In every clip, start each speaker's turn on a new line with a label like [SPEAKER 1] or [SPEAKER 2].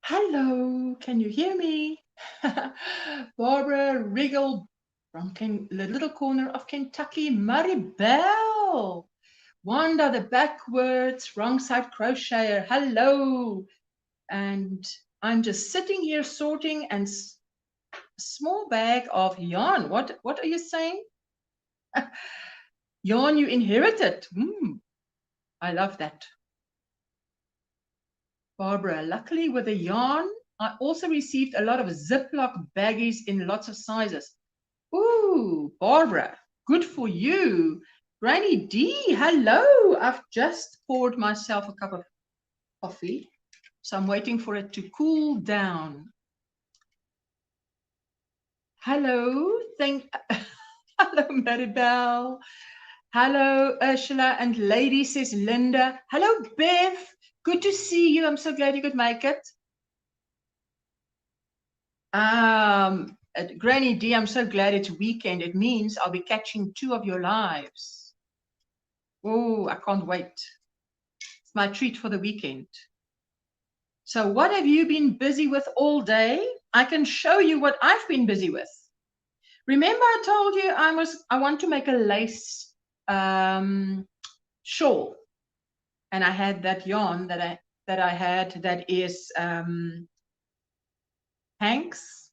[SPEAKER 1] Hello, can you hear me? Barbara Riggle from the little corner of Kentucky, Maribel. Wanda, the backwards, wrong side crocheter. Hello. And I'm just sitting here sorting and small bag of yarn. What are you saying? Yarn you inherited. I love that. Barbara, luckily with the yarn, I also received a lot of Ziploc baggies in lots of sizes. Ooh, Barbara, good for you. Granny D, hello. I've just poured myself a cup of coffee, so I'm waiting for it to cool down. Hello, hello, Maribel. Hello, Ursula and lady, says Linda. Hello, Bev. Good to see you. I'm so glad you could make it. Granny D, I'm so glad it's weekend. It means I'll be catching 2 of your lives. Oh, I can't wait. It's my treat for the weekend. So what have you been busy with all day? I can show you what I've been busy with. Remember I told you I want to make a lace shawl. And I had that yarn that I had that is Hank's.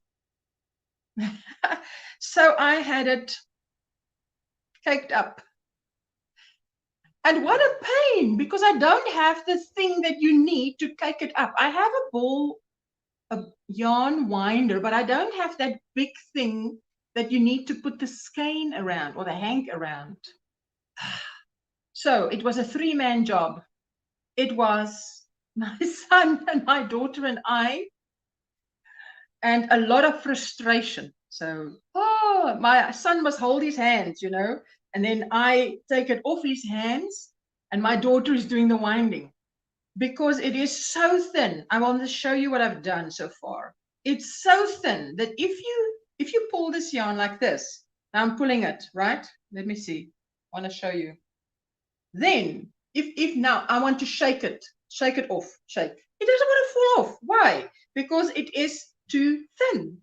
[SPEAKER 1] So I had it caked up. And what a pain, because I don't have the thing that you need to cake it up. I have a yarn winder, but I don't have that big thing that you need to put the skein around or the hank around. So it was a 3-man job. It was my son and my daughter and I, and a lot of frustration. So, my son must hold his hands, and then I take it off his hands, and my daughter is doing the winding because it is so thin. I want to show you what I've done so far. It's so thin that if you pull this yarn like this, now I'm pulling it, right? Let me see. I want to show you. Then, if now I want to shake it off, shake. It doesn't want to fall off. Why? Because it is too thin.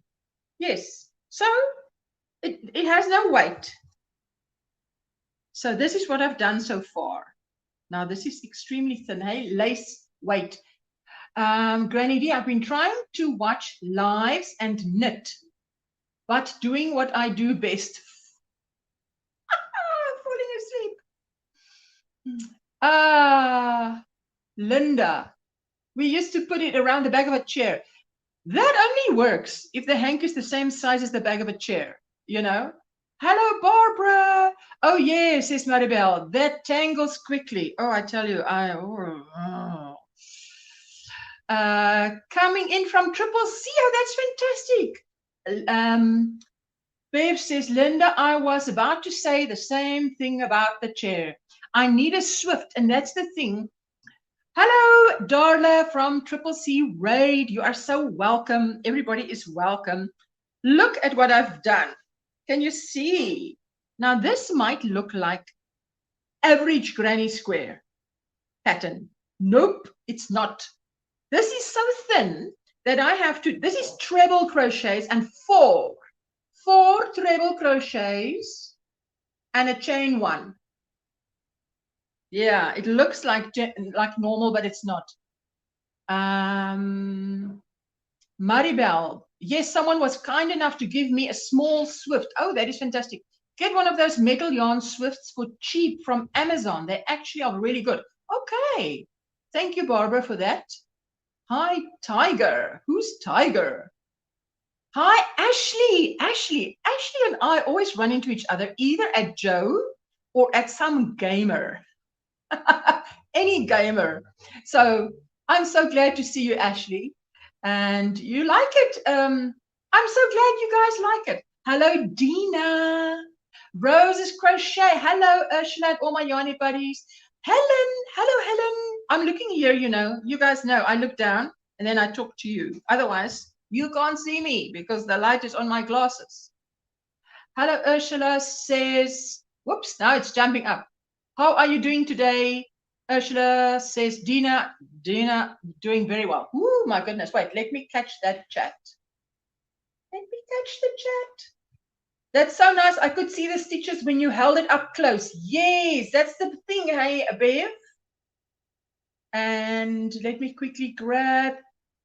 [SPEAKER 1] Yes. So it has no weight. So this is what I've done so far. Now this is extremely thin. Hey, lace weight. Granny D, I've been trying to watch lives and knit, but doing what I do best. Falling asleep. Linda, we used to put it around the back of a chair. That only works if the hank is the same size as the back of a chair, Hello, Barbara. Oh, yes, says Maribel. That tangles quickly. Oh, I tell you, coming in from Triple C. Oh, that's fantastic. Bev says, Linda, I was about to say the same thing about the chair. I need a Swift, and that's the thing. Hello, Darla from Triple C Raid. You are so welcome. Everybody is welcome. Look at what I've done. Can you see? Now, this might look like average granny square pattern. Nope, it's not. This is so thin that I have to, this is treble crochets and four treble crochets and a chain 1. Yeah, it looks like normal, but it's not. Maribel, yes, someone was kind enough to give me a small Swift. Oh, that is fantastic. Get one of those metal yarn Swifts for cheap from Amazon. They actually are really good. Okay. Thank you, Barbara, for that. Hi, Tiger. Who's Tiger? Hi, Ashley. Ashley and I always run into each other either at Joe or at some gamer. Any gamer. So I'm so glad to see you, Ashley. And you like it. I'm so glad you guys like it. Hello, Dina. Rose's Crochet. Hello, Ursula, all my yarny buddies. Helen. Hello, Helen. I'm looking here, You guys know I look down and then I talk to you. Otherwise, you can't see me because the light is on my glasses. Hello, Ursula says, whoops, now it's jumping up. How are you doing today? Ursula says, Dina, doing very well. Oh my goodness. Wait, let me catch that chat. Let me catch the chat. That's so nice. I could see the stitches when you held it up close. Yes, that's the thing, hey, Bev. And let me quickly grab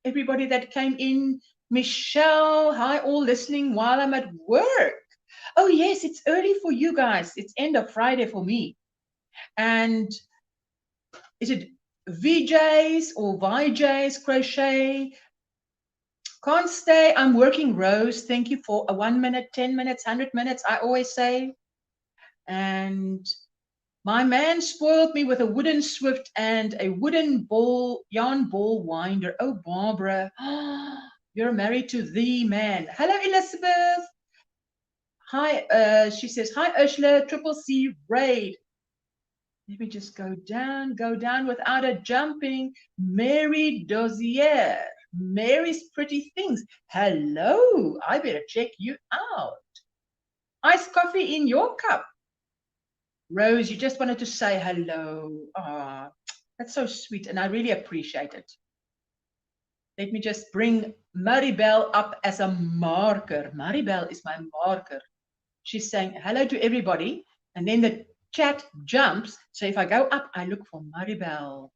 [SPEAKER 1] everybody that came in. Michelle, hi, all listening while I'm at work. Oh, yes, it's early for you guys. It's end of Friday for me. And is it VJs or VJs, crochet? Can't stay. I'm working, Rose. Thank you for a 1 minute, 10 minutes, 100 minutes, I always say. And my man spoiled me with a wooden swift and a wooden ball, yarn ball winder. Oh, Barbara, you're married to the man. Hello, Elizabeth. Hi, she says, hi, Ursula, Triple C raid. Let me just go down without a jumping. Mary Dozier. Mary's Pretty Things. Hello, I better check you out. Iced coffee in your cup. Rose, you just wanted to say hello. Ah, that's so sweet, and I really appreciate it. Let me just bring Maribel up as a marker. Maribel is my marker. She's saying hello to everybody, and then the chat jumps. So if I go up, I look for Maribel.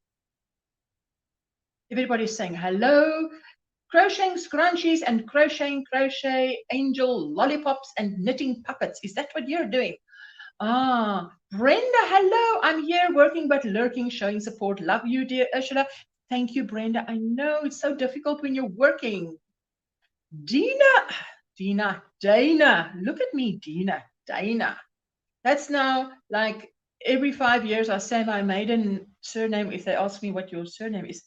[SPEAKER 1] Everybody's saying hello. Crocheting scrunchies and crochet angel lollipops and knitting puppets. Is that what you're doing? Ah, Brenda, hello. I'm here working but lurking, showing support. Love you, dear Ursula. Thank you, Brenda. I know it's so difficult when you're working. Dana. Look at me, Dana. That's now like every 5 years I say my maiden surname if they ask me what your surname is.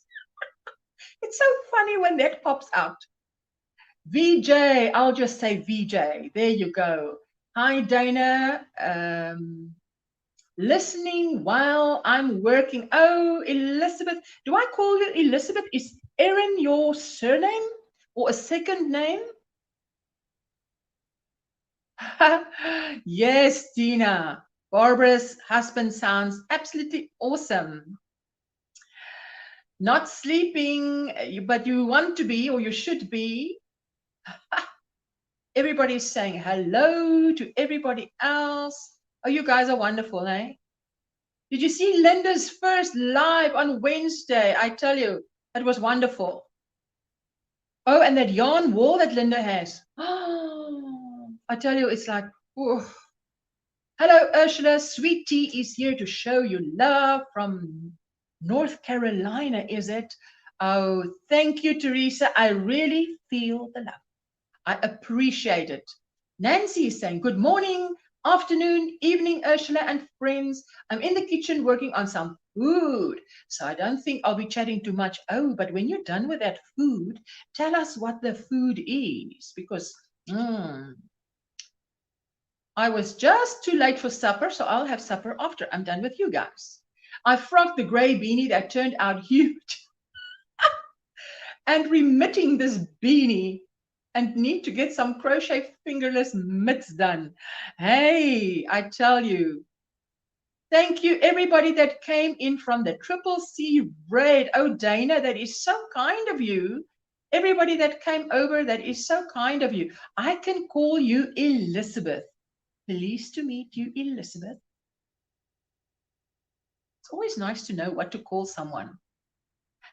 [SPEAKER 1] It's so funny when that pops out. VJ, I'll just say VJ. There you go. Hi, Dana. Listening while I'm working. Oh, Elizabeth. Do I call you Elizabeth? Is Erin your surname or a second name? Yes, Tina. Barbara's husband sounds absolutely awesome. Not sleeping, but you want to be or you should be. Everybody's saying hello to everybody else. Oh, you guys are wonderful, eh? Did you see Linda's first live on Wednesday? I tell you, that was wonderful. Oh, and that yarn wall that Linda has. Oh, I tell you, it's like, oh. Hello, Ursula. Sweet Tea is here to show you love from North Carolina, is it? Oh, thank you, Teresa. I really feel the love. I appreciate it. Nancy is saying, good morning, afternoon, evening, Ursula and friends. I'm in the kitchen working on some food, so I don't think I'll be chatting too much. Oh, but when you're done with that food, tell us what the food is, because I was just too late for supper, so I'll have supper after I'm done with you guys. I frogged the gray beanie that turned out huge and remitting this beanie and need to get some crochet fingerless mitts done. Hey, I tell you. Thank you, everybody that came in from the Triple C raid. Oh, Dana, that is so kind of you. Everybody that came over, that is so kind of you. I can call you Elizabeth. Pleased to meet you, Elizabeth. It's always nice to know what to call someone.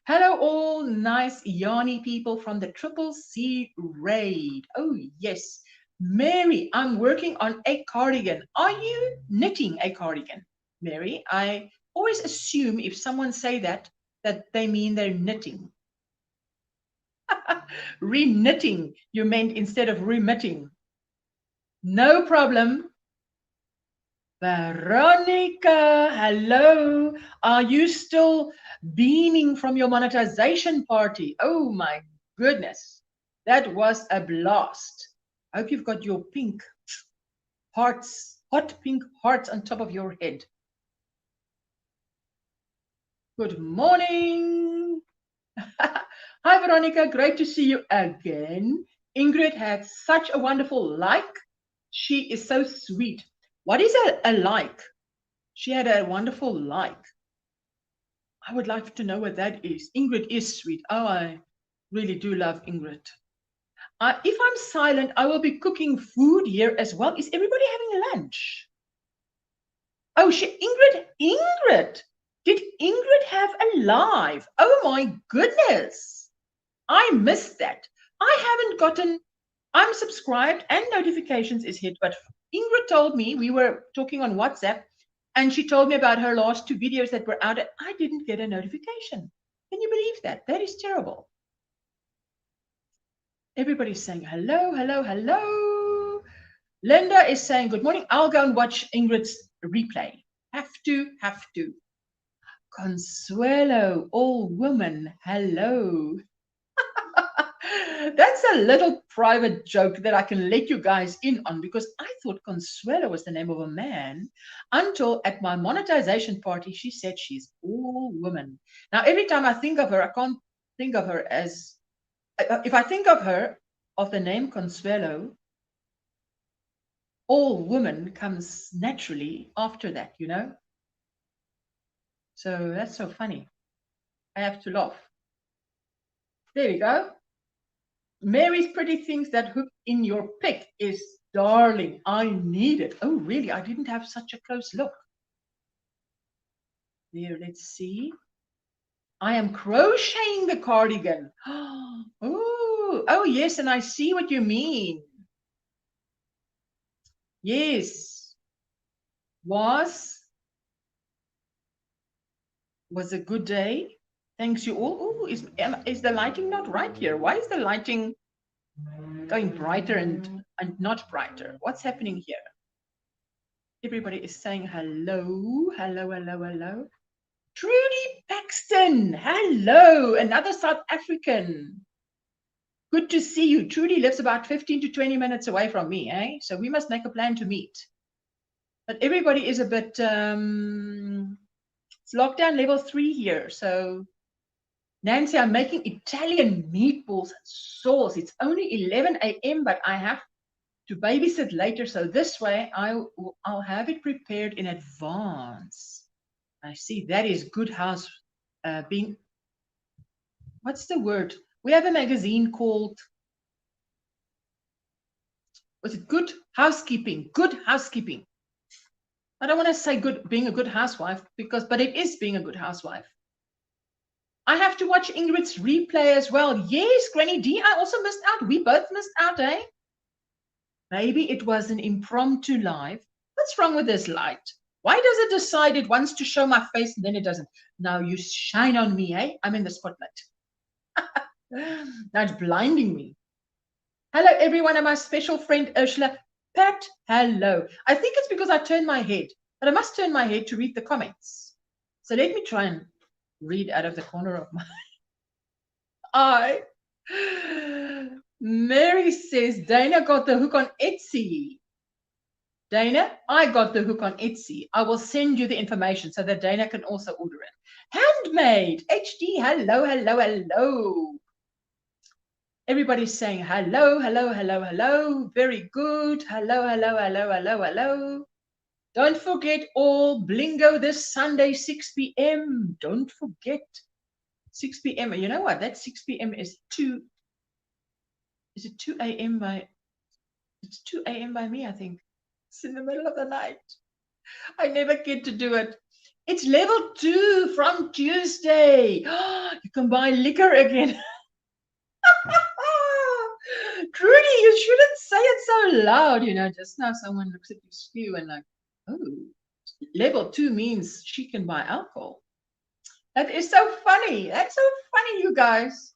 [SPEAKER 1] Hello, all nice yarny people from the Triple C raid. Oh, yes. Mary, I'm working on a cardigan. Are you knitting a cardigan, Mary? I always assume if someone say that they mean they're knitting. Re-knitting, you meant instead of remitting. No problem. Veronica, hello. Are you still beaming from your monetization party? Oh my goodness. That was a blast. I hope you've got your pink hearts, hot pink hearts on top of your head. Good morning. Hi, Veronica. Great to see you again. Ingrid had such a wonderful like. She is so sweet. What is a like? She had a wonderful like. I would like to know what that is. Ingrid is sweet. Oh, I really do love Ingrid. If I'm silent, I will be cooking food here as well. Is everybody having lunch? Oh, Ingrid. Did Ingrid have a live? Oh my goodness. I missed that. I'm subscribed and notifications is hit, but Ingrid told me, we were talking on WhatsApp, and she told me about her last 2 videos that were out. I didn't get a notification. Can you believe that? That is terrible. Everybody's saying hello, hello, hello. Linda is saying good morning. I'll go and watch Ingrid's replay. Have to. Consuelo, all woman, hello. That's a little private joke that I can let you guys in on, because I thought Consuelo was the name of a man until at my monetization party she said she's all woman. Now every time I think of her, I can't think of her as, if I think of her of the name Consuelo, all woman comes naturally after that, you know. So that's so funny. I have to laugh. There we go. Mary's pretty things that hook in your pic is darling. I need it. Oh, really? I didn't have such a close look. There, let's see. I am crocheting the cardigan. Oh, yes, and I see what you mean. Yes. Was a good day. Thanks you all. Oh, is the lighting not right here? Why is the lighting going brighter and not brighter? What's happening here? Everybody is saying hello, hello, hello, hello. Trudy Paxton, hello, another South African. Good to see you. Trudy lives about 15 to 20 minutes away from me, eh? So we must make a plan to meet. But everybody is a bit, it's lockdown level 3 here. So Nancy, I'm making Italian meatballs sauce. It's only 11 a.m., but I have to babysit later. So this way I'll have it prepared in advance. I see, that is good house being, what's the word? We have a magazine called, was it Good Housekeeping? Good Housekeeping. I don't want to say being a good housewife, but it is being a good housewife. I have to watch Ingrid's replay as well. Yes, Granny D, I also missed out. We both missed out, eh? Maybe it was an impromptu live. What's wrong with this light? Why does it decide it wants to show my face and then it doesn't? Now you shine on me, eh? I'm in the spotlight. Now it's blinding me. Hello, everyone, and my special friend Ursula. Pat, hello. I think it's because I turned my head, but I must turn my head to read the comments. So let me try and read out of the corner of my eye. Mary says, Dana got the hook on Etsy. Dana, I got the hook on Etsy. I will send you the information so that Dana can also order it. Handmade, HD, hello, hello, hello. Everybody's saying hello, hello, hello, hello. Very good. Hello, hello, hello, hello, hello. Don't forget all Blingo this Sunday, 6 p.m. Don't forget 6 p.m. You know what? That 6 p.m. is 2. Is it 2 a.m. by? It's 2 a.m. by me, I think. It's in the middle of the night. I never get to do it. It's level 2 from Tuesday. You can buy liquor again. Trudy, you shouldn't say it so loud. You know, just now someone looks at your spew and like, oh, level 2 means she can buy alcohol. That is so funny. That's so funny, you guys.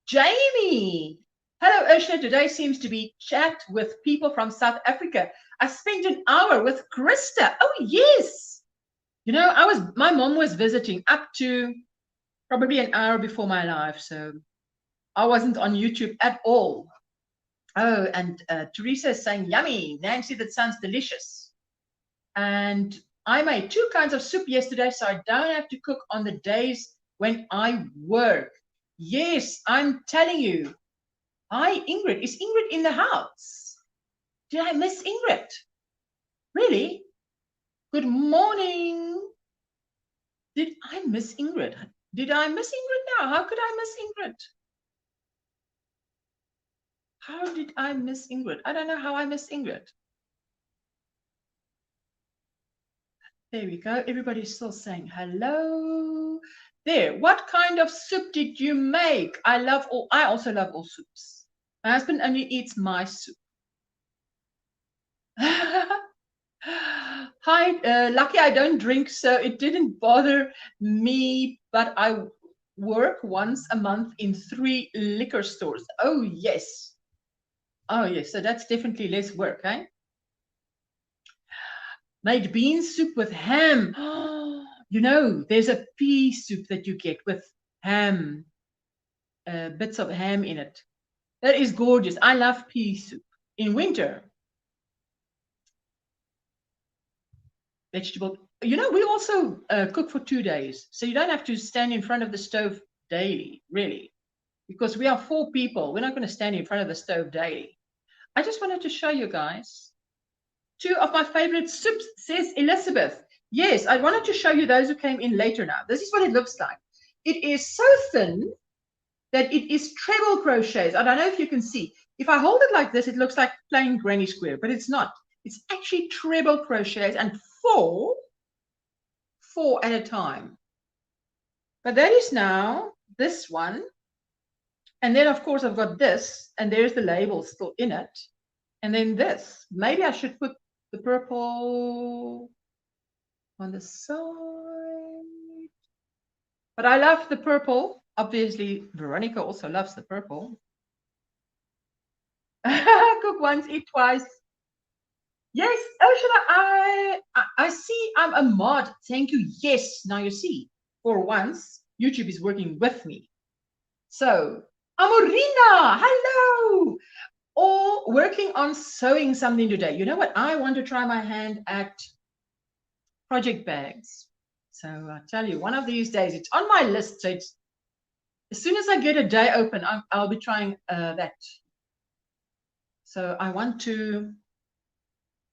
[SPEAKER 1] Jamie. Hello, Ursula. Today seems to be chat with people from South Africa. I spent an hour with Krista. Oh, yes. You know, my mom was visiting up to probably an hour before my live. So I wasn't on YouTube at all. Oh, and Teresa is saying, yummy. Nancy, that sounds delicious. And I made 2 kinds of soup yesterday, so I don't have to cook on the days when I work. Yes, I'm telling you. Hi, Ingrid. Is Ingrid in the house? Did I miss Ingrid? Really? Good morning. Did I miss Ingrid? Did I miss Ingrid now? How could I miss Ingrid? How did I miss Ingrid? I don't know how I missed Ingrid. There we go. Everybody's still saying hello. There. What kind of soup did you make? I also love all soups. My husband only eats my soup. Hi, lucky I don't drink, so it didn't bother me, but I work once a month in 3 liquor stores. Oh, yes. Oh, yes. So that's definitely less work, eh? Made bean soup with ham. You know, there's a pea soup that you get with ham, bits of ham in it. That is gorgeous. I love pea soup in winter. Vegetable. You know, we also cook for 2 days, so you don't have to stand in front of the stove daily, really, because we are 4 people. We're not going to stand in front of the stove daily. I just wanted to show you guys 2 of my favorite soups, says Elizabeth. Yes, I wanted to show you those who came in later now. This is what it looks like. It is so thin that it is treble crochets. I don't know if you can see. If I hold it like this, it looks like plain granny square, but it's not. It's actually treble crochets and 4 at a time. But that is now this one. And then, of course, I've got this, and there's the label still in it. And then this. Maybe I should put the purple on the side. But I love the purple. Obviously, Veronica also loves the purple. Cook once, eat twice. Yes, Ursula, I see I'm a mod. Thank you. Yes, now you see, for once, YouTube is working with me. So, Amorina, hello. All working on sewing something today. You know what? I want to try my hand at project bags. So I tell you, one of these days, it's on my list. So it's, as soon as I get a day open, I'll be trying that. So I want to,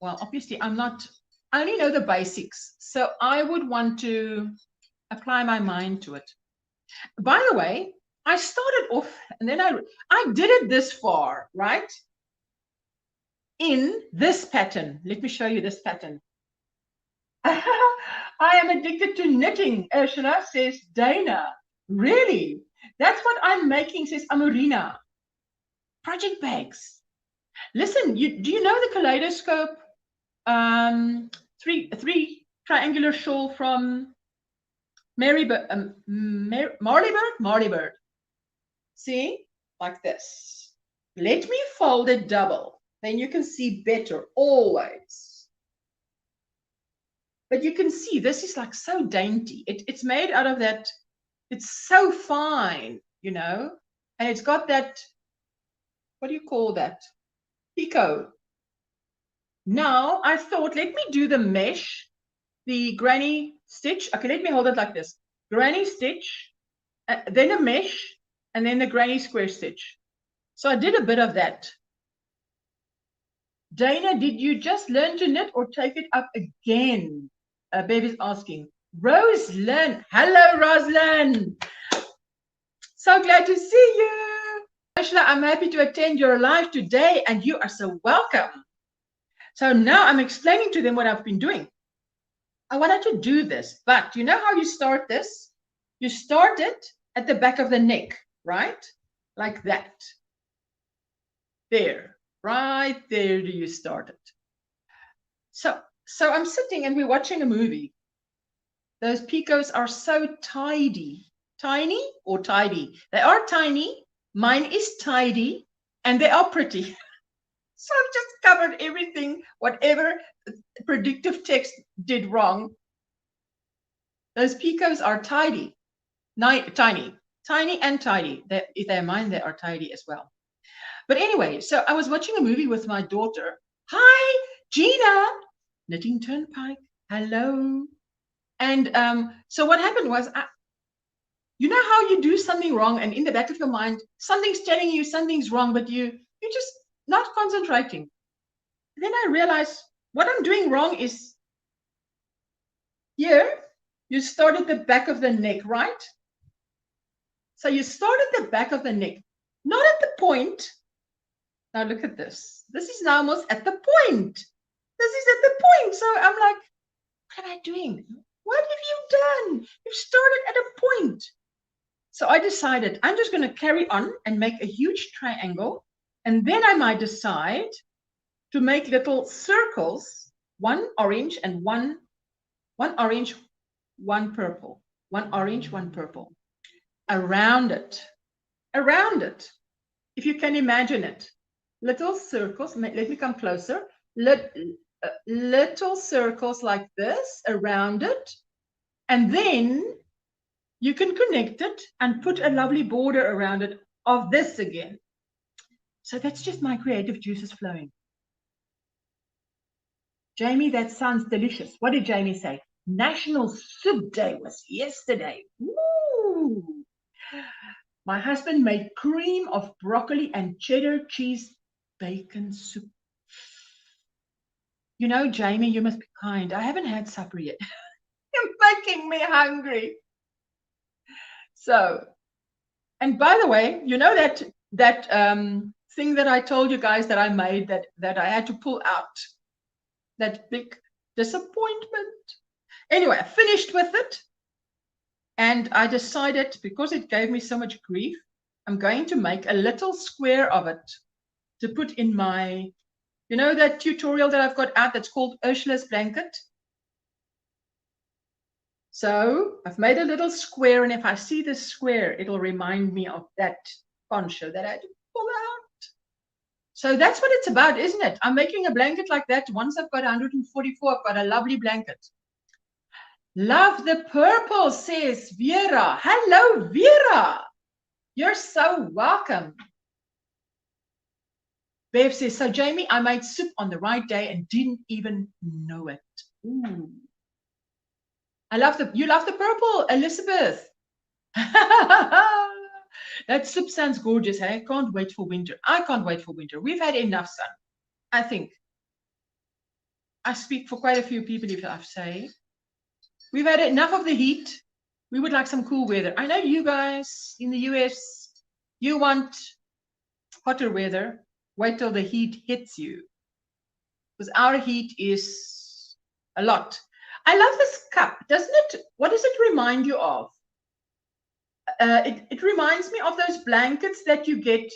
[SPEAKER 1] well, obviously I only know the basics. So I would want to apply my mind to it. By the way, I started off and then I did it this far, right? In this pattern. Let me show you this pattern. I am addicted to knitting, Ursula, says Dana. Really? That's what I'm making, says Amorina. Project bags. Listen, do you know the kaleidoscope? Three triangular shawl from Marley-Bird. See? Like this. Let me fold it double. Then you can see better, always. But you can see this is like so dainty. It's made out of that. It's so fine, you know, and it's got that, what do you call that? Picot. Now I thought, let me do the mesh, the granny stitch. Okay, let me hold it like this. Granny stitch, then a mesh, and then the granny square stitch. So I did a bit of that. Dana, did you just learn to knit or take it up again? Bev is asking. Rosalind. Hello, Rosalind. So glad to see you. Ursula, I'm happy to attend your live today, and you are so welcome. So now I'm explaining to them what I've been doing. I wanted to do this, but you know how you start this? You start it at the back of the neck, right? Like that. There. Right there do you start it. So I'm sitting and we're watching a movie. Those picots are so tidy. Tiny or tidy? They are tiny. Mine is tidy and they are pretty. So I've just covered everything, whatever predictive text did wrong. Those picots are tidy. Tiny and tidy. If they're mine, they are tidy as well. But anyway, so I was watching a movie with my daughter. Hi, Gina. Knitting Turnpike. Hello. And so what happened was, you know how you do something wrong and in the back of your mind, something's telling you something's wrong, but you're just not concentrating. And then I realized what I'm doing wrong is here You start at the back of the neck, right? So you start at the back of the neck, not at the point. Now look at this. This is now almost at the point. This is at the point. So I'm like, what am I doing? What have you done? You've started at a point. So I decided I'm just going to carry on and make a huge triangle. And then I might decide to make little circles, one orange and one orange, one purple, one orange, one purple, around it, if you can imagine it. Little circles, let me come closer, little circles like this around it, and then you can connect it and put a lovely border around it of this again. So that's just my creative juices flowing. Jamie, that sounds delicious. What did Jamie say? National Soup Day was yesterday. Woo! My husband made cream of broccoli and cheddar cheese bacon soup. You know, Jamie, you must be kind. I haven't had supper yet. You're making me hungry. So, and by the way, you know that thing that I told you guys that I made that I had to pull out, that big disappointment. Anyway, I finished with it, and I decided, because it gave me so much grief, I'm going to make a little square of it to put in my, you know, that tutorial that I've got out that's called Ursula's blanket. So I've made a little square, and if I see this square, it'll remind me of that poncho that I had to pull out. So that's what it's about, isn't it? I'm making a blanket like that. Once I've got 144, I've got a lovely blanket. Love the purple, says Vera. Hello, Vera. You're so welcome. Bev says, so Jamie, I made soup on the right day and didn't even know it. Ooh. You love the purple, Elizabeth. That soup sounds gorgeous, hey? Can't wait for winter. I can't wait for winter. We've had enough sun, I think. I speak for quite a few people if I say. We've had enough of the heat. We would like some cool weather. I know you guys in the US, you want hotter weather. Wait till the heat hits you. Because our heat is a lot. I love this cup, doesn't it? What does it remind you of? It reminds me of those blankets that you get.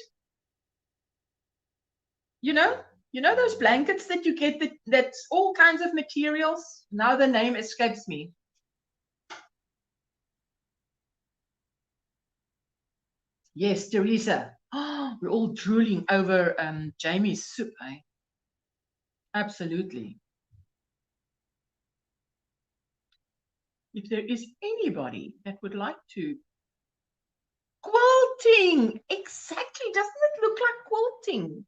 [SPEAKER 1] You know those blankets that you get that's all kinds of materials. Now the name escapes me. Yes, Teresa. Oh, we're all drooling over Jamie's soup, eh? Absolutely. If there is anybody that would like to. Quilting! Exactly. Doesn't it look like quilting?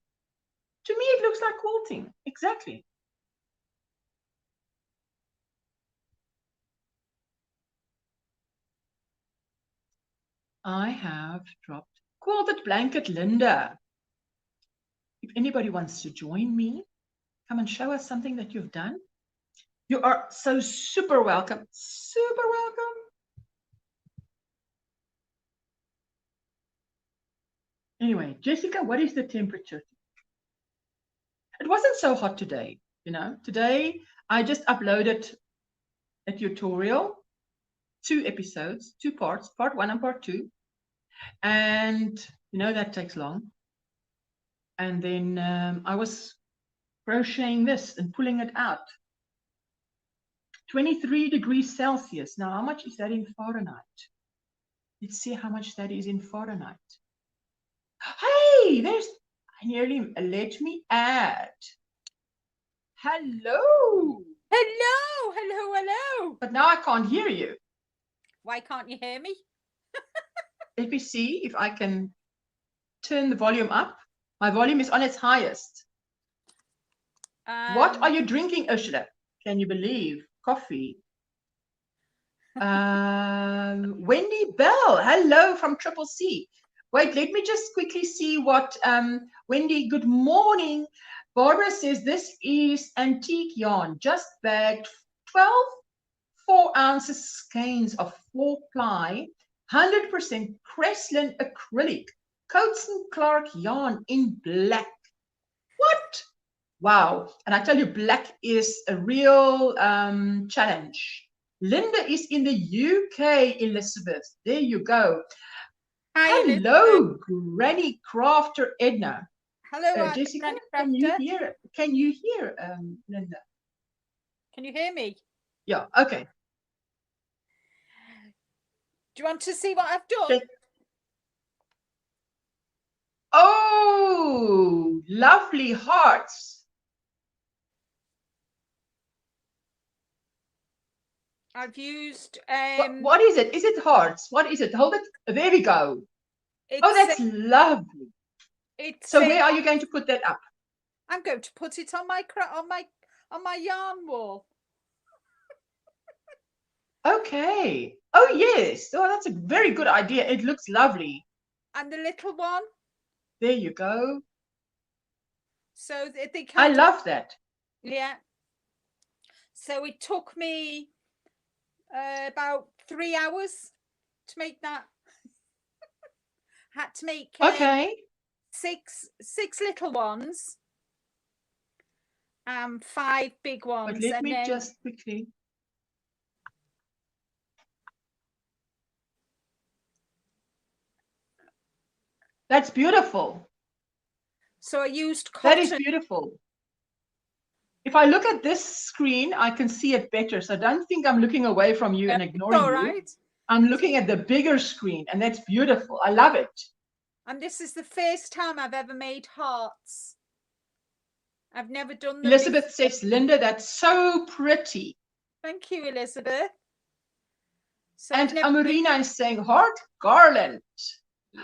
[SPEAKER 1] To me, it looks like quilting. Exactly. I have dropped quilted blanket, Linda. If anybody wants to join me, come and show us something that you've done. You are so super welcome. Super welcome. Anyway, Jessica, what is the temperature? It wasn't so hot today, you know. Today, I just uploaded a tutorial, 2 episodes, 2 parts, part 1 and part 2. And, you know, that takes long. And then I was crocheting this and pulling it out. 23 degrees Celsius. Now, how much is that in Fahrenheit? Let's see how much that is in Fahrenheit. Hey, there's, nearly, let me add. Hello.
[SPEAKER 2] Hello, hello, hello.
[SPEAKER 1] But now I can't hear you.
[SPEAKER 2] Why can't you hear me?
[SPEAKER 1] Let me see if I can turn the volume up. My volume is on its highest. What are you drinking, Ursula? Can you believe? Coffee. Wendy Bell, hello from Triple C. Wait, let me just quickly see what Wendy, good morning. Barbara says this is antique yarn, just bagged 12 4 ounces skeins of 4-ply, 100% Cresslin acrylic, Coates and Clark yarn in black. What? Wow. And I tell you, black is a real challenge. Linda is in the UK, Elizabeth. There you go.
[SPEAKER 2] Hi,
[SPEAKER 1] hello, Granny Crafter Edna.
[SPEAKER 2] Hello,
[SPEAKER 1] Jessica,
[SPEAKER 2] Granny Crafter.
[SPEAKER 1] Can you hear Linda?
[SPEAKER 2] Can you hear me?
[SPEAKER 1] Yeah, okay.
[SPEAKER 2] Do you want to see what I've done?
[SPEAKER 1] Oh, lovely hearts.
[SPEAKER 2] I've used
[SPEAKER 1] what is it? Is it hearts? What is it? Hold it. There we go. Oh, that's lovely. So where are you going to put that up?
[SPEAKER 2] I'm going to put it on my yarn wall.
[SPEAKER 1] Okay. Oh yes. Oh, that's a very good idea. It looks lovely.
[SPEAKER 2] And the little one.
[SPEAKER 1] There you go.
[SPEAKER 2] So they
[SPEAKER 1] I love that.
[SPEAKER 2] Yeah. So it took me about 3 hours to make that. Had to make six little ones and 5 big ones.
[SPEAKER 1] But let me just quickly. That's beautiful.
[SPEAKER 2] So I used cotton.
[SPEAKER 1] That is beautiful. If I look at this screen, I can see it better. So don't think I'm looking away from you and ignoring you.
[SPEAKER 2] Right.
[SPEAKER 1] I'm looking at the bigger screen, and that's beautiful. I love it.
[SPEAKER 2] And this is the first time I've ever made hearts. I've never done them.
[SPEAKER 1] Elizabeth says, Linda, that's so pretty.
[SPEAKER 2] Thank you, Elizabeth. So
[SPEAKER 1] and Amorina is saying, heart garland.
[SPEAKER 2] Yeah.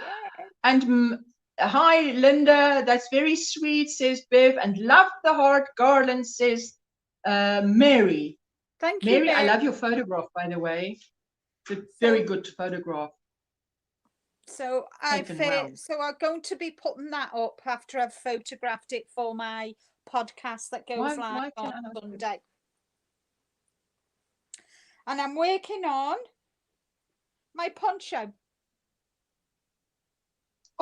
[SPEAKER 1] And hi, Linda, that's very sweet, says Bev. And love the heart garland, says Mary.
[SPEAKER 2] Thank you,
[SPEAKER 1] Mary. I love your photograph, by the way. It's a very good photograph.
[SPEAKER 2] So I'm going to be putting that up after I've photographed it for my podcast that goes live on Sunday. And I'm working on my poncho.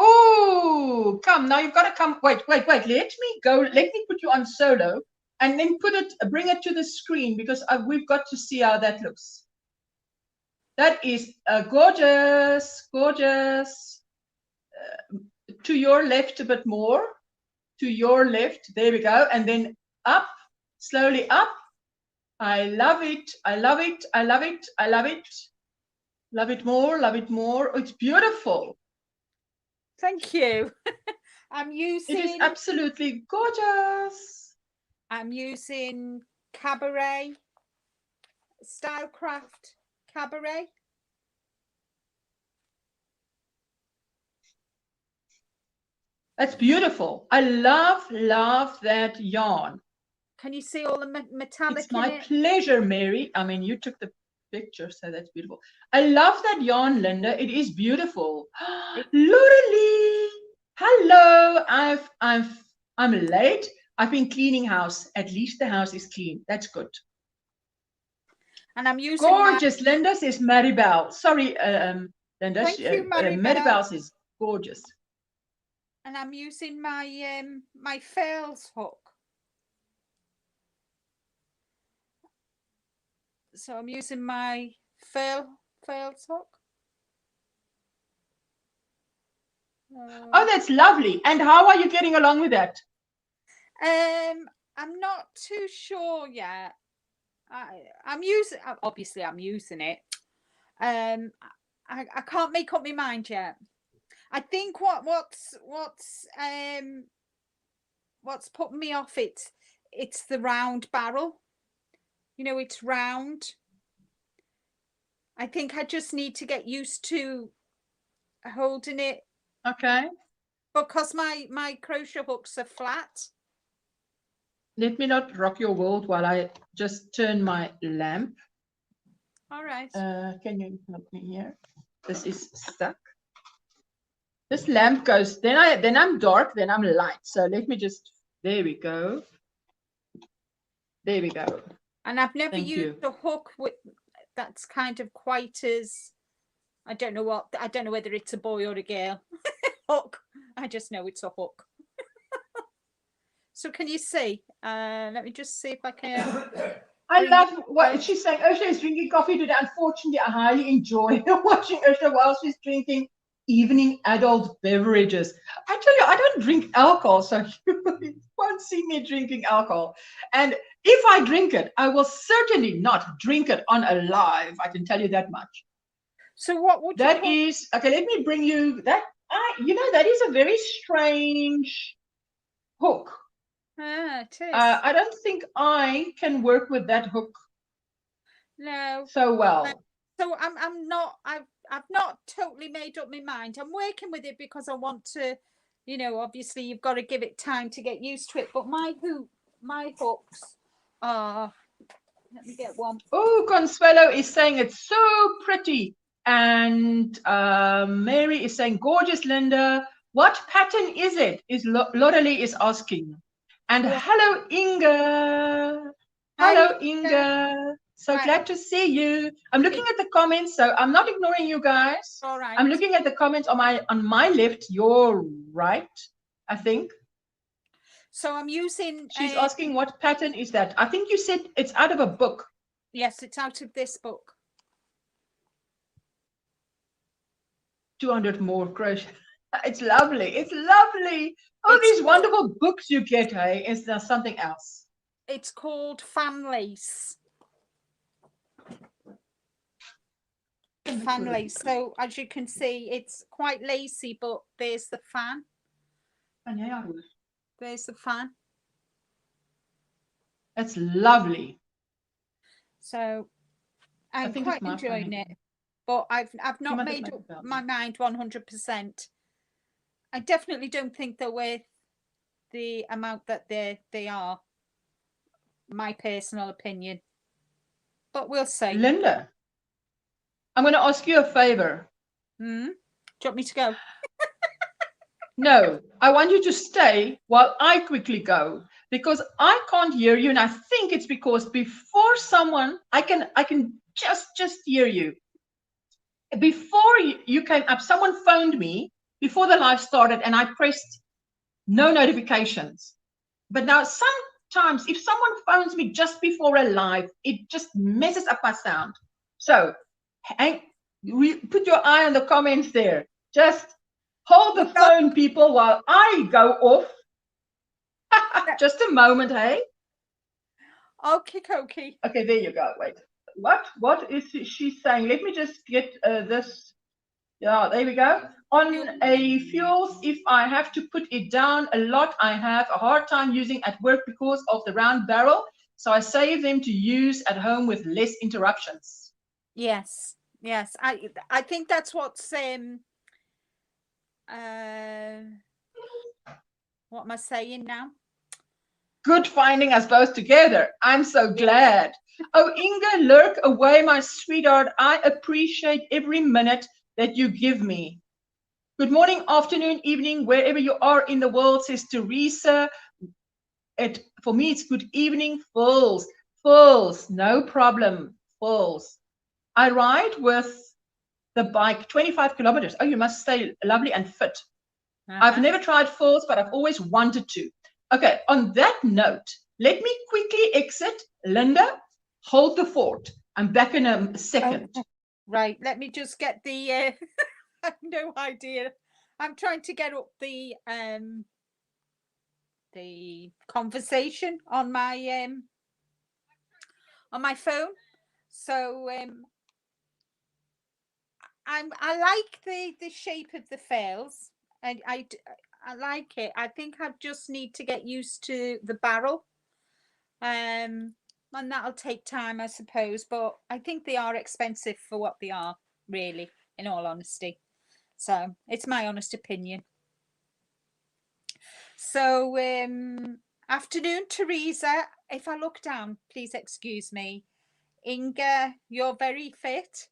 [SPEAKER 1] Oh, come now! You've got to come. Wait. Let me go. Let me put you on solo, and then bring it to the screen because we've got to see how that looks. That is gorgeous, gorgeous. To your left a bit more. To your left. There we go. And then up, slowly up. I love it. I love it. I love it. I love it. Love it more. Love it more. Oh, it's beautiful.
[SPEAKER 2] Thank you. I'm using.
[SPEAKER 1] It is absolutely gorgeous.
[SPEAKER 2] I'm using Cabaret, Stylecraft Cabaret.
[SPEAKER 1] That's beautiful. I love that yarn.
[SPEAKER 2] Can you see all the metallic?
[SPEAKER 1] It's my pleasure, Mary. I mean, you took the picture, so that's beautiful. I love that yarn, Linda. It is beautiful. Lorelei, hello. I'm late. I've been cleaning house. At least the house is clean. That's good.
[SPEAKER 2] And I'm using
[SPEAKER 1] gorgeous. Linda says Maribel. Sorry, Linda.
[SPEAKER 2] Thank you, Maribel.
[SPEAKER 1] Maribel says gorgeous.
[SPEAKER 2] And I'm using my my furls hook. So I'm using my furls hook.
[SPEAKER 1] Oh, that's lovely. And how are you getting along with that?
[SPEAKER 2] I'm not too sure yet. I'm using it. I can't make up my mind yet. I think what's putting me off it's the round barrel. You know, it's round. I think I just need to get used to holding it.
[SPEAKER 1] Okay.
[SPEAKER 2] Because my crochet hooks are flat.
[SPEAKER 1] Let me not rock your world while I just turn my lamp.
[SPEAKER 2] All right.
[SPEAKER 1] Can you help me here? This is stuck. This lamp goes, then I'm dark, then I'm light. So let me just, there we go. There we go.
[SPEAKER 2] And I've never used a hook with that's kind of quite as, I don't know whether it's a boy or a girl. Hook. I just know it's a hook. So can you see? Let me just see if I can.
[SPEAKER 1] I love what she's saying. Ursula is drinking coffee today. Unfortunately, I highly enjoy watching Ursula while she's drinking evening adult beverages. I tell you, I don't drink alcohol, so you won't see me drinking alcohol. And if I drink it, I will certainly not drink it on a live. I can tell you that much.
[SPEAKER 2] So what would
[SPEAKER 1] that is okay? Let me bring you that. That is a very strange hook.
[SPEAKER 2] It is.
[SPEAKER 1] I don't think I can work with that hook.
[SPEAKER 2] No.
[SPEAKER 1] So well.
[SPEAKER 2] So I'm not. I've not totally made up my mind. I'm working with it because I want to. Obviously you've got to give it time to get used to it. But my hooks are. Let me get one.
[SPEAKER 1] Oh, Consuelo is saying it's so pretty, and Mary is saying gorgeous, Linda. What pattern is it? Is Lorelei is asking. And hello, Inga. Hello, Inga. So glad to see you. I'm looking at the comments, so I'm not ignoring you guys.
[SPEAKER 2] All right.
[SPEAKER 1] I'm looking at the comments on my left, your right, I think.
[SPEAKER 2] So I'm using.
[SPEAKER 1] She's asking what pattern is that? I think you said it's out of a book.
[SPEAKER 2] Yes, it's out of this book.
[SPEAKER 1] 200 more crochet. It's lovely. It's lovely. Oh, these wonderful books you get, hey? Is there something else?
[SPEAKER 2] It's called Fan Lace. Fan lace. So as you can see, it's quite lacy, but there's the fan. There's the fan.
[SPEAKER 1] That's lovely.
[SPEAKER 2] So I'm quite enjoying it, but I've not made up my mind 100%. I definitely don't think they're worth the amount that they are. My personal opinion, but we'll see.
[SPEAKER 1] Linda, I'm going to ask you a favor.
[SPEAKER 2] Do you want me to go?
[SPEAKER 1] No, I want you to stay while I quickly go, because I can't hear you, and I think it's because before someone, I can just hear you. Before you came up, someone phoned me before the live started, and I pressed no notifications. But now sometimes if someone phones me just before a live, it just messes up my sound. So put your eye on the comments there. Just hold the phone, people, while I go off. Just a moment, hey?
[SPEAKER 2] Okay.
[SPEAKER 1] Okay, there you go. Wait. What is she saying? Let me just get this. Yeah, there we go. On a fuels, if I have to put it down a lot, I have a hard time using at work because of the round barrel. So I save them to use at home with less interruptions.
[SPEAKER 2] Yes. I think that's what's what am I saying now?
[SPEAKER 1] Good finding us both together. I'm so glad. Oh, Inga, lurk away, my sweetheart. I appreciate every minute that you give me. Good morning, afternoon, evening, wherever you are in the world, says Teresa. For me, it's good evening, fulls, no problem, fulls. I ride with the bike 25 kilometers. Oh, you must stay lovely and fit. I've never tried fulls, but I've always wanted to. Okay, on that note, let me quickly exit. Linda, hold the fort. I'm back in a second.
[SPEAKER 2] Oh, right, let me just get the I have no idea. I'm trying to get up the conversation on my phone. So I like the shape of the fails, and I like it. I think I just need to get used to the barrel, and that'll take time, I suppose. But I think they are expensive for what they are, really, in all honesty. So it's my honest opinion. So afternoon, Teresa. If I look down, please excuse me. Inga, you're very fit.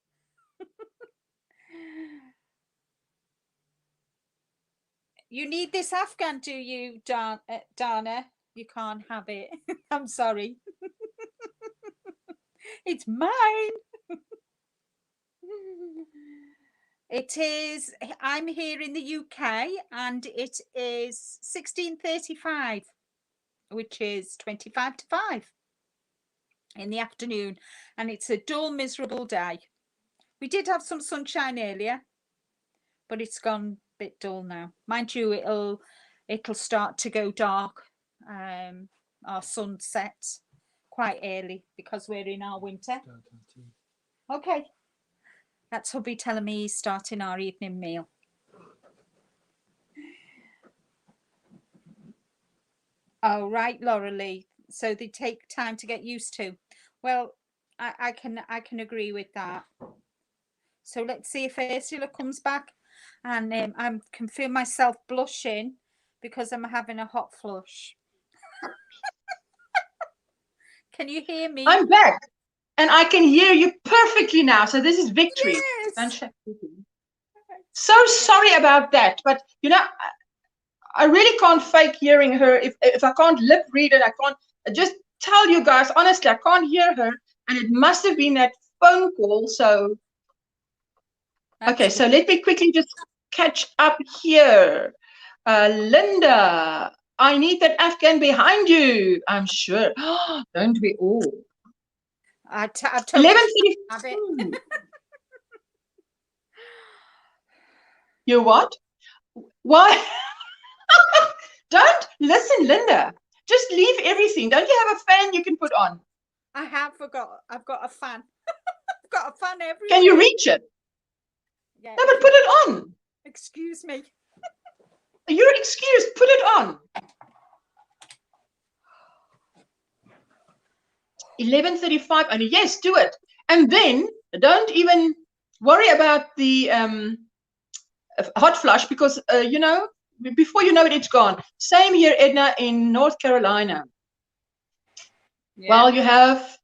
[SPEAKER 2] You need this Afghan, do you, Dana? You can't have it. I'm sorry. It's mine. It is, I'm here in the UK and it is 16:35, which is 25 to 5 in the afternoon. And it's a dull, miserable day. We did have some sunshine earlier, but it's gone a bit dull now. Mind you, it'll start to go dark. Our sun sets quite early because we're in our winter. Okay. That's hubby telling me he's starting our evening meal. Oh, right, Laura Lee. So they take time to get used to. Well, I can agree with that. So let's see if Ursula comes back. And I can feel myself blushing because I'm having a hot flush. Can you hear me?
[SPEAKER 1] I'm back. And I can hear you perfectly now. So this is victory.
[SPEAKER 2] Yes.
[SPEAKER 1] So sorry about that. But, you know, I really can't fake hearing her. If I can't lip read it, I can't just tell you guys, honestly, I can't hear her. And it must have been that phone call. So, okay, so let me quickly just catch up here. Linda, I need that Afghan behind you. I'm sure. Don't we all?
[SPEAKER 2] I've told
[SPEAKER 1] 11:32. You what? Why? Don't listen, Linda. Just leave everything. Don't you have a fan you can put on?
[SPEAKER 2] I have forgot. I've got a fan. I've got a fan everywhere.
[SPEAKER 1] Can you reach it?
[SPEAKER 2] Yeah.
[SPEAKER 1] No, but put it on.
[SPEAKER 2] Excuse me.
[SPEAKER 1] You're excused. Put it on. 11:35. And yes, do it. And then don't even worry about the hot flush because you know, before you know it, it's gone. Same here, Edna, in North Carolina. Yeah. Well, you have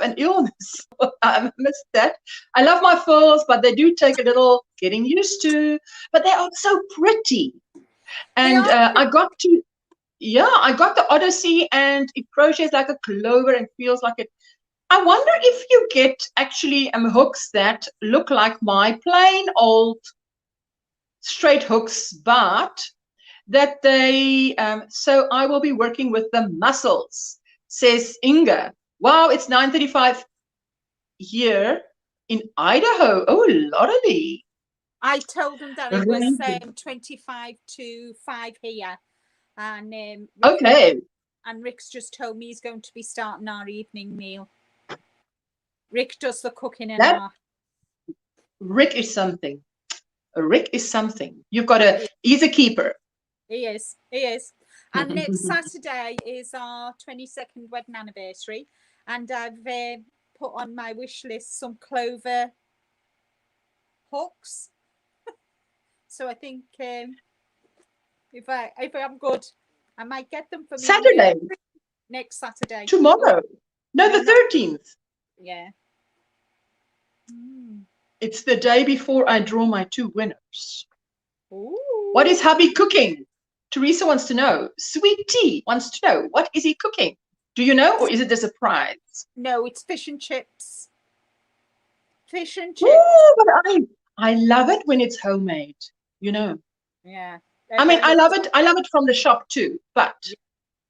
[SPEAKER 1] an illness. I missed that. I love my furs, but they do take a little getting used to. But they are so pretty. And I got the Odyssey, and it crochets like a clover and feels like it. I wonder if you get actually hooks that look like my plain old straight hooks, but that they, so I will be working with the muscles, says Inga. Wow, it's 9:35 here in Idaho. Oh, Lorelei.
[SPEAKER 2] I told them that it was 25 to 5 here. And
[SPEAKER 1] okay.
[SPEAKER 2] And Rick's just told me he's going to be starting our evening meal. Rick does the cooking in our...
[SPEAKER 1] Rick is something. Rick is something. You've got a... He's a keeper.
[SPEAKER 2] He is. He is. And next Saturday is our 22nd wedding anniversary. And I've put on my wish list some clover hooks. So I think if I'm good, I might get them for me
[SPEAKER 1] Saturday.
[SPEAKER 2] Next Saturday.
[SPEAKER 1] Tomorrow. No, the 13th.
[SPEAKER 2] Yeah.
[SPEAKER 1] It's the day before I draw my 2 winners.
[SPEAKER 2] Ooh.
[SPEAKER 1] What is hubby cooking? Teresa wants to know. Sweet Tea wants to know. What is he cooking? Do you know, or is it a surprise?
[SPEAKER 2] No, it's fish and chips. Fish and chips.
[SPEAKER 1] Oh, but I love it when it's homemade. You know.
[SPEAKER 2] Yeah.
[SPEAKER 1] I mean, I love it. I love it from the shop too, but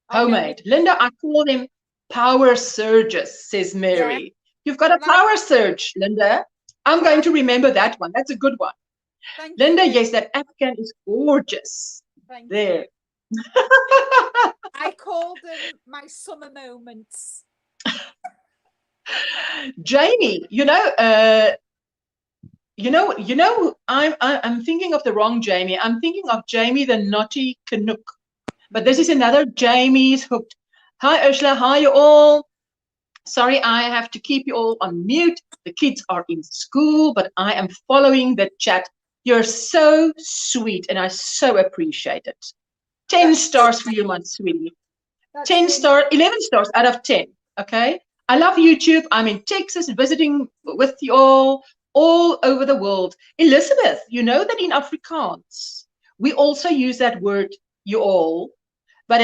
[SPEAKER 1] homemade. Linda, I call them power surges, says Mary. Yeah. You've got a power surge, Linda. I'm going to remember that one. That's a good one.
[SPEAKER 2] Thank
[SPEAKER 1] Linda,
[SPEAKER 2] you.
[SPEAKER 1] yes, that Afghan is gorgeous.
[SPEAKER 2] Thank
[SPEAKER 1] there.
[SPEAKER 2] You. I call them my summer moments.
[SPEAKER 1] Jamie, I'm thinking of the wrong Jamie. I'm thinking of Jamie the Naughty Canuck. But this is another Jamie's hooked. Hi, Ursula. Hi, you all. Sorry, I have to keep you all on mute. The kids are in school, but I am following the chat. You're so sweet, and I so appreciate it. 10 stars for you, my sweetie. 11 stars out of 10, okay? I love YouTube. I'm in Texas visiting with you all over the world. Elizabeth, you know that in Afrikaans, we also use that word, you all, but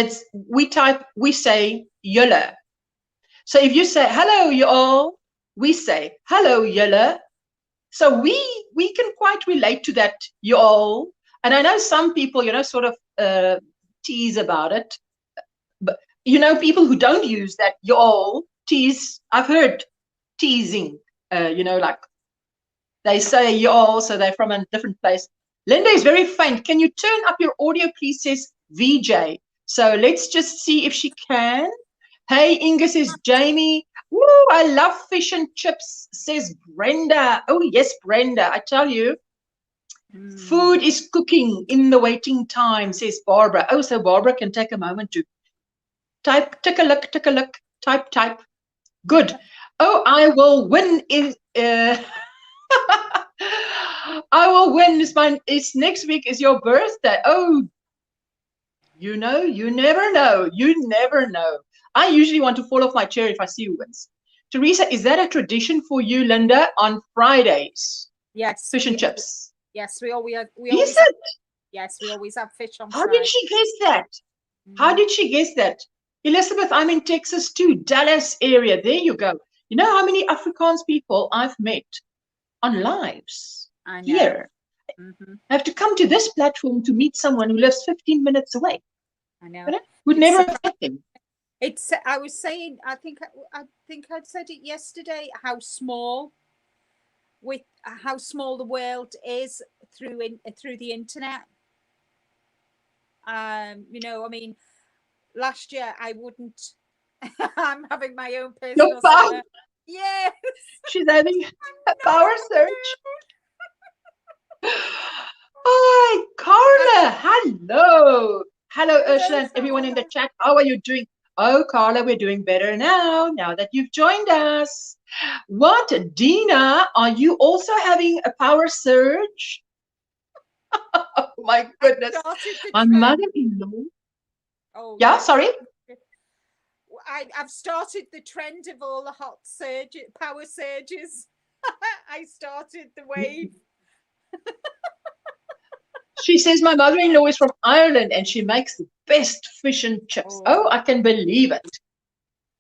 [SPEAKER 1] we say, julle. So if you say, hello, you all, we say, hello, julle. So we can quite relate to that, you all. And I know some people, sort of tease about it. But people who don't use that you all tease. I've heard teasing, like they say you all, so they're from a different place. Linda is very faint. Can you turn up your audio, please, says VJ. So let's just see if she can. Hey, Inga, says Jamie. Woo, I love fish and chips, says Brenda. Oh, yes, Brenda. I tell you, food is cooking in the waiting time, says Barbara. Oh, so Barbara can take a moment to type, take a look, type. Good. Oh, I will win. I will win. It's next week is your birthday. Oh, you never know. You never know. I usually want to fall off my chair if I see who wins. Teresa, is that a tradition for you, Linda, on Fridays?
[SPEAKER 2] Yes.
[SPEAKER 1] Fish and chips.
[SPEAKER 2] Yes, we always Yes, we always have fish on
[SPEAKER 1] How did she guess that? How did she guess that? Elizabeth, I'm in Texas too, Dallas area. There you go. You know how many Afrikaans people I've met on lives here? I have to come to this platform to meet someone who lives 15 minutes away.
[SPEAKER 2] I know.
[SPEAKER 1] Would never have met them.
[SPEAKER 2] I was saying, I think I'd said it yesterday, how small the world is through the internet. I mean, last year I wouldn't. I'm having my own personal. Yes,
[SPEAKER 1] she's having a power surge. Oh, Carla, hello, Ursula, and everyone in the chat. How are you doing? Oh, Carla, we're doing better now that you've joined us. What, Dina? Are you also having a power surge? Oh my goodness, my mother-in-law. Oh, yeah, sorry.
[SPEAKER 2] I've started the trend of all the power surges. I started the wave.
[SPEAKER 1] She says my mother-in-law is from Ireland and she makes the best fish and chips. Oh, I can believe it.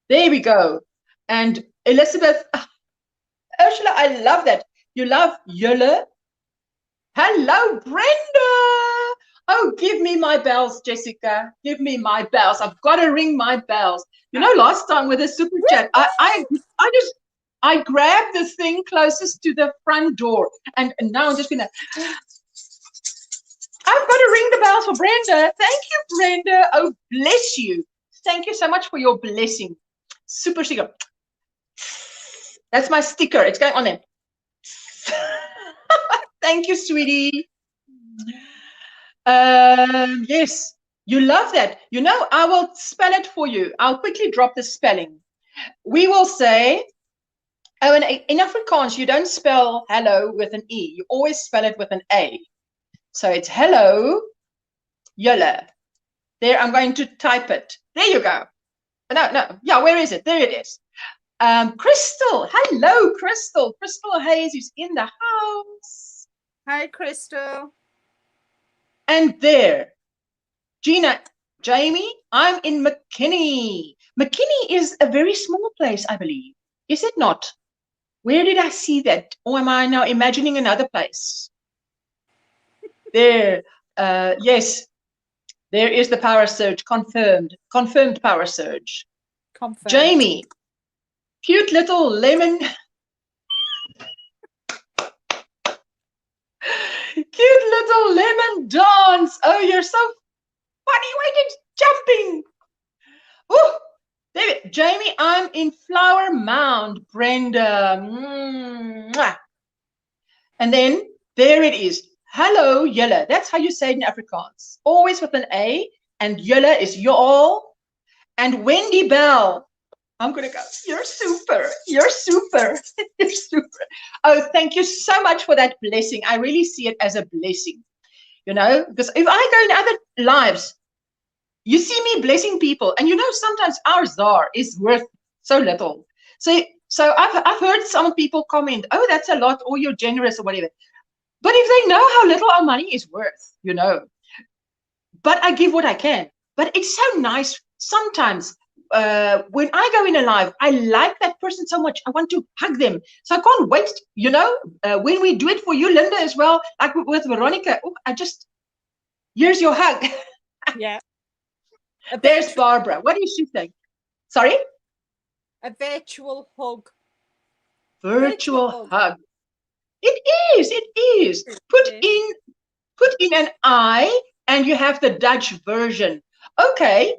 [SPEAKER 1] There we go. And Elizabeth, Ursula, I love that. You love Julle. Hello, Brenda. Oh, give me my bells, Jessica. Give me my bells. I've got to ring my bells. Last time with the super chat, I grabbed the thing closest to the front door, and now I'm just gonna. I've got to ring the bells for Brenda. Thank you, Brenda. Oh, bless you. Thank you so much for your blessing. Super sticker. That's my sticker. It's going on there. Thank you, sweetie. Yes, you love that. I will spell it for you. I'll quickly drop the spelling. We will say, in Afrikaans, you don't spell hello with an E. You always spell it with an A. So it's hello, Julle. There, I'm going to type it. There you go. No. Yeah, where is it? There it is. Crystal. Hello, Crystal. Crystal Hayes is in the house.
[SPEAKER 2] Hi, Crystal.
[SPEAKER 1] And there, Gina, Jamie, I'm in McKinney. McKinney is a very small place, I believe. Is it not? Where did I see that? Or am I now imagining another place? There, yes, there is the power surge, confirmed power surge.
[SPEAKER 2] Confirmed.
[SPEAKER 1] Jamie, cute little lemon. Cute little lemon dance. Oh, you're so funny when it's jumping. Oh, David, Jamie, I'm in Flower Mound, Brenda. Mwah. And then there it is. Hello, Julle. That's how you say it in Afrikaans. Always with an A. And Julle is y'all. And Wendy Bell. I'm going to go. You're super. You're super. You're super. Oh, thank you so much for that blessing. I really see it as a blessing, because if I go in other lives, you see me blessing people, and sometimes our czar is worth so little. So I've heard some people comment, oh, that's a lot, or you're generous or whatever. But if they know how little our money is worth, but I give what I can. But it's so nice sometimes when I go in a live, I like that person so much. I want to hug them. So I can't wait, you know, when we do it for you, Linda, as well, like with Veronica. Oh, here's your hug.
[SPEAKER 2] Yeah.
[SPEAKER 1] There's Barbara. What is she saying? Sorry?
[SPEAKER 2] A virtual hug.
[SPEAKER 1] Virtual hug. It is. Put in an I, and you have the Dutch version. Okay.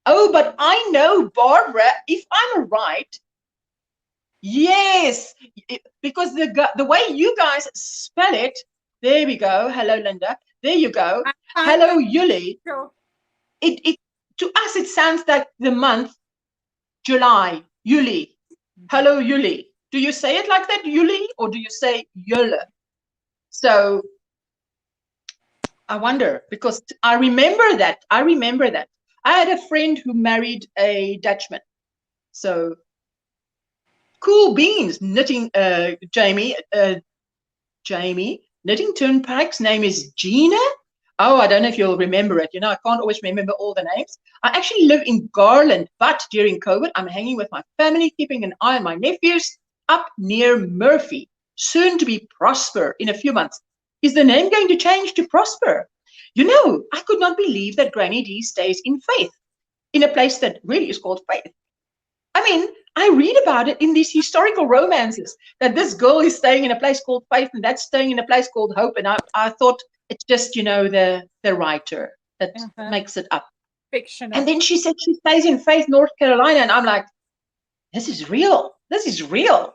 [SPEAKER 1] Oh, but I know, Barbara, if I'm right, yes, because the way you guys spell it, there we go. Hello, Linda. There you go. Hello, Yuli. It to us it sounds like the month July. Yuli. Hello, Yuli. Do you say it like that, Yuli, or do you say Jule? So I wonder, because I remember that. I had a friend who married a Dutchman. So cool beans, knitting, Jamie, knitting turnpike's name is Gina. Oh, I don't know if you'll remember it. You know, I can't always remember all the names. I actually live in Garland, but during COVID, I'm hanging with my family, keeping an eye on my nephews up near Murphy, soon to be Prosper in a few months. Is the name going to change to Prosper? You know, I could not believe that Granny D stays in Faith, in a place that really is called Faith. I mean, I read about it in these historical romances, that this girl is staying in a place called Faith and that's staying in a place called Hope. And I thought it's just, you know, the writer that makes it up.
[SPEAKER 2] Fictional.
[SPEAKER 1] And then she said she stays in Faith, North Carolina. And I'm like, this is real. This is real.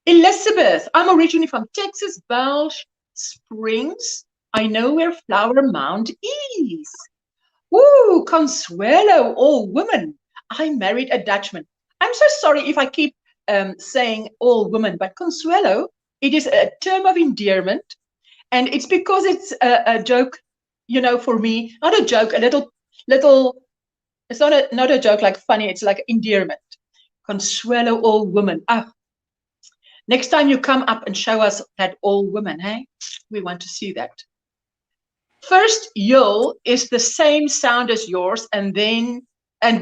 [SPEAKER 1] Elizabeth, I'm originally from Texas, Belch Springs. I know where Flower Mound is. Ooh, Consuelo, all women. I married a Dutchman. I'm so sorry if I keep saying all women, but Consuelo, it is a term of endearment. And it's because it's a joke, you know, for me, not a joke, a little, it's not a joke like funny, it's like endearment. Consuelo, all women. Ah, next time you come up and show us that all women, hey? We want to see that. First, Yul is the same sound as yours, and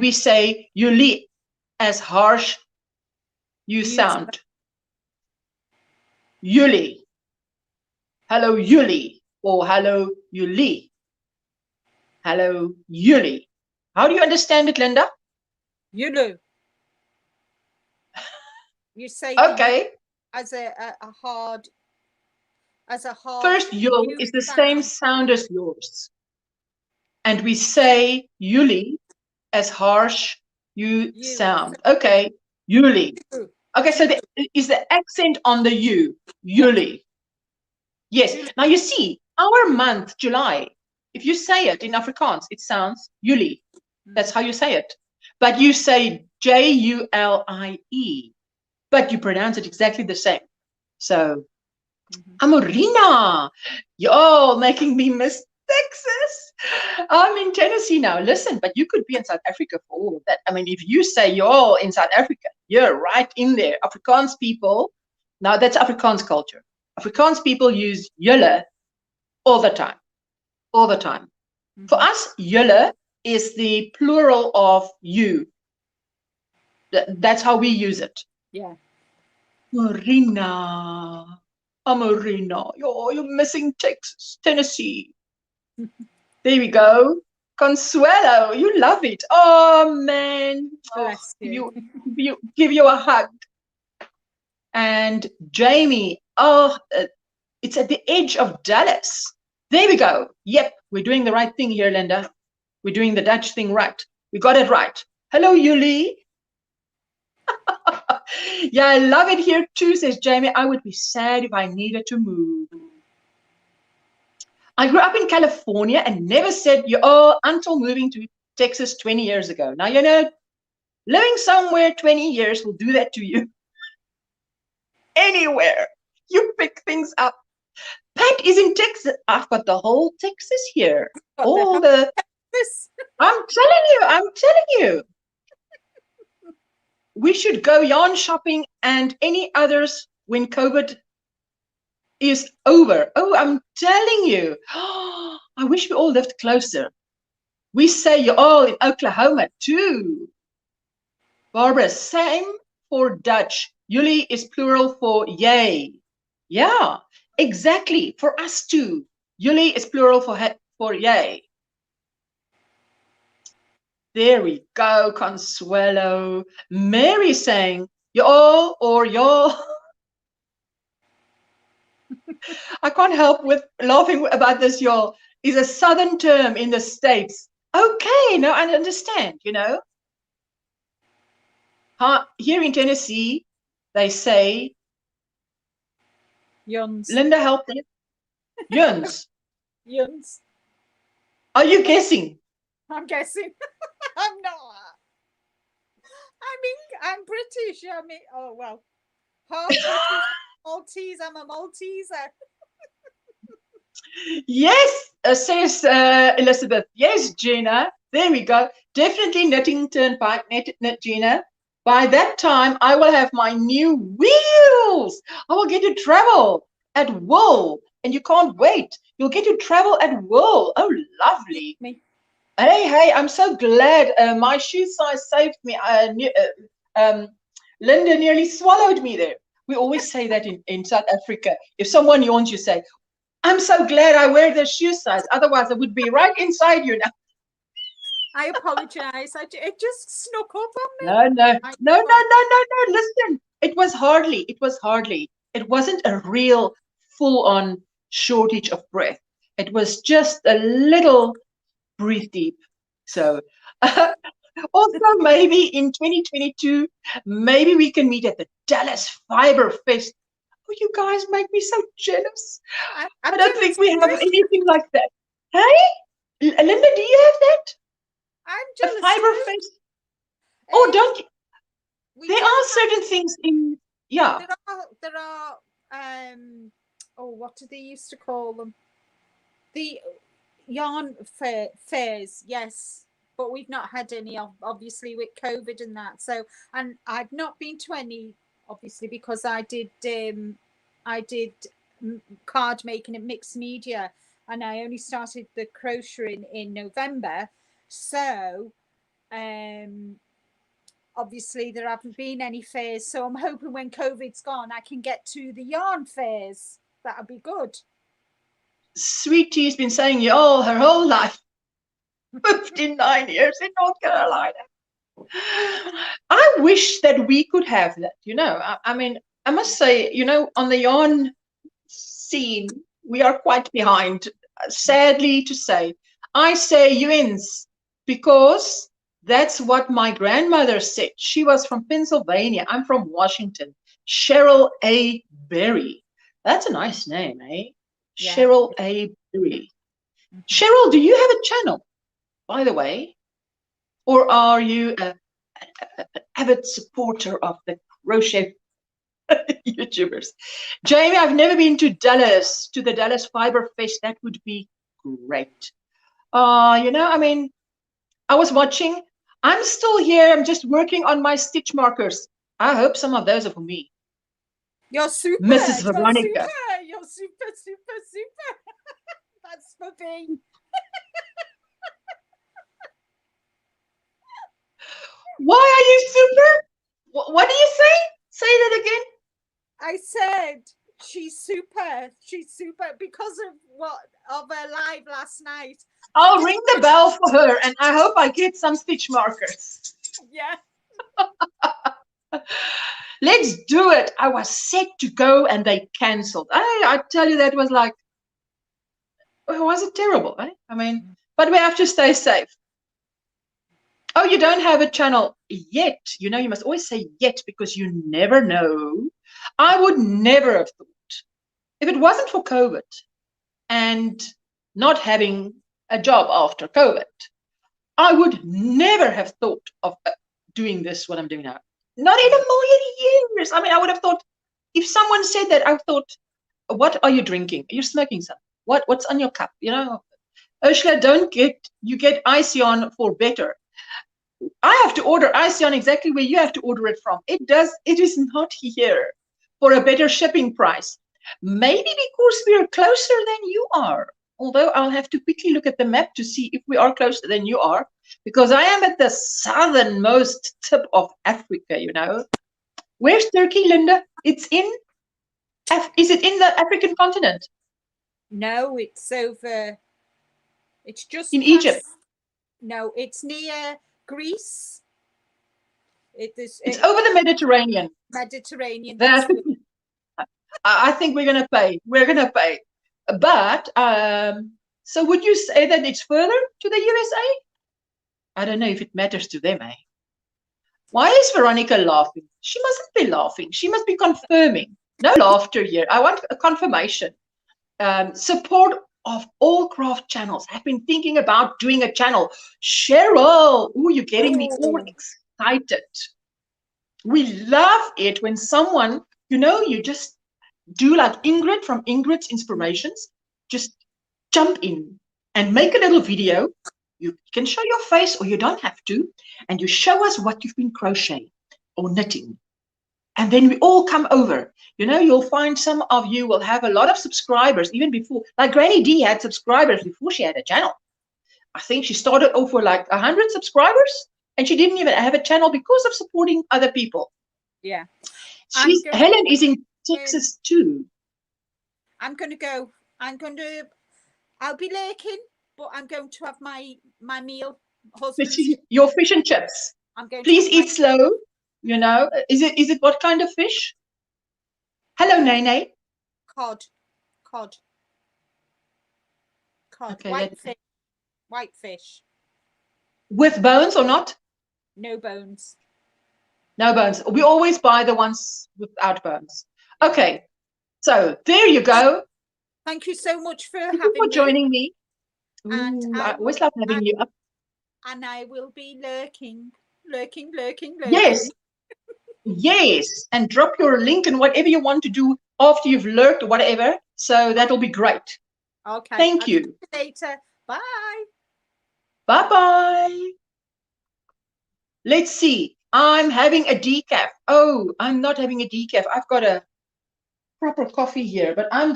[SPEAKER 1] we say Yuli as harsh you sound. Yuli. Hello, Yuli, or hello, Yuli. Hello, Yuli. How do you understand it, Linda?
[SPEAKER 2] Yulu. You say
[SPEAKER 1] okay
[SPEAKER 2] as a hard.
[SPEAKER 1] First, Yul is the same sound as yours, and we say Yuli as harsh you sound. Okay, Yuli. Okay, so is the accent on the U, Yuli. Yes. Now you see, our month, July, if you say it in Afrikaans, it sounds Julie. That's how you say it. But you say Julie, but you pronounce it exactly the same. So, Amorina, you're making me miss Texas. I'm in Tennessee now. Listen, but you could be in South Africa for all of that. I mean, if you say you're in South Africa, you're right in there. Afrikaans people, now that's Afrikaans culture. Afrikaans people use julle all the time. All the time. For us, julle is the plural of you. That's how we use it.
[SPEAKER 2] Yeah.
[SPEAKER 1] Marina. Marina. You're missing Texas, Tennessee. There we go. Consuelo, you love it. Oh, man.
[SPEAKER 2] Bless you.
[SPEAKER 1] Give you a hug. And Jamie, it's at the edge of Dallas. There we go. Yep, we're doing the right thing here, Linda. We're doing the Dutch thing right. We got it right. Hello, Yuli. Yeah, I love it here too, says Jamie. I would be sad if I needed to move. I grew up in California and never said, until moving to Texas 20 years ago. Now, you know, living somewhere 20 years will do that to you. Anywhere. You pick things up. Pat is in Texas. I've got the whole Texas here. All the Texas. I'm telling you. We should go yarn shopping and any others when COVID is over. Oh, I'm telling you. I wish we all lived closer. We say you're all in Oklahoma too. Barbara, same for Dutch. Jullie is plural for yay. Yeah, exactly. For us too. Jullie is plural for yay. There we go, Consuelo. Mary saying y'all or y'all. I can't help with laughing about this, y'all. Is a southern term in the States. Okay, no, I understand, you know. Here in Tennessee, they say,
[SPEAKER 2] Yuns.
[SPEAKER 1] Linda, help me. Yuns.
[SPEAKER 2] Yuns.
[SPEAKER 1] Are you guessing?
[SPEAKER 2] I'm guessing. I'm not. I mean, I'm British. I mean, oh, well. Half British, Maltese. I'm a Malteser.
[SPEAKER 1] Yes, says Elizabeth. Yes, Gina. There we go. Definitely knitting turnpike, knit Gina. By that time, I will have my new wheels. I will get to travel at will, and you can't wait. You'll get to travel at will. Oh, lovely.
[SPEAKER 2] Me.
[SPEAKER 1] Hey, I'm so glad my shoe size saved me. Linda nearly swallowed me there. We always say that in South Africa. If someone yawns, you say, I'm so glad I wear the shoe size. Otherwise, I would be right inside you now.
[SPEAKER 2] I apologize. It just snuck up on me.
[SPEAKER 1] No. Listen, it was hardly. It wasn't a real full-on shortage of breath. It was just a little breathe deep. So also maybe in 2022, maybe we can meet at the Dallas Fiber Fest. Oh, you guys make me so jealous. I don't think we have anything like that. Hey, Linda, do you have that?
[SPEAKER 2] I'm jealous.
[SPEAKER 1] A Fiber Fest? Oh, don't you? There are certain things in, yeah.
[SPEAKER 2] There are oh, what do they used to call them? The yarn fairs, yes. But we've not had any, obviously, with COVID and that. So, and I've not been to any, obviously, because I did card making at Mixed Media, and I only started the crocheting in November. So, obviously, there haven't been any fairs. So I'm hoping when COVID's gone, I can get to the yarn fairs. That'd be good.
[SPEAKER 1] Sweet Tea's been saying y'all her whole life. 59 years in North Carolina. I wish that we could have that, you know. I mean, I must say, you know, on the yarn scene, we are quite behind, sadly to say. I say UNs because that's what my grandmother said. She was from Pennsylvania. I'm from Washington. Cheryl A. Berry. That's a nice name, eh? Yeah. Cheryl A. Berry. Cheryl, do you have a channel, by the way? Or are you an avid supporter of the crochet YouTubers? Jamie, I've never been to Dallas, to the Dallas Fiber Fest. That would be great. You know, I mean, I was watching. I'm still here. I'm just working on my stitch markers. I hope some of those are for me.
[SPEAKER 2] You're super.
[SPEAKER 1] Mrs. Veronica.
[SPEAKER 2] You're super. That's for me.
[SPEAKER 1] Why are you super? What do you say? Say that again.
[SPEAKER 2] I said she's super. She's super because of her live last night.
[SPEAKER 1] I'll ring the bell for her, and I hope I get some stitch markers.
[SPEAKER 2] Yeah.
[SPEAKER 1] Let's do it. I was set to go, and they cancelled. I tell you, that was like, was it terrible? Eh? I mean, but we have to stay safe. Oh, you don't have a channel yet. You know, you must always say yet because you never know. I would never have thought, if it wasn't for COVID and not having a job after COVID, I would never have thought of doing this, what I'm doing now. Not in a million years. I mean, I would have thought, if someone said that, I thought, what are you drinking? You're smoking something. What's on your cup? You know, Ursula, you get ice yarn for better. I have to order ice yarn exactly where you have to order it from. It is not here for a better shipping price. Maybe because we're closer than you are. although I'll have to quickly look at the map to see if we are closer than you are, because I am at the southernmost tip of Africa, you know. Where's Turkey, Linda? It's in, is it in the African continent?
[SPEAKER 2] No, it's over, it's just
[SPEAKER 1] In
[SPEAKER 2] past,
[SPEAKER 1] Egypt?
[SPEAKER 2] No, it's near Greece.
[SPEAKER 1] It's over the Mediterranean.
[SPEAKER 2] Mediterranean.
[SPEAKER 1] I think we're going to pay. We're going to pay. But, so would you say that it's further to the USA? I don't know if it matters to them, eh? Why is Veronica laughing? She mustn't be laughing. She must be confirming. No laughter here. I want a confirmation. Support of all craft channels. I've been thinking about doing a channel. Cheryl, ooh, you're getting me all excited. We love it when someone, you know, you just do like Ingrid from Ingrid's Inspirations. Just jump in and make a little video. You can show your face or you don't have to. And you show us what you've been crocheting or knitting. And then we all come over. You know, you'll find some of you will have a lot of subscribers even before. Like Granny D had subscribers before she had a channel. I think she started off with like 100 subscribers. And she didn't even have a channel because of supporting other people.
[SPEAKER 2] Yeah.
[SPEAKER 1] Helen is in Texas too.
[SPEAKER 2] I'm going to go. I'll be lurking, but I'm going to have my meal.
[SPEAKER 1] Your fish and chips. Please eat slow. You know, is it what kind of fish? Hello, Nene.
[SPEAKER 2] Cod. Okay, white fish.
[SPEAKER 1] With bones or not?
[SPEAKER 2] No bones.
[SPEAKER 1] No bones. We always buy the ones without bones. Okay, so there you go.
[SPEAKER 2] Thank you so much for
[SPEAKER 1] joining me.
[SPEAKER 2] And
[SPEAKER 1] I always love having you up.
[SPEAKER 2] And I will be lurking.
[SPEAKER 1] Yes, and drop your link and whatever you want to do after you've lurked or whatever. So that'll be great.
[SPEAKER 2] Okay.
[SPEAKER 1] Thank you.
[SPEAKER 2] See you later. Bye.
[SPEAKER 1] Bye-bye. Let's see. I'm having a decaf. Oh, I'm not having a decaf. I've got a proper coffee here, but I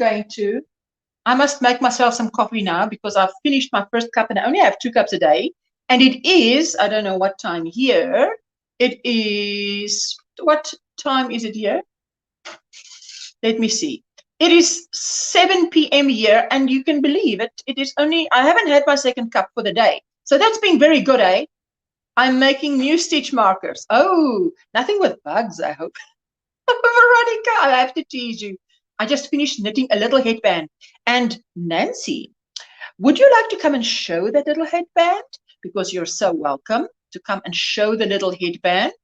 [SPEAKER 1] must make myself some coffee now because I've finished my first cup and I only have 2 cups a day. And it is, I don't know what time here. It is, what time is it here? Let me see. It is 7 p.m. here, and you can believe it. It is only, I haven't had my second cup for the day. So that's been very good, eh? I'm making new stitch markers. Oh, nothing with bugs, I hope. Veronica, I have to tease you. I just finished knitting a little headband. And Nancy, would you like to come and show that little headband? Because you're so welcome to come and show the little headband.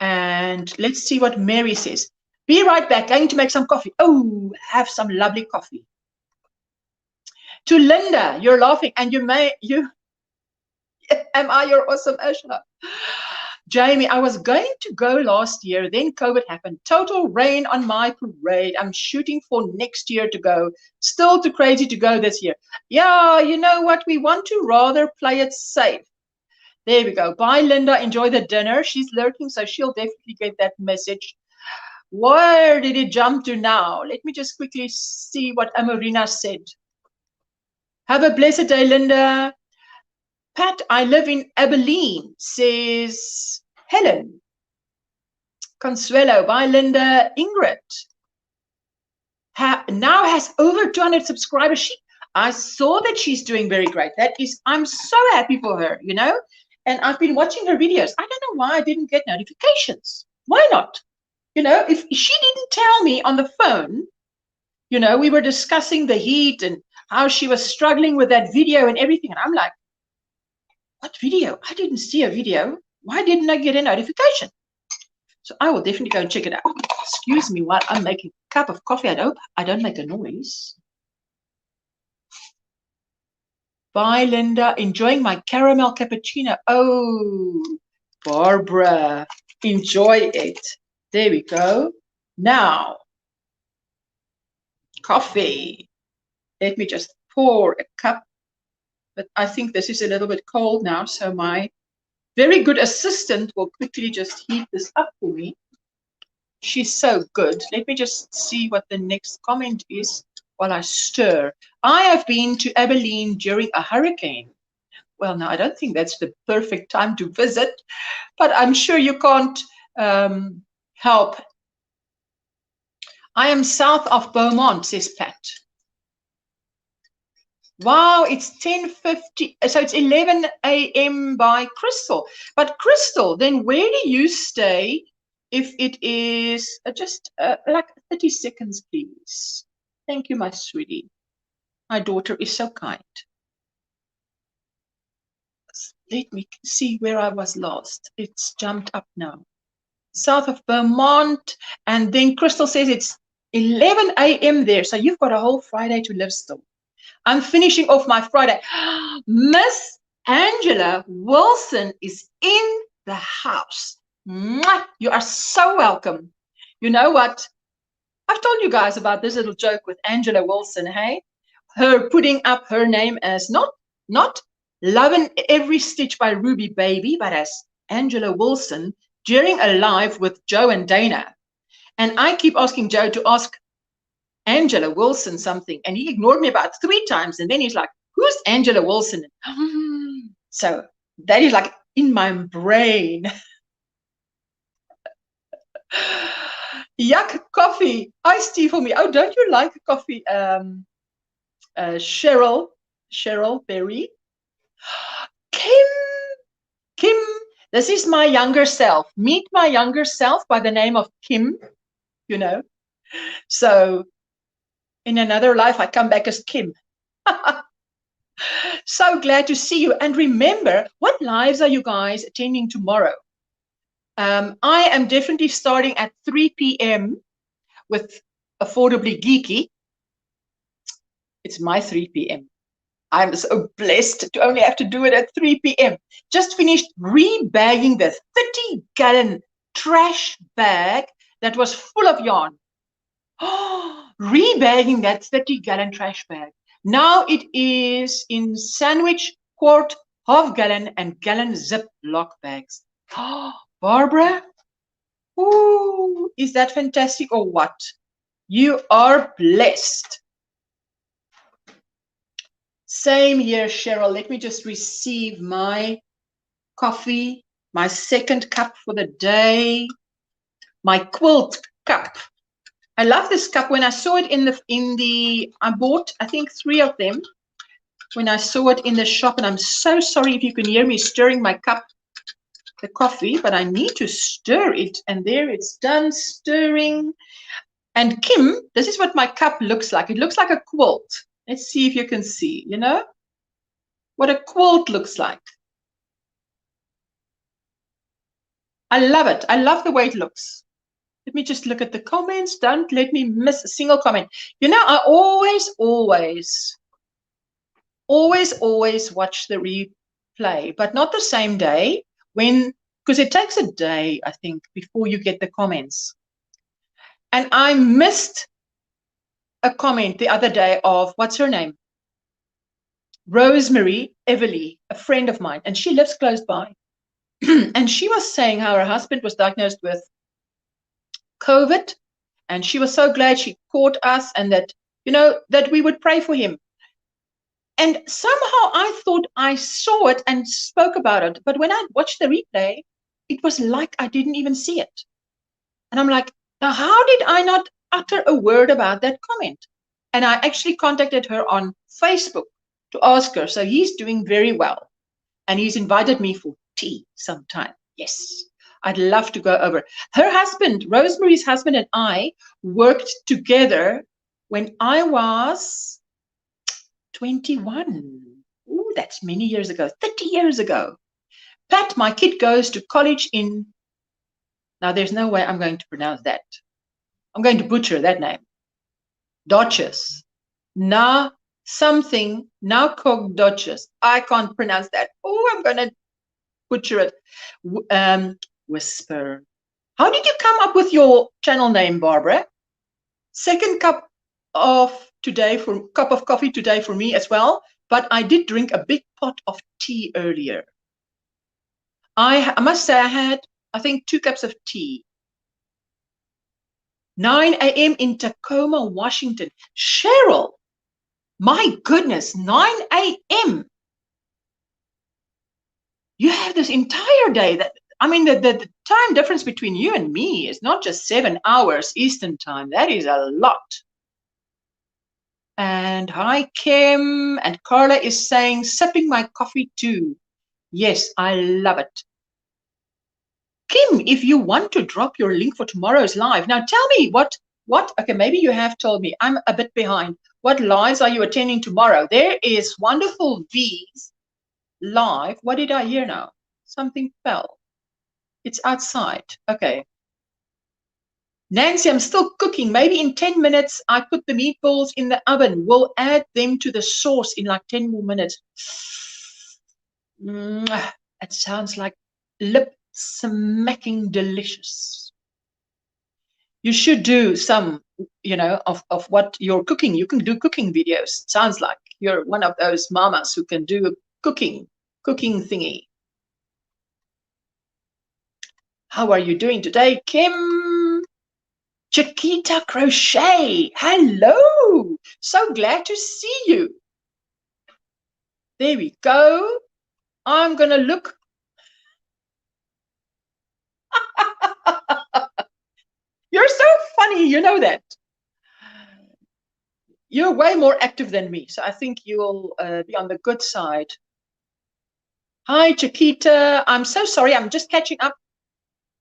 [SPEAKER 1] And let's see what Mary says. Be right back. Going to make some coffee. Oh, have some lovely coffee. To Linda, you're laughing, and am I your awesome Ursula? Jamie, I was going to go last year, then COVID happened. Total rain on my parade. I'm shooting for next year to go. Still too crazy to go this year. Yeah, you know what? We want to rather play it safe. There we go. Bye, Linda. Enjoy the dinner. She's lurking, so she'll definitely get that message. Where did it jump to now? Let me just quickly see what Amarina said. Have a blessed day, Linda. Pat, I live in Abilene, says Helen. Consuelo, bye, Linda. Ingrid now has over 200 subscribers. I saw that she's doing very great. I'm so happy for her, you know. And I've been watching her videos. I don't know why I didn't get notifications. Why not? You know, if she didn't tell me on the phone, you know, we were discussing the heat and how she was struggling with that video and everything. And I'm like, what video? I didn't see a video. Why didn't I get a notification? So I will definitely go and check it out. Excuse me while I'm making a cup of coffee. I hope I don't make a noise. Bye, Linda. Enjoying my caramel cappuccino. Oh, Barbara, enjoy it. There we go. Now, coffee. Let me just pour a cup. But I think this is a little bit cold now, so my very good assistant will quickly just heat this up for me. She's so good. Let me just see what the next comment is while I stir. I have been to Abilene during a hurricane. Well, now I don't think that's the perfect time to visit, but I'm sure you can't help. I am south of Beaumont, says Pat. Wow, it's 10:50, so it's 11 a.m. by Crystal. But Crystal, then where do you stay if it is just like 30 seconds, please? Thank you, my sweetie. My daughter is so kind. Let me see where I was last. It's jumped up now. South of Beaumont, and then Crystal says it's 11 a.m. there, so you've got a whole Friday to live still. I'm finishing off my Friday. Miss Angela Wilson is in the house. Mwah! You are so welcome. You know what? I've told you guys about this little joke with Angela Wilson, hey? Her putting up her name as not Lovin' Every Stitch by Ruby Baby, but as Angela Wilson during a live with Joe and Dana. And I keep asking Joe to ask Angela Wilson something, and he ignored me about 3 times, and then he's like, who's Angela Wilson? So that is like in my brain. Yuck, coffee, iced tea for me. Oh, don't you like coffee, Cheryl Berry? Kim, this is my younger self. Meet my younger self by the name of Kim, you know. So in another life, I come back as Kim. So glad to see you. And remember, what lives are you guys attending tomorrow? I am definitely starting at 3 p.m. with Affordably Geeky. It's my 3 p.m. I'm so blessed to only have to do it at 3 p.m. Just finished rebagging the 30-gallon trash bag that was full of yarn. Oh, rebagging that 30-gallon trash bag. Now it is in sandwich, quart, half-gallon, and gallon Ziploc bags. Oh, Barbara, ooh, is that fantastic or what? You are blessed. Same here, Cheryl. Let me just receive my coffee, my second cup for the day, my quilt cup. I love this cup. When I saw it I bought, I think 3 of them when I saw it in the shop, and I'm so sorry if you can hear me stirring my cup, the coffee, but I need to stir it, and there it's done stirring. And Kim, this is what my cup looks like. It looks like a quilt. Let's see if you can see, you know, what a quilt looks like. I love it. I love the way it looks. Let me just look at the comments. Don't let me miss a single comment. You know, I always watch the replay, but not the same day, because it takes a day, I think, before you get the comments. And I missed a comment the other day of, what's her name? Rosemary Everly, a friend of mine, and she lives close by. And she was saying how her husband was diagnosed with COVID, and she was so glad she caught us, and that, you know, that we would pray for him. And somehow I thought I saw it and spoke about it, but when I watched the replay, it was like I didn't even see it. And I'm like, now how did I not utter a word about that comment? And I actually contacted her on Facebook to ask her. So he's doing very well, and he's invited me for tea sometime. Yes, I'd love to go over. Her husband, Rosemary's husband, and I worked together when I was 21. Ooh, that's many years ago, 30 years ago. Pat, my kid goes to college in, now there's no way I'm going to pronounce that. I'm going to butcher that name. Dodges. Na something, now Cog Dodges. I can't pronounce that. Oh, I'm going to butcher it. Whisper. How did you come up with your channel name, Barbara? Second cup of coffee today for me as well, but I did drink a big pot of tea earlier. I must say I had, I think, 2 cups of tea. 9 a.m. in Tacoma, Washington. Cheryl, my goodness, 9 a.m. You have this entire day. The time difference between you and me is not just 7 hours Eastern time. That is a lot. And hi, Kim. And Carla is saying, sipping my coffee too. Yes, I love it. Kim, if you want to drop your link for tomorrow's live. Now tell me what, okay, maybe you have told me. I'm a bit behind. What lives are you attending tomorrow? There is wonderful V's live. What did I hear now? Something fell. It's outside. Okay. Nancy, I'm still cooking. Maybe in 10 minutes, I put the meatballs in the oven. We'll add them to the sauce in like 10 more minutes. It sounds like lip smacking delicious. You should do some, of what you're cooking. You can do cooking videos. Sounds like you're one of those mamas who can do a cooking thingy. How are you doing today, Kim? Chiquita Crochet, hello. So glad to see you. There we go. I'm going to look. You're so funny, you know that. You're way more active than me, so I think you'll be on the good side. Hi, Chiquita. I'm so sorry. I'm just catching up.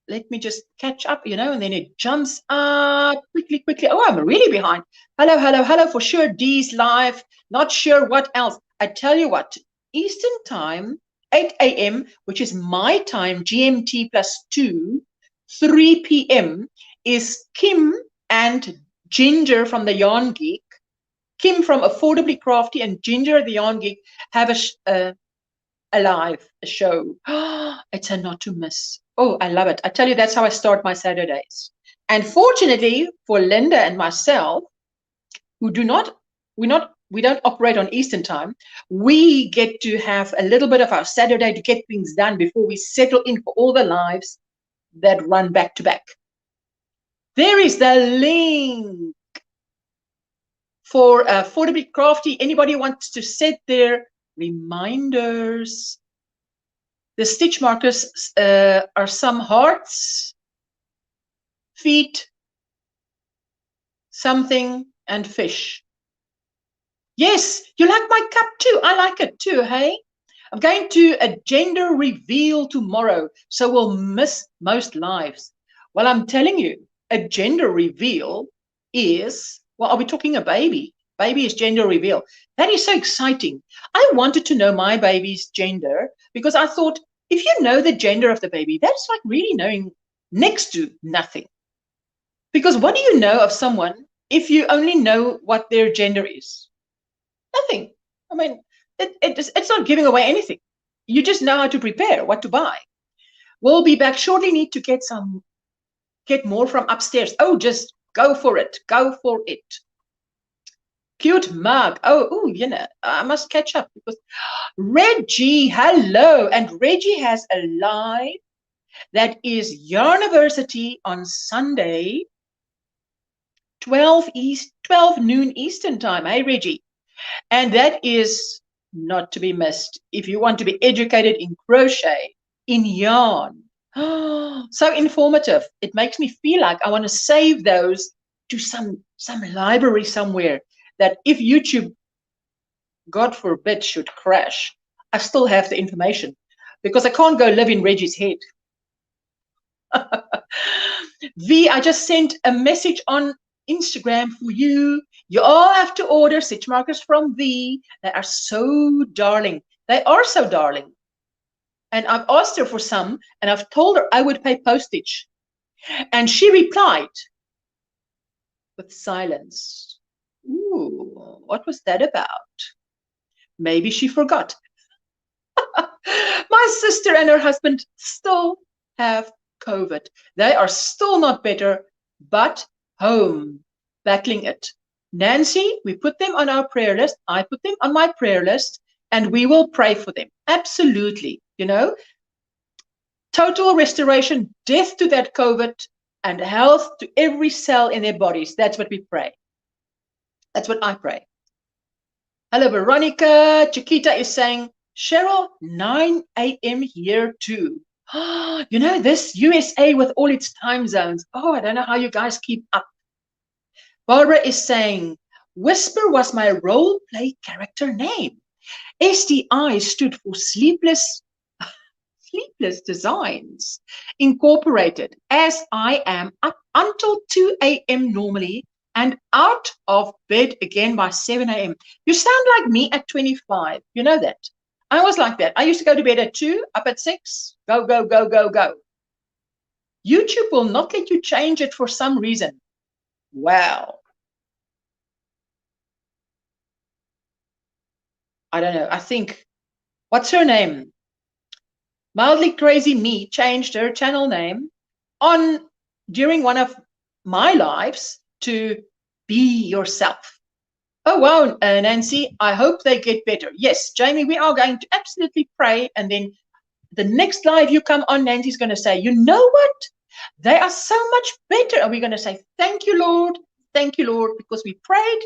[SPEAKER 1] Let me just catch up, and then it jumps up quickly. Oh, I'm really behind. Hello for sure. D's live. Not sure what else. I tell you what, Eastern time, 8 a.m., which is my time, GMT +2, 3 p.m., is Kim and Ginger from the Yarn Geek. Kim from Affordably Crafty and Ginger the Yarn Geek have a show. It's a not to miss. Oh, I love it. I tell you, that's how I start my Saturdays. And fortunately for Linda and myself, who we don't operate on Eastern time, we get to have a little bit of our Saturday to get things done before we settle in for all the lives that run back to back. There is the link for Affordably Crafty. Anybody wants to set their reminders? The stitch markers are some hearts, feet, something, and fish. Yes, you like my cup too. I like it too, hey? I'm going to a gender reveal tomorrow, so we'll miss most lives. Well, I'm telling you, a gender reveal is, well, are we talking a baby? Baby is gender reveal. That is so exciting. I wanted to know my baby's gender because I thought, if you know the gender of the baby, that's like really knowing next to nothing. Because what do you know of someone if you only know what their gender is? Nothing. I mean, it's not giving away anything. You just know how to prepare, what to buy. We'll be back shortly. Need to get more from upstairs. Oh, just go for it. Go for it. Cute mug. Oh, I must catch up because Reggie, hello. And Reggie has a live that is Yarniversity on Sunday, 12 noon Eastern time. Hey, Reggie. And that is not to be missed if you want to be educated in crochet, in yarn. So informative. It makes me feel like I want to save those to some library somewhere, that if YouTube, God forbid, should crash, I still have the information because I can't go live in Reggie's head. V, I just sent a message on Instagram for you. You all have to order stitch markers from V. They are so darling. They are so darling. And I've asked her for some, and I've told her I would pay postage. And she replied with silence. Ooh, what was that about? Maybe she forgot. My sister and her husband still have COVID. They are still not better, but home, battling it. Nancy, we put them on our prayer list. I put them on my prayer list, and we will pray for them. Absolutely. Total restoration, death to that COVID, and health to every cell in their bodies. That's what we pray. That's what I pray. Hello, Veronica. Chiquita is saying, Cheryl, 9 a.m. here too. You know, this USA with all its time zones. Oh, I don't know how you guys keep up. Barbara is saying, Whisper was my role play character name. SDI stood for Sleepless Designs Incorporated, as I am up until 2 a.m. normally and out of bed again by 7 a.m. You sound like me at 25. You know that. I was like that. I used to go to bed at 2, up at 6, go, go, go, go, go. YouTube will not let you change it for some reason. Wow. I don't know. I think, what's her name? Mildly Crazy Me changed her channel name during one of my lives to Be Yourself. Oh, wow, Nancy, I hope they get better. Yes, Jamie, we are going to absolutely pray. And then the next live you come on, Nancy's going to say, you know what? They are so much better. And we're going to say, thank you, Lord, because we prayed.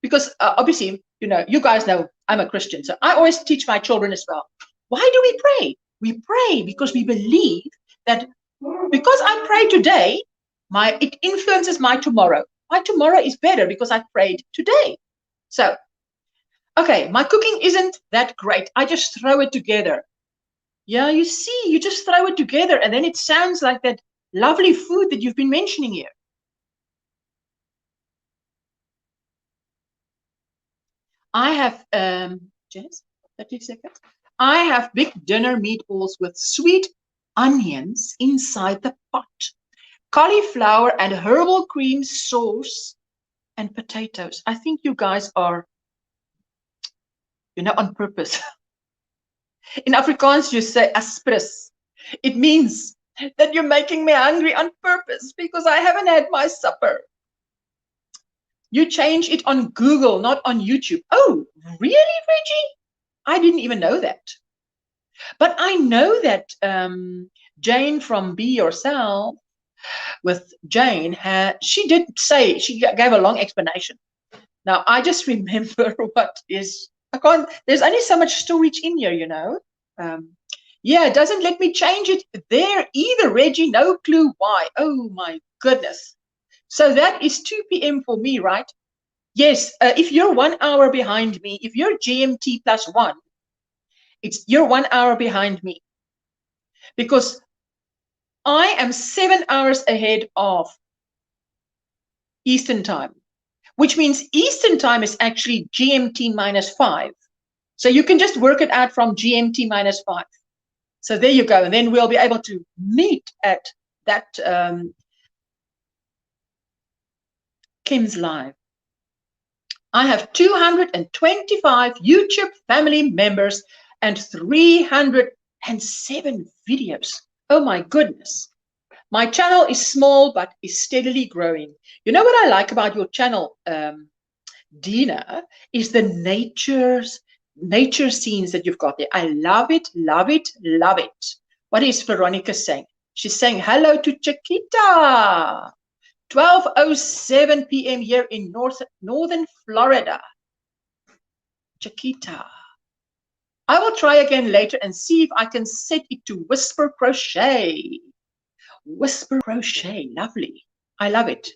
[SPEAKER 1] Because obviously, you know, you guys know I'm a Christian. So I always teach my children as well. Why do we pray? We pray because we believe that because I pray today, it influences my tomorrow. My tomorrow is better because I prayed today. So, okay, my cooking isn't that great. I just throw it together. Yeah, you see, you just throw it together and then it sounds like that lovely food that you've been mentioning here. I have, Jess, 30 seconds. I have big dinner meatballs with sweet onions inside the pot, cauliflower and herbal cream sauce, and potatoes. I think you guys are, you know, on purpose. In Afrikaans, you say aspres. It means that you're making me hungry on purpose because I haven't had my supper. You change it on Google, not on YouTube. Oh, really, Reggie? I didn't even know that. But I know that Jane from Be Yourself with Jane, she did say, she gave a long explanation. Now, I just remember what is, there's only so much storage in here, you know. Yeah, it doesn't let me change it there either, Reggie. No clue why. Oh, my goodness. So that is 2 p.m. for me, right? Yes, if you're 1 hour behind me, if you're GMT +1, you're 1 hour behind me. Because I am 7 hours ahead of Eastern time, which means Eastern time is actually GMT -5. So you can just work it out from GMT -5. So there you go. And then we'll be able to meet at that Kim's Live. I have 225 YouTube family members and 307 videos. Oh my goodness. My channel is small, but is steadily growing. You know what I like about your channel, Dina, is the nature scenes that you've got there. I love it, love it, love it. What is Veronica saying? She's saying hello to Chiquita. 12:07 p.m. here in northern Florida. Chiquita. I will try again later and see if I can set it to Whisper Crochet. Whisper Crochet, lovely. I love it.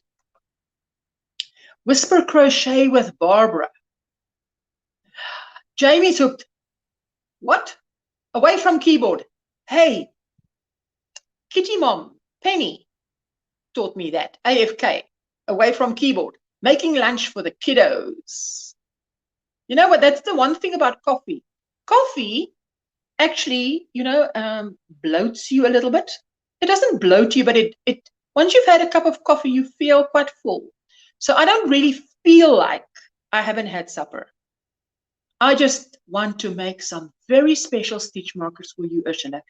[SPEAKER 1] Whisper Crochet with Barbara. Jamie's hooked. What? Away from keyboard. Hey, Kitty Mom, Penny taught me that. AFK, away from keyboard, making lunch for the kiddos. You know what? That's the one thing about coffee. Coffee actually, you know, bloats you a little bit. It doesn't bloat you, but it once you've had a cup of coffee, you feel quite full. So I don't really feel like I haven't had supper. I just want to make some very special stitch markers for you, Ursula.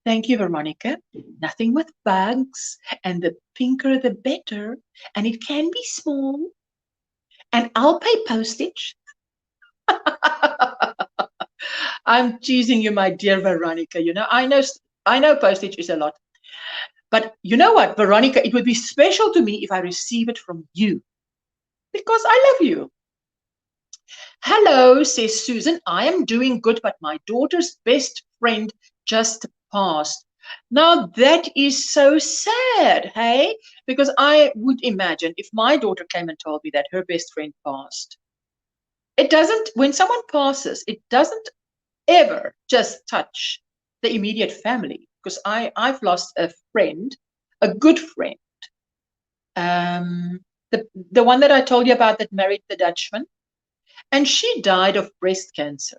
[SPEAKER 1] Thank you, Veronica. Nothing with bugs, and the pinker the better. And it can be small. And I'll pay postage. I'm teasing you, my dear Veronica. You know, I know postage is a lot. But you know what, Veronica, it would be special to me if I receive it from you, because I love you. Hello, says Susan. I am doing good, but my daughter's best friend just passed. Now that is so sad, hey? Because I would imagine if my daughter came and told me that her best friend passed, it doesn't, when someone passes, it doesn't ever just touch the immediate family. Because I've lost a friend, a good friend. The one that I told you about that married the Dutchman. And she died of breast cancer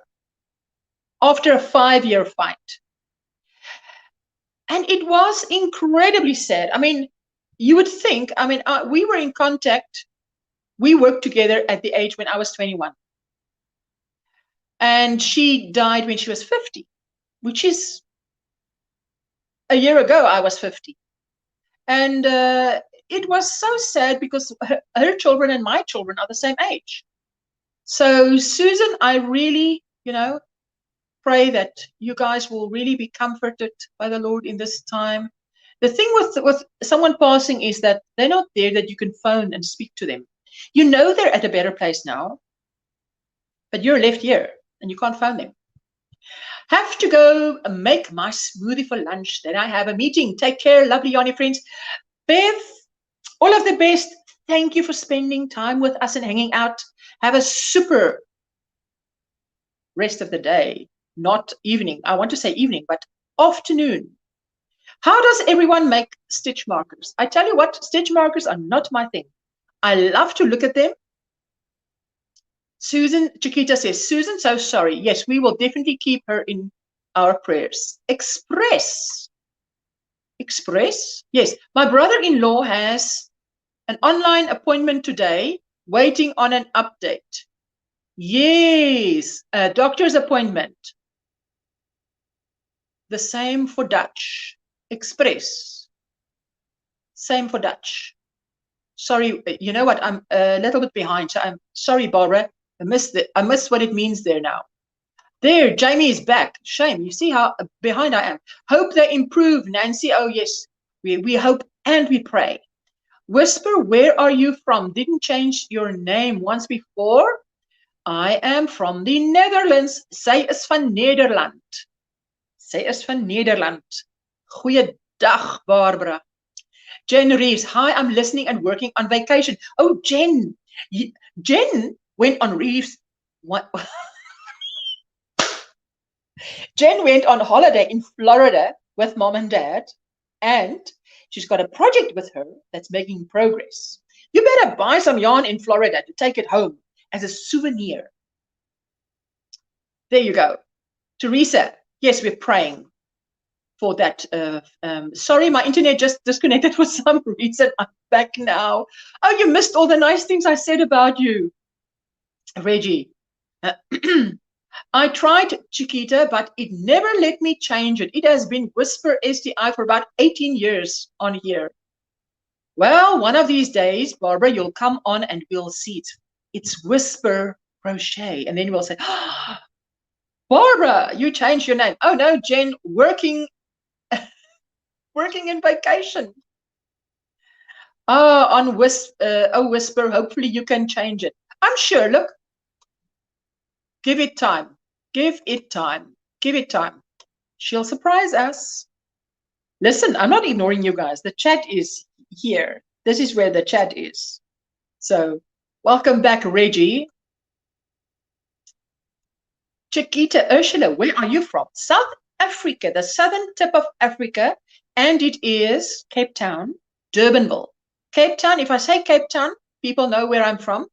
[SPEAKER 1] after a 5-year fight. And it was incredibly sad. I mean, you would think, I mean, we were in contact. We worked together at the age when I was 21. And she died when she was 50, which is a year ago, I was 50. And it was so sad because her children and my children are the same age. So, Susan, I really, pray that you guys will really be comforted by the Lord in this time. The thing with someone passing is that they're not there that you can phone and speak to them. You know they're at a better place now, but you're left here and you can't phone them. Have to go make my smoothie for lunch. Then I have a meeting. Take care, lovely yarny friends. Bev, all of the best. Thank you for spending time with us and hanging out. Have a super rest of the day. Not evening. I want to say evening, but afternoon. How does everyone make stitch markers? I tell you what, stitch markers are not my thing. I love to look at them. Susan, Chiquita says, Susan, so sorry. Yes, we will definitely keep her in our prayers. Express. Yes, my brother-in-law has an online appointment today, waiting on an update. Yes, a doctor's appointment. The same for Dutch. Express. Same for Dutch. Sorry, you know what? I'm a little bit behind. So I'm sorry, Barbara. I missed what it means there now. There, Jamie is back. Shame. You see how behind I am. Hope they improve, Nancy. Oh, yes. We hope and we pray. Whisper, where are you from? Didn't change your name once before? I am from the Netherlands. Sy is van Nederland. Sy is van Nederland. Goeiedag, Barbara. Jen Reeves, hi, I'm listening and working on vacation. Oh, Jen. Jen went on Reeves. What? Jen went on holiday in Florida with mom and dad, and she's got a project with her that's making progress. You better buy some yarn in Florida to take it home as a souvenir. There you go. Teresa, yes, we're praying for that. Sorry, my internet just disconnected for some reason. I'm back now. Oh, you missed all the nice things I said about you, Reggie. I tried, Chiquita, but it never let me change it. It has been Whisper STI for about 18 years on here. Well, one of these days, Barbara, you'll come on and we'll see it. It's Whisper Crochet. And then we'll say, oh, Barbara, you changed your name. Oh, no, Jen, working in vacation. Oh, on Whisper, hopefully you can change it. I'm sure, look. Give it time. Give it time. Give it time. She'll surprise us. Listen, I'm not ignoring you guys. The chat is here. This is where the chat is. So, welcome back, Reggie. Chiquita, Ursula, where are you from? South Africa, the southern tip of Africa, and it is Cape Town, Durbanville. Cape Town, if I say Cape Town, people know where I'm from.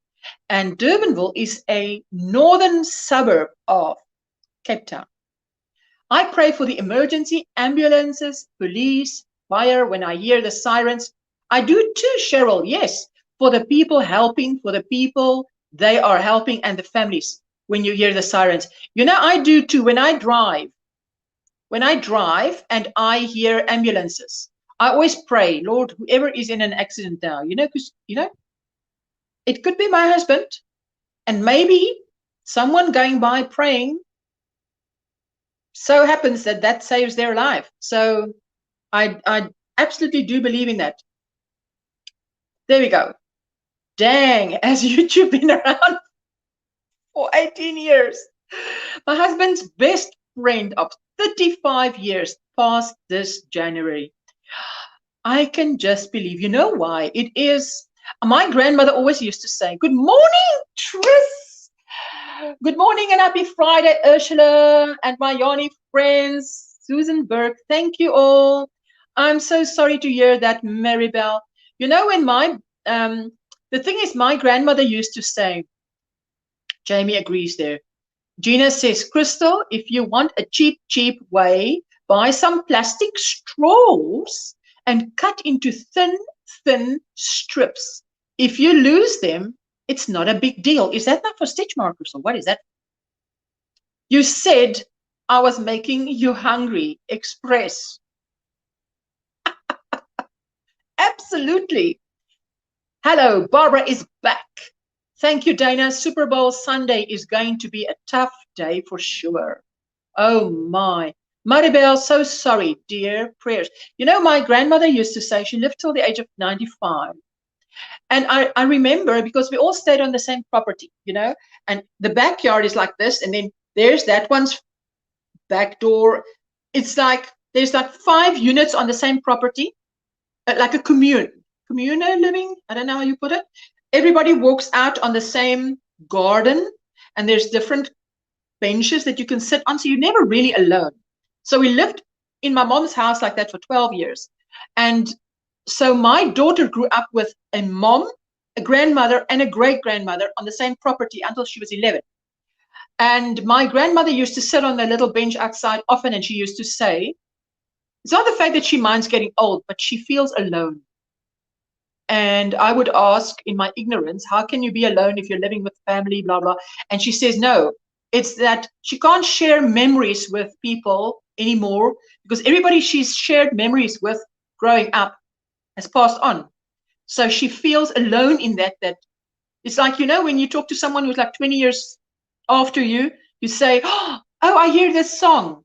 [SPEAKER 1] And Durbanville is a northern suburb of Cape Town. I pray for the emergency ambulances, police, fire when I hear the sirens. I do too, Cheryl, yes, for the people helping, for the people they are helping and the families when you hear the sirens. You know, I do too when I drive. When I drive and I hear ambulances, I always pray, Lord, whoever is in an accident now, because, it could be my husband and maybe someone going by praying so happens that saves their life. So I absolutely do believe in that. There we go. Dang, has YouTube been around for 18 years? My husband's best friend of 35 years passed this January. I can just believe. You know why? It is, my grandmother always used to say, good morning, Tris. Good morning and happy Friday, Ursula and my yarny friends, Susan Burke. Thank you all. I'm so sorry to hear that, Maribel. You know, when the thing is, my grandmother used to say, Jamie agrees there. Gina says, Crystal, if you want a cheap way, buy some plastic straws and cut into thin strips. If you lose them, it's not a big deal. Is that not for stitch markers or what is that? You said I was making you hungry. Express. Absolutely. Hello, Barbara is back. Thank you, Dana. Super Bowl Sunday is going to be a tough day for sure. Oh my. Maribel, so sorry, dear. Prayers. You know, my grandmother used to say, she lived till the age of 95. And I remember, because we all stayed on the same property, you know, and the backyard is like this, and then there's that one's back door. It's like, there's like 5 units on the same property, like a communal living. I don't know how you put it. Everybody walks out on the same garden, and there's different benches that you can sit on, so you're never really alone. So we lived in my mom's house like that for 12 years. And so my daughter grew up with a mom, a grandmother, and a great-grandmother on the same property until she was 11. And my grandmother used to sit on the little bench outside often, and she used to say, it's not the fact that she minds getting old, but she feels alone. And I would ask, in my ignorance, how can you be alone if you're living with family, blah, blah. And she says, no, it's that she can't share memories with people anymore, because everybody she's shared memories with growing up has passed on. So she feels alone in that it's like, you know, when you talk to someone who's like 20 years after you, you say, oh, I hear this song.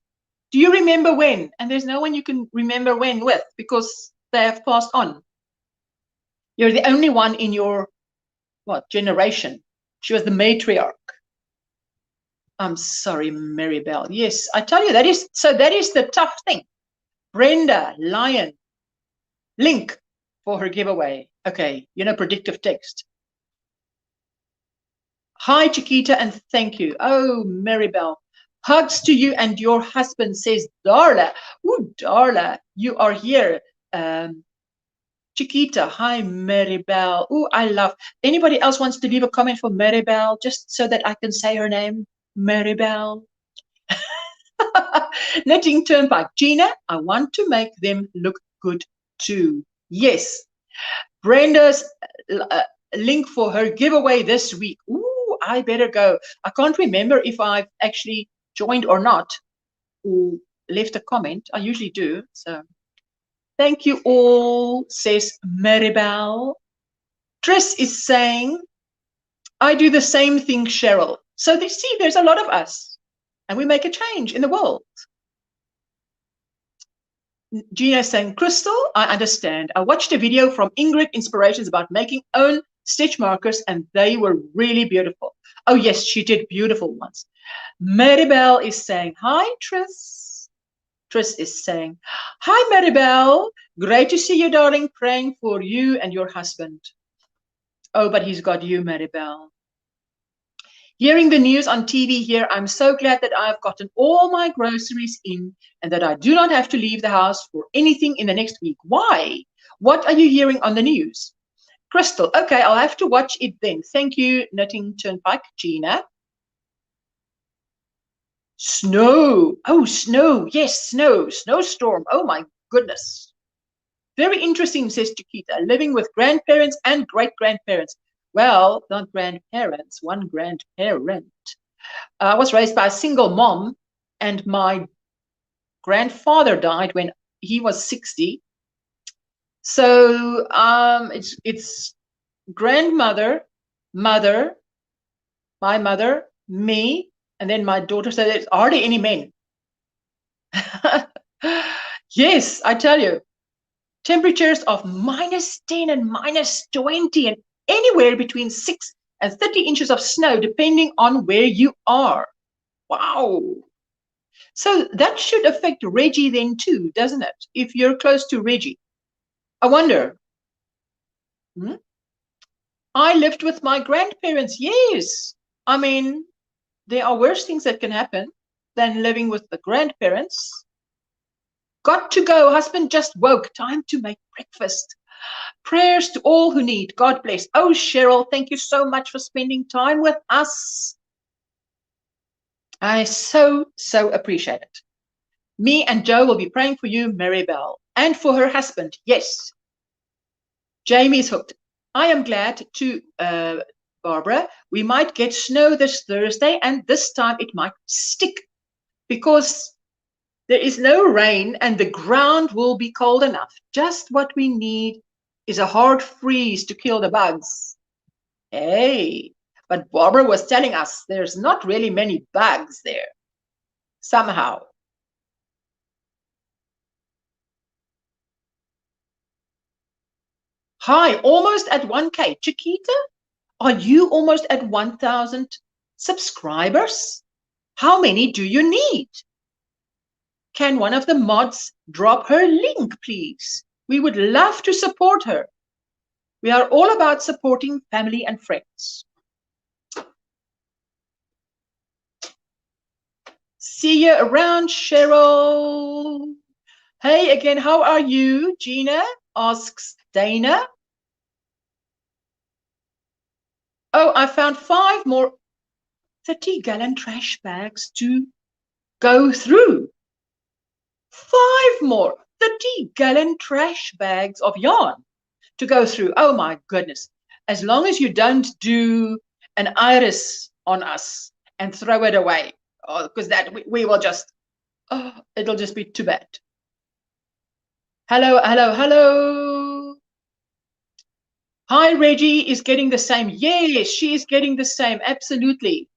[SPEAKER 1] Do you remember when? And there's no one you can remember when with, because they have passed on. You're the only one in your, generation. She was the matriarch. I'm sorry, Maribel. Yes, I tell you, that is the tough thing. Brenda, Lion, link for her giveaway. Okay, predictive text. Hi, Chiquita, and thank you. Oh, Maribel. Hugs to you and your husband, says Darla. Oh, Darla, you are here. Chiquita, hi, Maribel. Oh, I love. Anybody else wants to leave a comment for Maribel, just so that I can say her name? Maribel. Knitting Turnpike. Gina, I want to make them look good too. Yes. Brenda's link for her giveaway this week. Ooh, I better go. I can't remember if I've actually joined or not, or left a comment. I usually do. So thank you all, says Maribel. Tris is saying, I do the same thing, Cheryl. So see, there's a lot of us, and we make a change in the world. Gina is saying, Crystal, I understand. I watched a video from Ingrid Inspirations about making own stitch markers, and they were really beautiful. Oh, yes, she did beautiful ones. Maribel is saying, hi, Tris. Tris is saying, hi, Maribel. Great to see you, darling. Praying for you and your husband. Oh, but he's got you, Maribel. Hearing the news on TV here, I'm so glad that I've gotten all my groceries in and that I do not have to leave the house for anything in the next week. Why? What are you hearing on the news? Crystal, okay, I'll have to watch it then. Thank you, Knitting Turnpike. Gina. Snow. Oh, snow. Yes, snow. Snowstorm. Oh, my goodness. Very interesting, says Chiquita. Living with grandparents and great-grandparents. Well, not grandparents, one grandparent. I was raised by a single mom, and my grandfather died when he was 60. So it's grandmother, mother, my mother, me, and then my daughter. So there's hardly any men. Yes, I tell you. Temperatures of -10 and -20 and anywhere between 6 and 30 inches of snow, depending on where you are. Wow. So that should affect Reggie then too, doesn't it? If you're close to Reggie. I wonder. I lived with my grandparents. Yes. I mean, there are worse things that can happen than living with the grandparents. Got to go. Husband just woke. Time to make breakfast. Prayers to all who need. God bless. Oh, Cheryl, thank you so much for spending time with us. I so appreciate it. Me and Joe will be praying for you, Maribel, and for her husband. Yes. Jamie's hooked. I am glad to, Barbara, we might get snow this Thursday, and this time it might stick because there is no rain and the ground will be cold enough. Just what we need is a hard freeze to kill the bugs. Hey, but Barbara was telling us there's not really many bugs there, somehow. Hi, almost at 1K. Chiquita, are you almost at 1,000 subscribers? How many do you need? Can one of the mods drop her link, please? We would love to support her. We are all about supporting family and friends. See you around, Cheryl. Hey again, how are you? Gina asks Dana. Oh, I found 5 more 30-gallon trash bags to go through. 5 more 30-gallon trash bags of yarn to go through. Oh my goodness. As long as you don't do an iris on us and throw it away, because that we will just, it'll just be too bad. Hello, hello, hello. Hi, Reggie is getting the same. Yes, she is getting the same. Absolutely.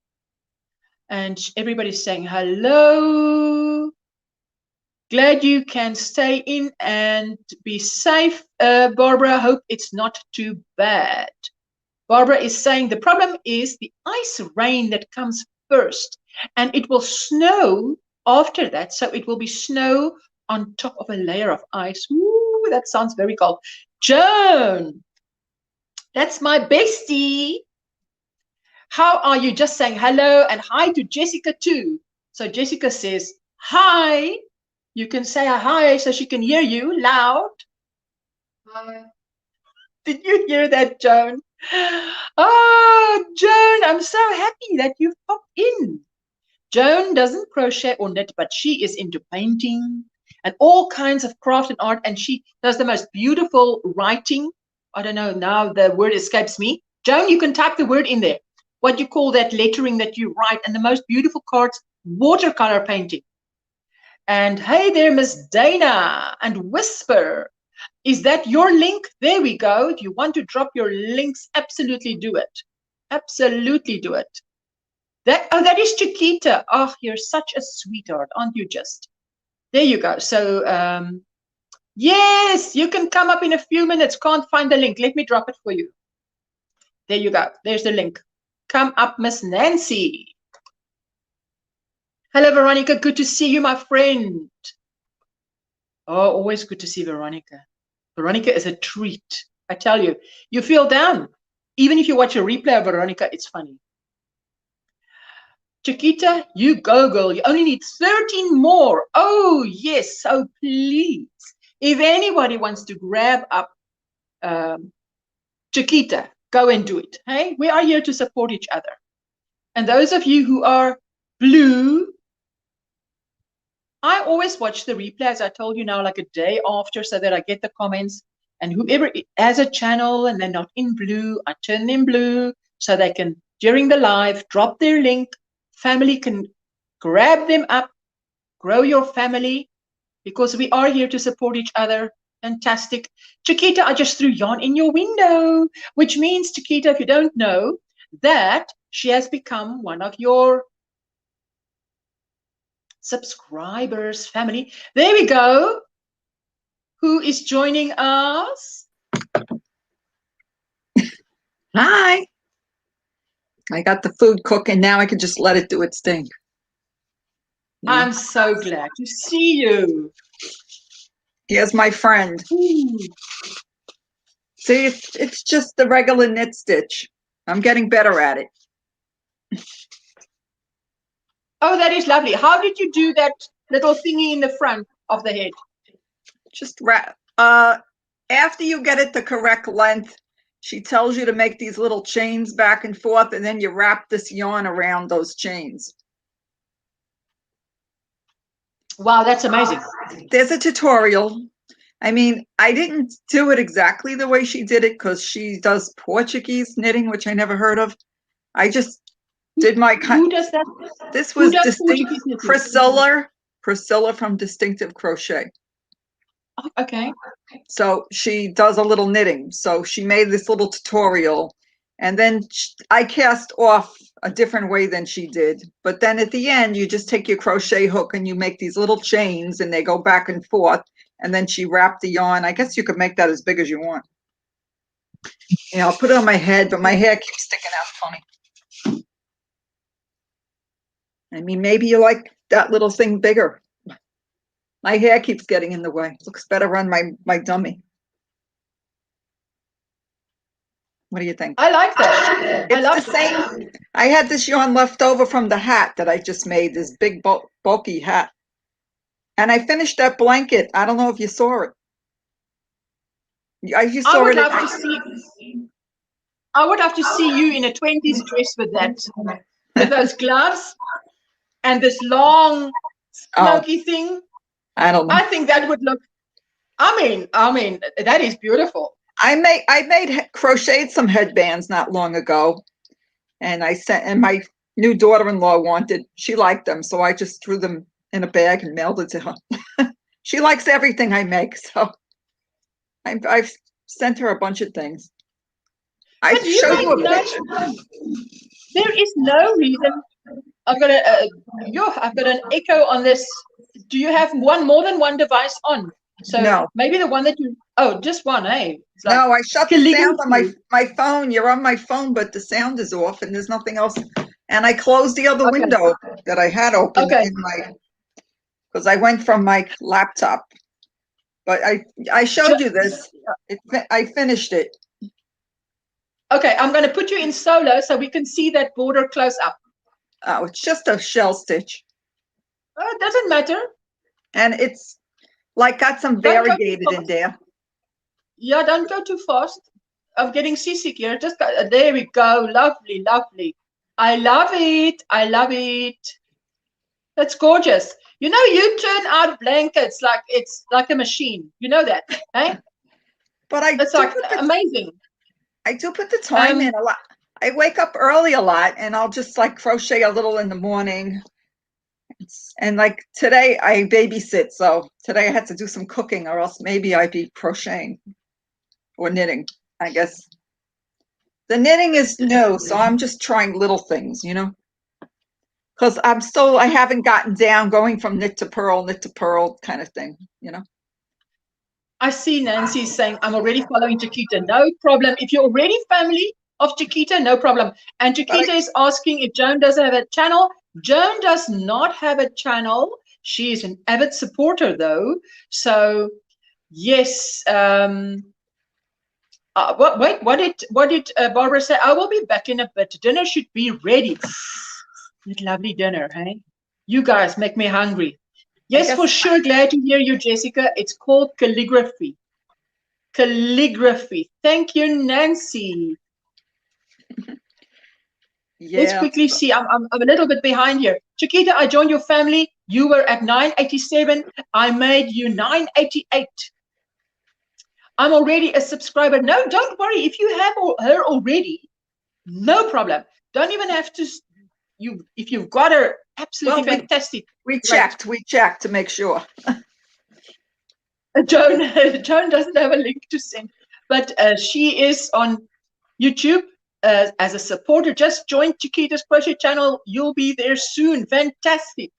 [SPEAKER 1] And everybody's saying hello. Glad you can stay in and be safe, Barbara. Hope it's not too bad. Barbara is saying the problem is the ice rain that comes first, and it will snow after that. So it will be snow on top of a layer of ice. Ooh, that sounds very cold. Joan, that's my bestie. How are you? Just saying hello and hi to Jessica too. So Jessica says hi. You can say hi so she can hear you loud. Hi. Did you hear that, Joan? Oh, Joan, I'm so happy that you've popped in. Joan doesn't crochet or knit, but she is into painting and all kinds of craft and art, and she does the most beautiful writing. I don't know, now the word escapes me. Joan, you can type the word in there. What you call that lettering that you write, and the most beautiful cards, watercolor painting. And hey there, Miss Dana and Whisper. Is that your link? There we go. If you want to drop your links, absolutely do it. Absolutely do it. That is Chiquita. Oh, you're such a sweetheart, aren't you just? There you go. So, yes, you can come up in a few minutes. Can't find the link. Let me drop it for you. There you go. There's the link. Come up, Miss Nancy. Hello, Veronica. Good to see you, my friend. Oh, always good to see Veronica. Veronica is a treat. I tell you, you feel down. Even if you watch a replay of Veronica, it's funny. Chiquita, you go, girl. You only need 13 more. Oh, yes. So please, if anybody wants to grab up Chiquita, go and do it. Hey, we are here to support each other. And those of you who are blue, I always watch the replay, as I told you now, like a day after, so that I get the comments. And whoever has a channel and they're not in blue, I turn them blue so they can, during the live, drop their link. Family can grab them up, grow your family, because we are here to support each other. Fantastic. Chiquita, I just threw yarn in your window, which means, Chiquita, if you don't know, that she has become one of your subscribers, family. There we go. who is joining us.
[SPEAKER 3] Hi. I got the food cooking. Now I can just let it do its thing.
[SPEAKER 1] I'm so glad to see you.
[SPEAKER 3] Here's my friend.
[SPEAKER 1] Ooh.
[SPEAKER 3] See, it's just the regular knit stitch. I'm getting better at it.
[SPEAKER 1] Oh, that is lovely. How did you do that little thingy in the front of the head?
[SPEAKER 3] Just wrap. After you get it the correct length, she tells you to make these little chains back and forth, and then you wrap this yarn around those chains.
[SPEAKER 1] Wow, that's amazing.
[SPEAKER 3] There's a tutorial. I mean, I didn't do it exactly the way she did it because she does Portuguese knitting, which I never heard of. I just did my
[SPEAKER 1] Who does that?
[SPEAKER 3] This was
[SPEAKER 1] Portuguese knitting?
[SPEAKER 3] Priscilla from Distinctive Crochet.
[SPEAKER 1] Okay.
[SPEAKER 3] So she does a little knitting. So she made this little tutorial, and then I cast off a different way than she did. But then at the end, you just take your crochet hook and you make these little chains, and they go back and forth. And then she wrapped the yarn. I guess you could make that as big as you want. Yeah, I'll put it on my head, but my hair keeps sticking out funny. I mean, maybe you like that little thing bigger. My hair keeps getting in the way. It looks better on my dummy. What do you think?
[SPEAKER 1] I like that.
[SPEAKER 3] It's the same. I had this yarn left over from the hat that I just made, this big bulky hat. And I finished that blanket. I don't know if you saw it. I would
[SPEAKER 1] love to see you in a 20s dress with that, with those gloves and this long smoky thing.
[SPEAKER 3] I don't know.
[SPEAKER 1] I think that would look. I mean, that is beautiful.
[SPEAKER 3] I made crocheted some headbands not long ago, and and my new daughter-in-law she liked them, so I just threw them in a bag and mailed it to her. She likes everything I make, so I've sent her a bunch of things. I showed you a picture.
[SPEAKER 1] There is no reason. I've got an echo on this. Do you have more than one device on? So
[SPEAKER 3] no.
[SPEAKER 1] Maybe the one that you. Oh, just one, eh?
[SPEAKER 3] Like no, I shut the sound on my phone. You're on my phone, but the sound is off, and there's nothing else. And I closed the other window that I had open because I went from my laptop. But I showed you this. I finished it.
[SPEAKER 1] Okay, I'm going to put you in solo so we can see that border close up.
[SPEAKER 3] Oh, it's just a shell stitch.
[SPEAKER 1] Oh, it doesn't matter.
[SPEAKER 3] And it's like got some variegated in there.
[SPEAKER 1] Yeah, don't go too fast. I'm getting seasick here. Just there we go. Lovely, lovely. I love it. I love it. That's gorgeous. You know, you turn out blankets like it's like a machine. You know that, eh?
[SPEAKER 3] But
[SPEAKER 1] it's like amazing.
[SPEAKER 3] I do put the time in a lot. I wake up early a lot, and I'll just like crochet a little in the morning. And like today, I babysit, so today I had to do some cooking, or else maybe I'd be crocheting or knitting. I guess the knitting is new, so I'm just trying little things, you know. Because I haven't gotten down going from knit to purl kind of thing, you know.
[SPEAKER 1] I see Nancy saying, I'm already following Chiquita. No problem. If you're already family of Chiquita, no problem. And Chiquita is asking if Joan doesn't have a channel. Joan does not have a channel. She is an avid supporter, though. So, yes. What did Barbara say? I will be back in a bit. Dinner should be ready. That lovely dinner, hey? You guys make me hungry. Yes, for sure. Glad to hear you, Jessica. It's called calligraphy. Calligraphy. Thank you, Nancy. Yeah. Let's quickly see. I'm a little bit behind here. Chiquita, I joined your family. You were at 987. I made you 988. I'm already a subscriber. No, don't worry. If you have her already, no problem. Don't even have to. If you've got her, absolutely fantastic.
[SPEAKER 3] We checked to make sure.
[SPEAKER 1] Joan doesn't have a link to send, but she is on YouTube as a supporter. Just join Chiquita's Crochet channel. You'll be there soon. Fantastic.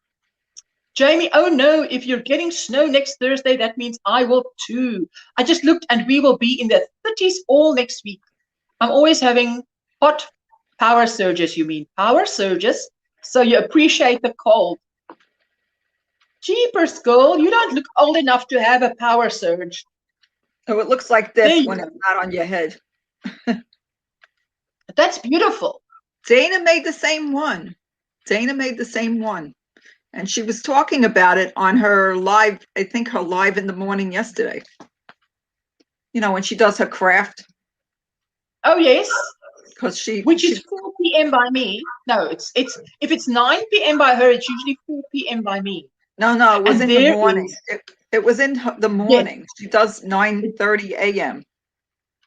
[SPEAKER 1] Jamie, oh no, if you're getting snow next Thursday, that means I will too. I just looked and we will be in the 30s all next week. I'm always having hot power surges, you mean? Power surges? So you appreciate the cold. Jeepers, girl, you don't look old enough to have a power surge.
[SPEAKER 3] So it looks like this when it's not on your head.
[SPEAKER 1] That's beautiful.
[SPEAKER 3] Dana made the same one. Dana made the same one. And she was talking about it on her live, I think her live in the morning yesterday. You know, when she does her craft.
[SPEAKER 1] Oh, yes.
[SPEAKER 3] Because
[SPEAKER 1] Which is 4 p.m. by me. No, it's if it's 9 p.m. by her, it's usually 4 p.m. by me.
[SPEAKER 3] No, it was in the morning. It was in the morning. Yes. She does 9:30 a.m.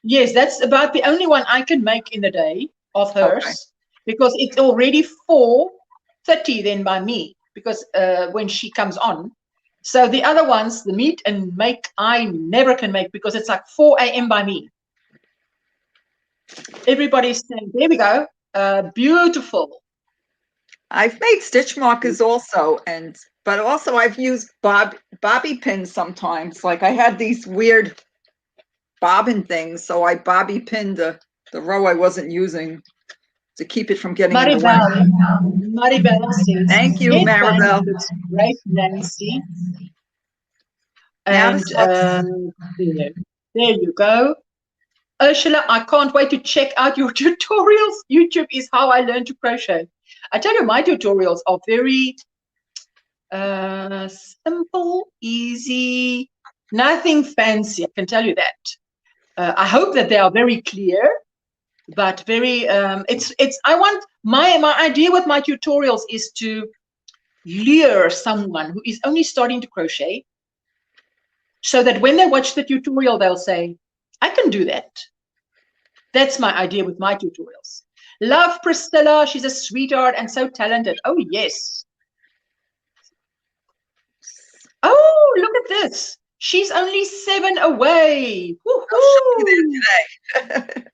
[SPEAKER 1] Yes, that's about the only one I can make in the day of hers, because it's already 4:30 then by me, because when she comes on. So the other ones, the meet and make, I never can make because it's like 4 a.m. by me. Everybody's saying, there we go, beautiful.
[SPEAKER 3] I've made stitch markers also, but also I've used bobby pins sometimes. Like I had these weird bobbin things, so I bobby pinned the row I wasn't using to keep it from getting in the way.
[SPEAKER 1] Maribel says,
[SPEAKER 3] thank you, Maribel.
[SPEAKER 1] Looks great, Nancy. And there you go. Ursula, I can't wait to check out your tutorials. YouTube is how I learned to crochet. I tell you, my tutorials are very simple, easy, nothing fancy. I can tell you that. I hope that they are very clear, but very. I want my idea with my tutorials is to lure someone who is only starting to crochet, so that when they watch the tutorial, they'll say, I can do that. That's my idea with my tutorials. Love Priscilla. She's a sweetheart and so talented. Oh, yes. Oh, look at this. She's only 7 away.
[SPEAKER 3] She'll be there today.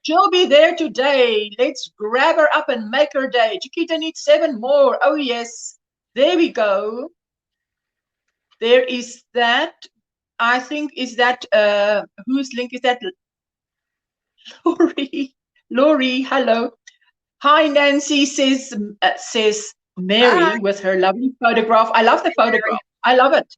[SPEAKER 1] She'll be there today. Let's grab her up and make her day. Chiquita needs 7 more. Oh, yes. There we go. There is that. I think, is that, whose link is that? Lori, hello. Hi, Nancy, says Mary. Hi. With her lovely photograph. I love the photograph. I love it.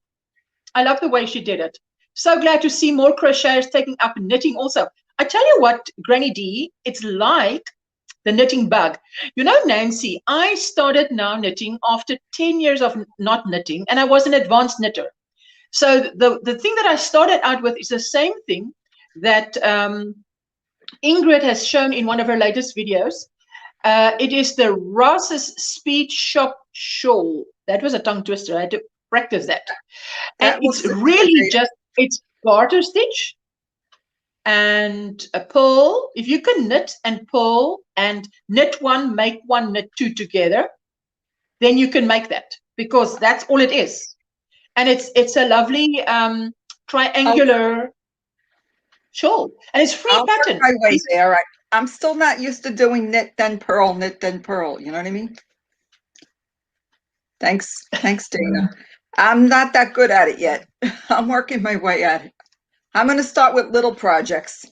[SPEAKER 1] I love the way she did it. So glad to see more crocheters taking up knitting also. I tell you what, Granny D, it's like the knitting bug. You know, Nancy, I started now knitting after 10 years of not knitting, and I was an advanced knitter. So the thing that I started out with is the same thing that Ingrid has shown in one of her latest videos. It is the Ross's Speed Shop shawl. That was a tongue twister. I had to practice that. And it's really just, it's garter stitch and a pull. If you can knit and pull and knit one, make one, knit two together, then you can make that, because that's all it is. And it's a lovely triangular shawl, and it's free pattern.
[SPEAKER 3] My way there. I'm still not used to doing knit then purl, knit then purl. You know what I mean? Thanks, Dana. I'm not that good at it yet. I'm working my way at it. I'm going to start with little projects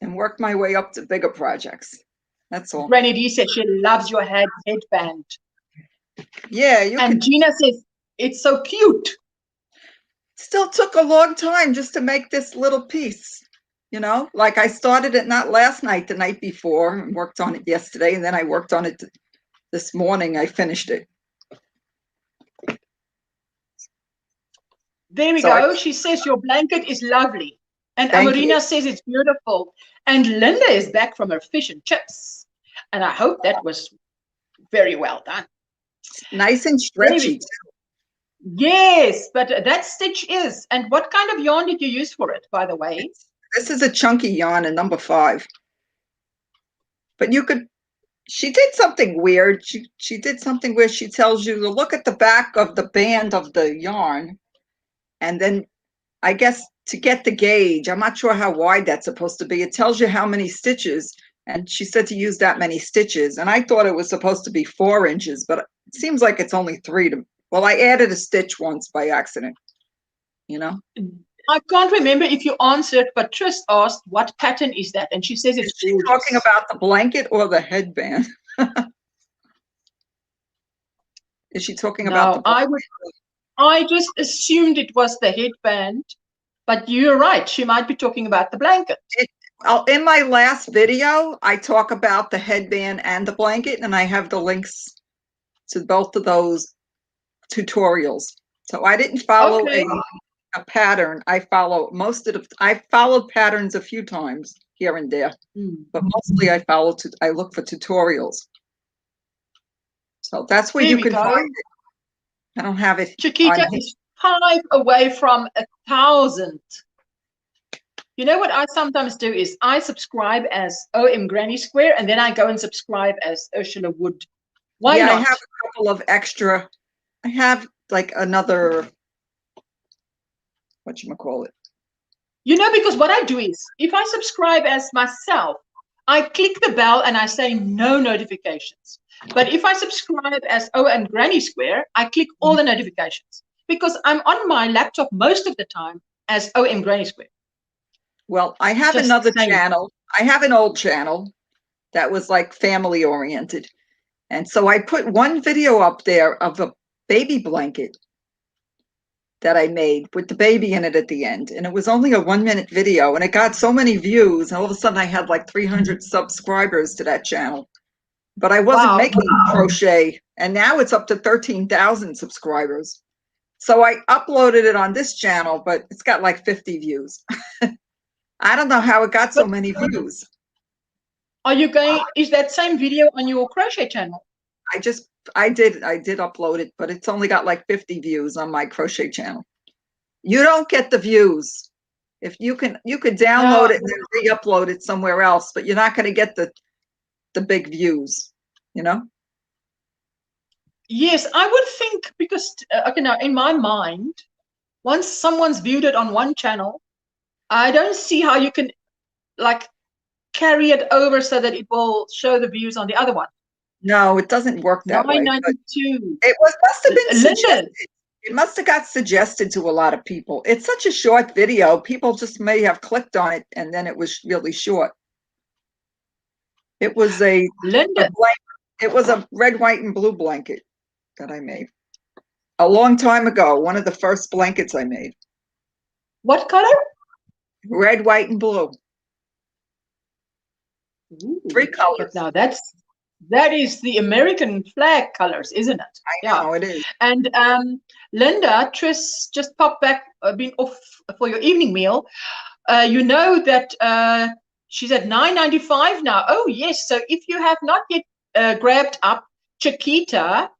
[SPEAKER 3] and work my way up to bigger projects. That's all.
[SPEAKER 1] Granny D said she loves your headband.
[SPEAKER 3] Yeah,
[SPEAKER 1] Gina says it's so cute.
[SPEAKER 3] Still took a long time just to make this little piece. You know, like I started it not last night, the night before, and worked on it yesterday, and then I worked on it this morning. I finished it.
[SPEAKER 1] There we go. She says your blanket is lovely. And Amarina says it's beautiful. And Linda is back from her fish and chips. And I hope that was very well done.
[SPEAKER 3] Nice and stretchy.
[SPEAKER 1] Yes, but that stitch is. And what kind of yarn did you use for it, by the way?
[SPEAKER 3] This is a chunky yarn, a number 5. But you could, she did something weird. She did something where she tells you to look at the back of the band of the yarn. And then I guess to get the gauge, I'm not sure how wide that's supposed to be. It tells you how many stitches. And she said to use that many stitches. And I thought it was supposed to be 4 inches, but it seems like it's only 3 Well, I added a stitch once by accident, you know.
[SPEAKER 1] I can't remember if you answered, but Trish asked, what pattern is that? And she says it's
[SPEAKER 3] Is she
[SPEAKER 1] gorgeous.
[SPEAKER 3] talking about the blanket or the headband? Is she talking about the blanket?
[SPEAKER 1] I just assumed it was the headband, but you're right. She might be talking about the blanket.
[SPEAKER 3] In my last video, I talk about the headband and the blanket, and I have the links to both of those tutorials. So I didn't follow a pattern. I followed patterns a few times here and there, but mostly I look for tutorials. So that's where you can find it. I don't have it.
[SPEAKER 1] Chiquita is 5 away from 1,000. You know what I sometimes do is I subscribe as OMGrannySquare, and then I go and subscribe as Ursula Wood. Why not?
[SPEAKER 3] I have a couple of extra. I have like another, whatchamacallit.
[SPEAKER 1] You know, because what I do is, if I subscribe as myself, I click the bell and I say no notifications. But if I subscribe as OMGrannySquare, I click all the notifications because I'm on my laptop most of the time as OMGrannySquare.
[SPEAKER 3] Well, I have another channel. I have an old channel that was like family oriented. And so I put one video up there of a baby blanket that I made with the baby in it at the end. And it was only a 1-minute video and it got so many views. And all of a sudden I had like 300 subscribers to that channel. But I wasn't making crochet, and now it's up to 13,000 subscribers. So I uploaded it on this channel, but it's got like 50 views. I don't know how it got so many views.
[SPEAKER 1] Are you going, is that same video on your crochet channel?
[SPEAKER 3] I did upload it, but it's only got like 50 views on my crochet channel. You don't get the views. If you could download it and then re-upload it somewhere else, but you're not going to get the big views, you know?
[SPEAKER 1] Yes, I would think because, okay, now in my mind, once someone's viewed it on one channel, I don't see how you can like carry it over so that it will show the views on the other one.
[SPEAKER 3] No, it doesn't work that way.
[SPEAKER 1] 992.
[SPEAKER 3] Must have been suggested. It must have got suggested to a lot of people. It's such a short video. People just may have clicked on it and then it was really short. It was a red, white, and blue blanket that I made a long time ago. One of the first blankets I made.
[SPEAKER 1] What color?
[SPEAKER 3] Red, white, and blue.
[SPEAKER 1] Ooh,
[SPEAKER 3] 3 colors.
[SPEAKER 1] Now that is the American flag colors, isn't it?
[SPEAKER 3] I know it is.
[SPEAKER 1] And Linda, Trish just popped back, been off for your evening meal. You know that she's at $9.95 now. Oh yes. So if you have not yet grabbed up Chiquita,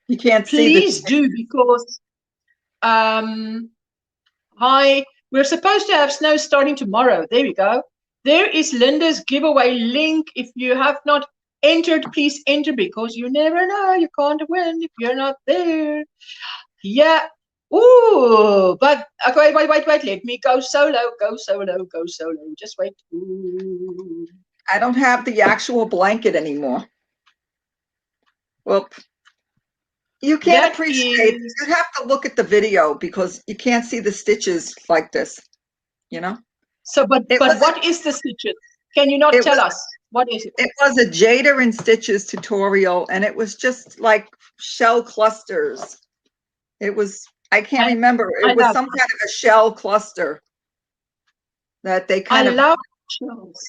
[SPEAKER 3] you can't
[SPEAKER 1] please do, because we're supposed to have snow starting tomorrow. There we go. There is Linda's giveaway link. If you have not entered, please enter, because you never know. You can't win if you're not there. Yeah. Ooh, but okay, wait. Let me go solo. Just wait. Ooh.
[SPEAKER 3] I don't have the actual blanket anymore. Well, you can't appreciate it. You have to look at the video because you can't see the stitches like this, you know?
[SPEAKER 1] So, but what is the stitches? Can you not tell us? What is it?
[SPEAKER 3] It was a Jader and Stitches tutorial, and it was just like shell clusters. It was, I can't remember. It was some kind of a shell cluster that they kind of.
[SPEAKER 1] I love shells.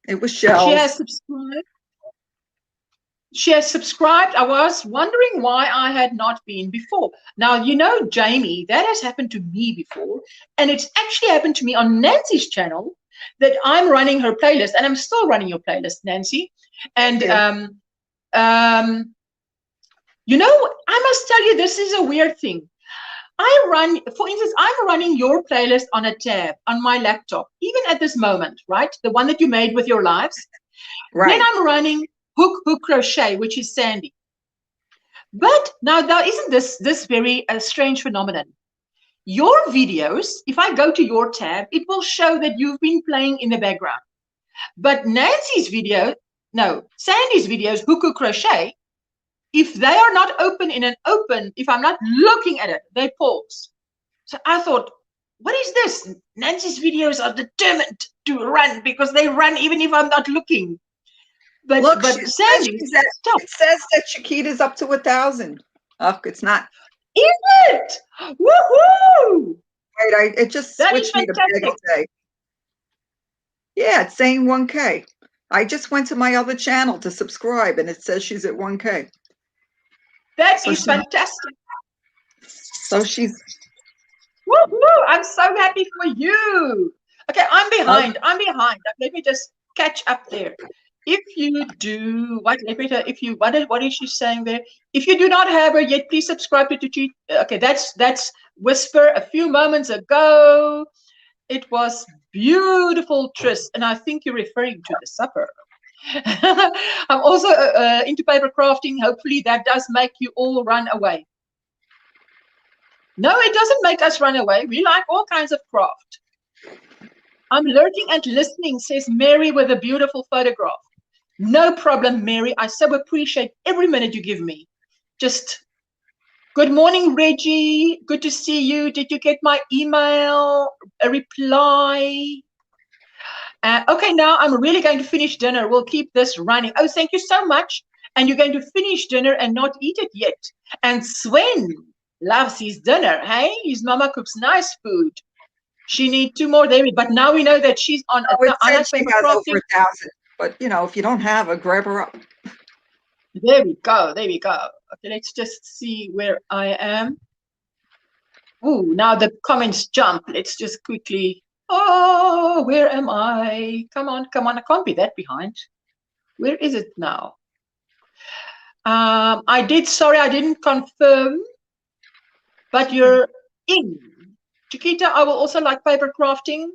[SPEAKER 3] It was shells.
[SPEAKER 1] She has subscribed. I was wondering why I had not been before. Now, you know, Jamie, that has happened to me before. And it's actually happened to me on Nancy's channel, that I'm running her playlist. And I'm still running your playlist, Nancy. And, you know, I must tell you, this is a weird thing. For instance, I'm running your playlist on a tab on my laptop, even at this moment, right? The one that you made with your lives. Right. Then I'm running Hook Crochet, which is Sandy. But now isn't this very strange phenomenon? Your videos, if I go to your tab, it will show that you've been playing in the background. But Sandy's videos, Hook Crochet, if they are not open in an open, if I'm not looking at it, they pause. So I thought, what is this? Nancy's videos are determined to run because they run even if I'm not looking. But
[SPEAKER 3] Look,
[SPEAKER 1] Sandy, stop.
[SPEAKER 3] it says that Chiquita's up to 1,000. Oh, it's not.
[SPEAKER 1] Is it? Woohoo!
[SPEAKER 3] Wait, it just
[SPEAKER 1] That is
[SPEAKER 3] switched me to Bagel Day. Yeah, it's saying 1K. I just went to my other channel to subscribe, and it says she's at 1K.
[SPEAKER 1] That is fantastic.
[SPEAKER 3] So she's.
[SPEAKER 1] Woohoo! I'm so happy for you. Okay, I'm behind. I'm behind. Let me just catch up there. If you do, what is she saying there? If you do not have her yet, please subscribe to Tucci. Okay, that's Whisper a few moments ago. It was beautiful, Tris, and I think you're referring to the supper. I'm also into paper crafting. Hopefully that does make you all run away. No, it doesn't make us run away. We like all kinds of craft. I'm lurking and listening, says Mary with a beautiful photograph. No problem, Mary. I so appreciate every minute you give me. Just good morning, Reggie. Good to see you. Did you get my email? A reply? Okay, now I'm really going to finish dinner. We'll keep this running. Oh, thank you so much. And you're going to finish dinner and not eat it yet. And Sven loves his dinner. Hey, his mama cooks nice food. She needs 2 more there. But now we know that she's on
[SPEAKER 3] It says she has over 1,000. But, you know, if you don't have her, grab her up.
[SPEAKER 1] There we go. There we go. Okay, let's just see where I am. Ooh, now the comments jump. Let's just quickly. Oh, where am I? Come on, come on. I can't be that behind. Where is it now? I didn't confirm, but you're in. Chiquita, I will also like paper crafting.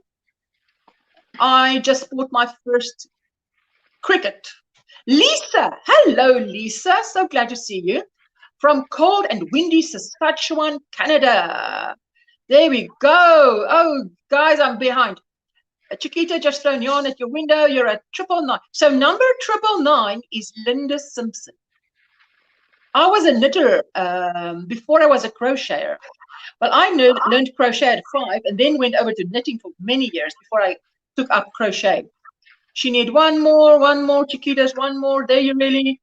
[SPEAKER 1] I just bought my first cricket. Lisa, hello, Lisa. So glad to see you. From cold and windy Saskatchewan, Canada. There we go. Oh, guys, I'm behind. Chiquita, just thrown yarn at your window. You're at 999. So number 999 is Linda Simpson. I was a knitter before I was a crocheter. Well, I learned crochet at 5 and then went over to knitting for many years before I took up crochet. She need one more, Chiquitas, one more. There you really,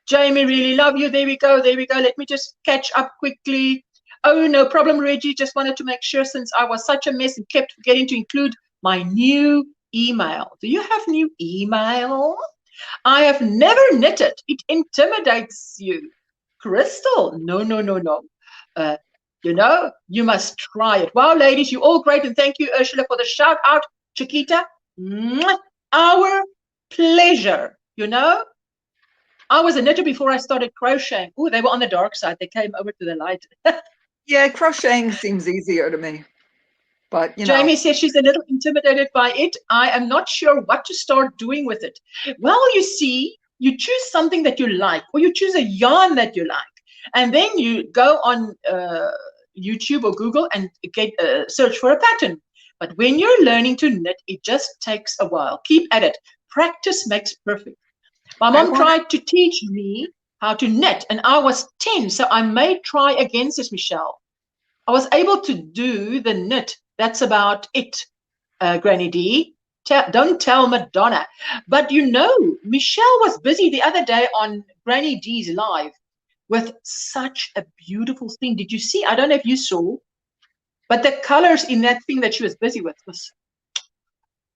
[SPEAKER 1] Jamie, really love you. There we go, there we go. Let me just catch up quickly. Oh, no problem, Reggie. Just wanted to make sure since I was such a mess and kept forgetting to include my new email. Do you have new email? I have never knitted. It intimidates you. Crystal, no. You know, you must try it. Wow, ladies, you're all great. And thank you, Ursula, for the shout out. Chiquita, our pleasure. You know, I was a knitter before I started crocheting. Oh, they were on the dark side. They came over to the light.
[SPEAKER 3] Yeah, crocheting seems easier to me. But, you know.
[SPEAKER 1] Jamie says she's a little intimidated by it. I am not sure what to start doing with it. Well, you see, you choose something that you like, or you choose a yarn that you like. And then you go on YouTube or Google and get search for a pattern. But when you're learning to knit, it just takes a while. Keep at it. Practice makes perfect. My mom tried to teach me how to knit, and I was 10, so I may try again, says Michelle. I was able to do the knit. That's about it, Granny D. Don't tell Madonna. But you know, Michelle was busy the other day on Granny D's live with such a beautiful thing. Did you see? I don't know if you saw, but the colors in that thing that she was busy with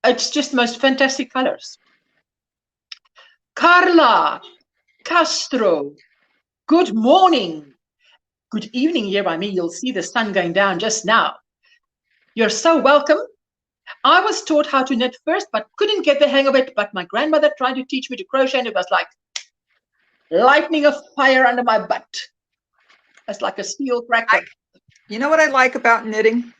[SPEAKER 1] it's just the most fantastic colors. Carla Castro, good morning. Good evening here by me. You'll see the sun going down just now. You're so welcome. I was taught how to knit first, but couldn't get the hang of it. But my grandmother tried to teach me to crochet, and it was like lightning of fire under my butt. It's like a steel cracker.
[SPEAKER 3] You know what I like about knitting?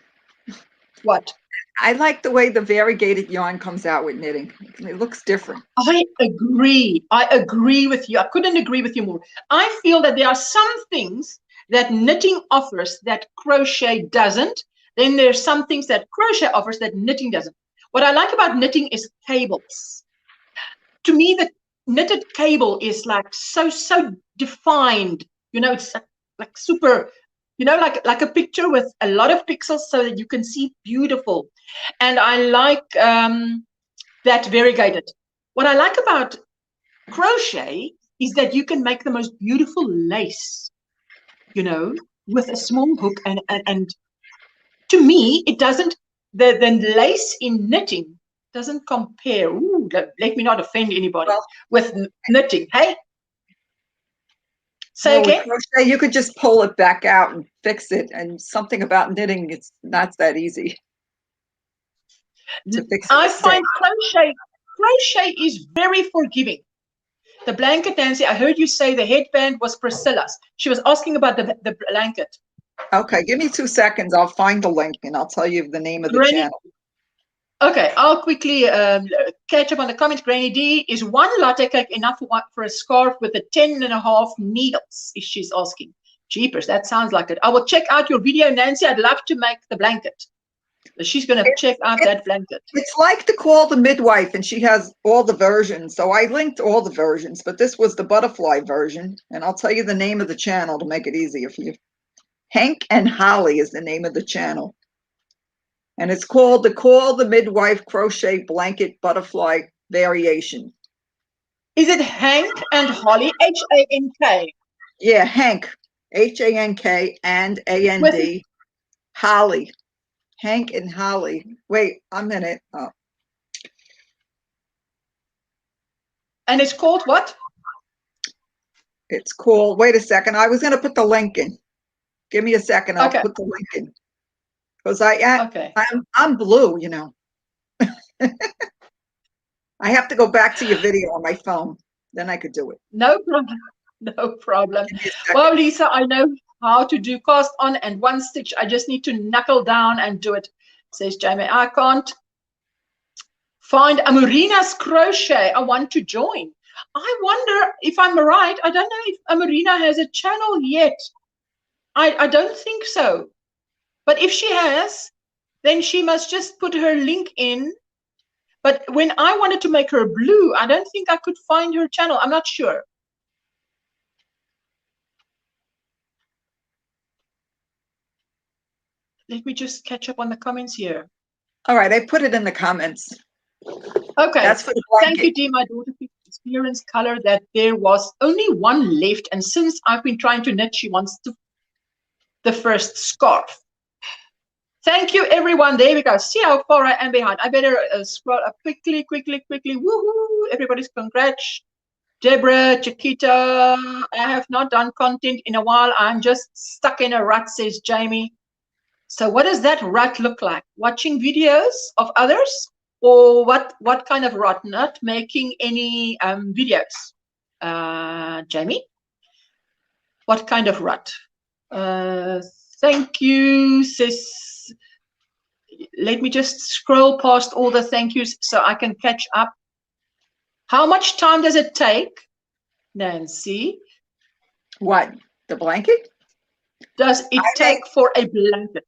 [SPEAKER 1] What?
[SPEAKER 3] I like the way the variegated yarn comes out with knitting. It looks different.
[SPEAKER 1] I agree. I agree with you. I couldn't agree with you more. I feel that there are some things that knitting offers that crochet doesn't. Then there's some things that crochet offers that knitting doesn't. What I like about knitting is cables. To me, knitted cable is like so defined. You know, it's like super, you know, like a picture with a lot of pixels so that you can see beautiful. And I like that variegated. What I like about crochet is that you can make the most beautiful lace, you know, with a small hook. And to me, it doesn't, the lace in knitting doesn't compare. Ooh, let me not offend anybody with knitting. Hey, say again.
[SPEAKER 3] Crochet, you could just pull it back out and fix it. And something about knitting, it's not that easy to fix.
[SPEAKER 1] I find crochet is very forgiving. The blanket, Nancy, I heard you say the headband was Priscilla's. She was asking about the blanket.
[SPEAKER 3] Okay, give me 2 seconds. I'll find the link and I'll tell you the name of the channel. Okay,
[SPEAKER 1] I'll quickly catch up on the comments. Granny D, is one latte cake enough for a scarf with a 10.5 needles? She's asking. Jeepers, that sounds like it. I will check out your video, Nancy. I'd love to make the blanket. She's going to check out that blanket.
[SPEAKER 3] It's like to call the midwife, and she has all the versions. So I linked all the versions, but this was the butterfly version. And I'll tell you the name of the channel to make it easier for you. Hank and Holly is the name of the channel. And it's called the Call the Midwife Crochet Blanket Butterfly Variation.
[SPEAKER 1] Is it Hank and Holly? H-A-N-K.
[SPEAKER 3] Yeah, Hank. H-A-N-K and A-N-D. Holly. Hank and Holly. Wait a minute. Oh.
[SPEAKER 1] And it's called what?
[SPEAKER 3] It's called, wait a second. I was going to put the link in. Give me a second. I'll put the link in. Because I'm blue, you know. I have to go back to your video on my phone. Then I could do it.
[SPEAKER 1] No problem. No problem. Well, Lisa, I know how to do cast on and one stitch. I just need to knuckle down and do it, says Jamie. I can't find Amorina's crochet. I want to join. I wonder if I'm right. I don't know if Amorina has a channel yet. I don't think so. But if she has, then she must just put her link in. But when I wanted to make her blue, I don't think I could find her channel. I'm not sure. Let me just catch up on the comments here.
[SPEAKER 3] All right, I put it in the comments.
[SPEAKER 1] Okay.
[SPEAKER 3] That's for the
[SPEAKER 1] Thank you, dear. My daughter experienced color that there was only one left. And since I've been trying to knit, she wants the first scarf. Thank you, everyone. There we go. See how far I am behind. I better scroll up quickly. Woohoo! Everybody's congrats. Deborah, Chiquita, I have not done content in a while. I'm just stuck in a rut, says Jamie. So what does that rut look like? Watching videos of others? Or what kind of rut? Not making any videos. Jamie? What kind of rut? Thank you, sis. Let me just scroll past all the thank yous so I can catch up. How much time does it take, Nancy?
[SPEAKER 3] What? The blanket?
[SPEAKER 1] Does it take for a blanket?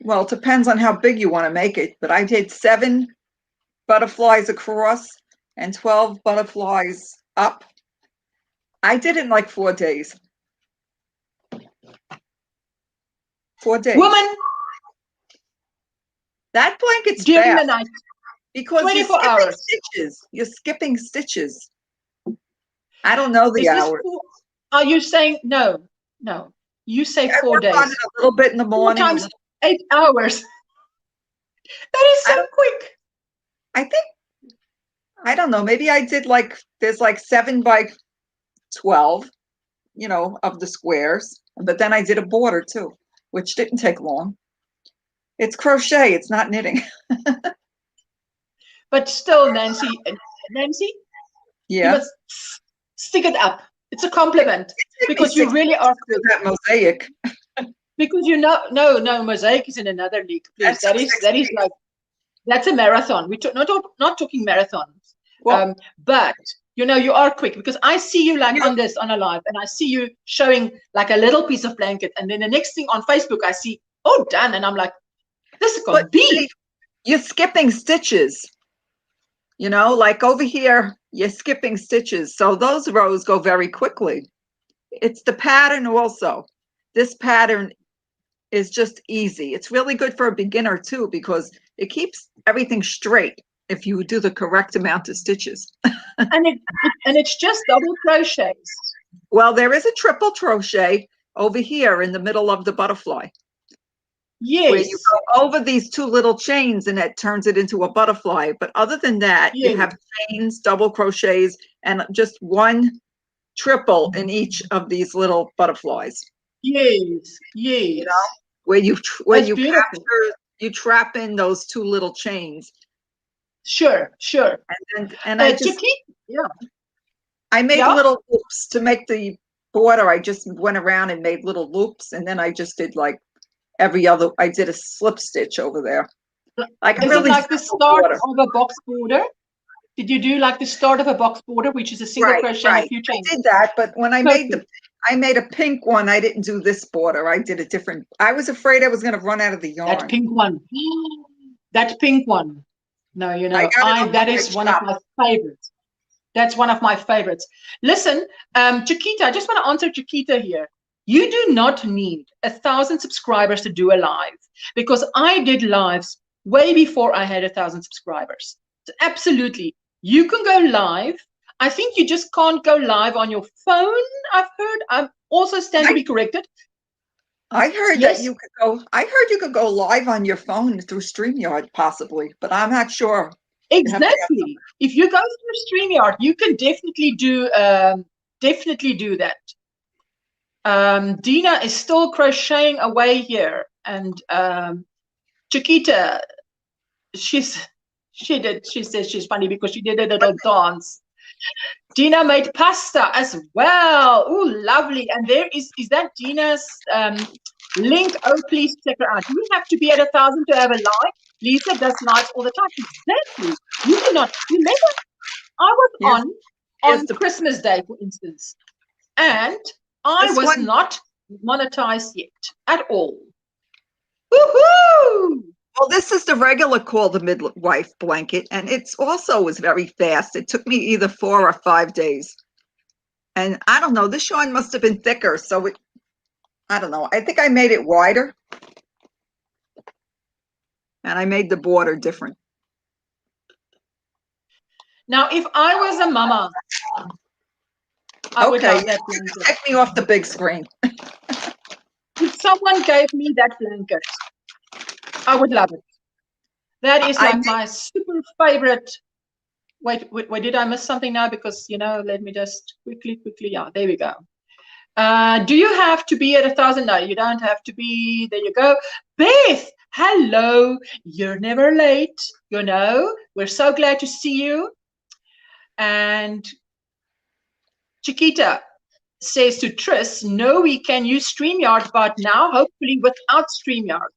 [SPEAKER 3] Well, it depends on how big you want to make it. But I did 7 butterflies across and 12 butterflies up. I did it in like 4 days. 4 days.
[SPEAKER 1] Woman!
[SPEAKER 3] That blanket's
[SPEAKER 1] during
[SPEAKER 3] fast
[SPEAKER 1] the night.
[SPEAKER 3] because
[SPEAKER 1] 24 hours.
[SPEAKER 3] Stitches. You're skipping stitches. I don't know the hours.
[SPEAKER 1] Are you saying no? No. You say 4 days.
[SPEAKER 3] A little bit in the morning.
[SPEAKER 1] 4 times 8 hours. That is so quick.
[SPEAKER 3] I think, I don't know. Maybe I did like, there's like 7 by 12, you know, of the squares. But then I did a border too, which didn't take long. It's crochet. It's not knitting.
[SPEAKER 1] But still, Nancy,
[SPEAKER 3] yeah,
[SPEAKER 1] you must stick it up. It's a compliment because you really are
[SPEAKER 3] that mosaic.
[SPEAKER 1] Because you know, no, mosaic is in another league. Please, that is like, that's a marathon. We're not talking marathons. Well, but you know, you are quick because I see you like on a live, and I see you showing like a little piece of blanket, and then the next thing on Facebook I see, oh, done, and I'm like, this is gonna be.
[SPEAKER 3] You're skipping stitches. You know, like over here, you're skipping stitches. So those rows go very quickly. It's the pattern also. This pattern is just easy. It's really good for a beginner too, because it keeps everything straight if you do the correct amount of stitches.
[SPEAKER 1] And it's just double crochets.
[SPEAKER 3] Well, there is a triple crochet over here in the middle of the butterfly.
[SPEAKER 1] Yes.
[SPEAKER 3] Where you go over these two little chains and it turns it into a butterfly. But other than that,
[SPEAKER 1] Yes.
[SPEAKER 3] you have chains, double crochets, and just one triple in each of these little butterflies.
[SPEAKER 1] Yes, yes.
[SPEAKER 3] You know, where you capture, you trap in those two little chains.
[SPEAKER 1] Sure, sure.
[SPEAKER 3] And I just
[SPEAKER 1] yeah.
[SPEAKER 3] I made little loops to make the border. I just went around and made little loops, and then I just did like every other. I did a slip stitch over there. Like
[SPEAKER 1] is
[SPEAKER 3] really
[SPEAKER 1] it like the start of a box border? Did you do like the start of a box border, which is a single crochet and a few chains?
[SPEAKER 3] I did that, but when I made a pink one, I didn't do this border. I did a different. I was afraid I was going to run out of the yarn.
[SPEAKER 1] That pink one. That pink one. No, you know, that is one of my favorites. That's one of my favorites. Listen, Chiquita, I just want to answer Chiquita here. You do not need 1,000 subscribers to do a live, because I did lives way before I had 1,000 subscribers. So absolutely, you can go live. I think you just can't go live on your phone. I've heard. I also stand to be corrected.
[SPEAKER 3] I heard that you could go. I heard you could go live on your phone through StreamYard, possibly, but I'm not sure.
[SPEAKER 1] Exactly. If you go through StreamYard, you can definitely do that. Dina is still crocheting away here, and Chiquita, she says she's funny because she did a little dance. Dina made pasta as well. Oh, lovely! And there is that Dina's link? Oh, please check her out. You have to be at 1,000 to have a live. Lisa does lives all the time. Exactly. You do not. Remember, I was on Christmas Day, for instance, and I was not monetized yet at all. Woohoo!
[SPEAKER 3] Well, this is the regular call the midwife blanket, and it's also was very fast. It took me either 4 or 5 days. And I don't know, this yarn must have been thicker, so I don't know. I think I made it wider. And I made the border different.
[SPEAKER 1] Now, if I was a mama, I would love that blanket.
[SPEAKER 3] Take me off the big screen.
[SPEAKER 1] If someone gave me that blanket, I would love it. That is like my super favorite. Wait, did I miss something now? Because, you know, let me just quickly. Yeah, there we go. Do you have to be at 1,000? No, you don't have to be. There you go. Beth, hello. You're never late. You know, we're so glad to see you. And Chiquita says to Tris, no, we can use StreamYard, but now hopefully without StreamYard.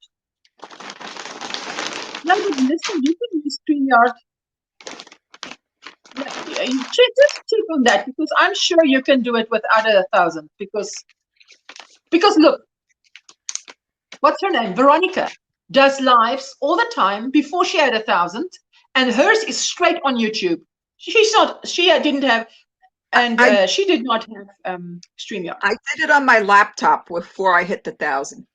[SPEAKER 1] No, but listen, you can use StreamYard. Yeah, just check on that, because I'm sure you can do it without 1,000. Because look, what's her name? Veronica does lives all the time before she had 1,000, and hers is straight on YouTube. She didn't have, and she did not have StreamYard.
[SPEAKER 3] I did it on my laptop before I hit 1,000.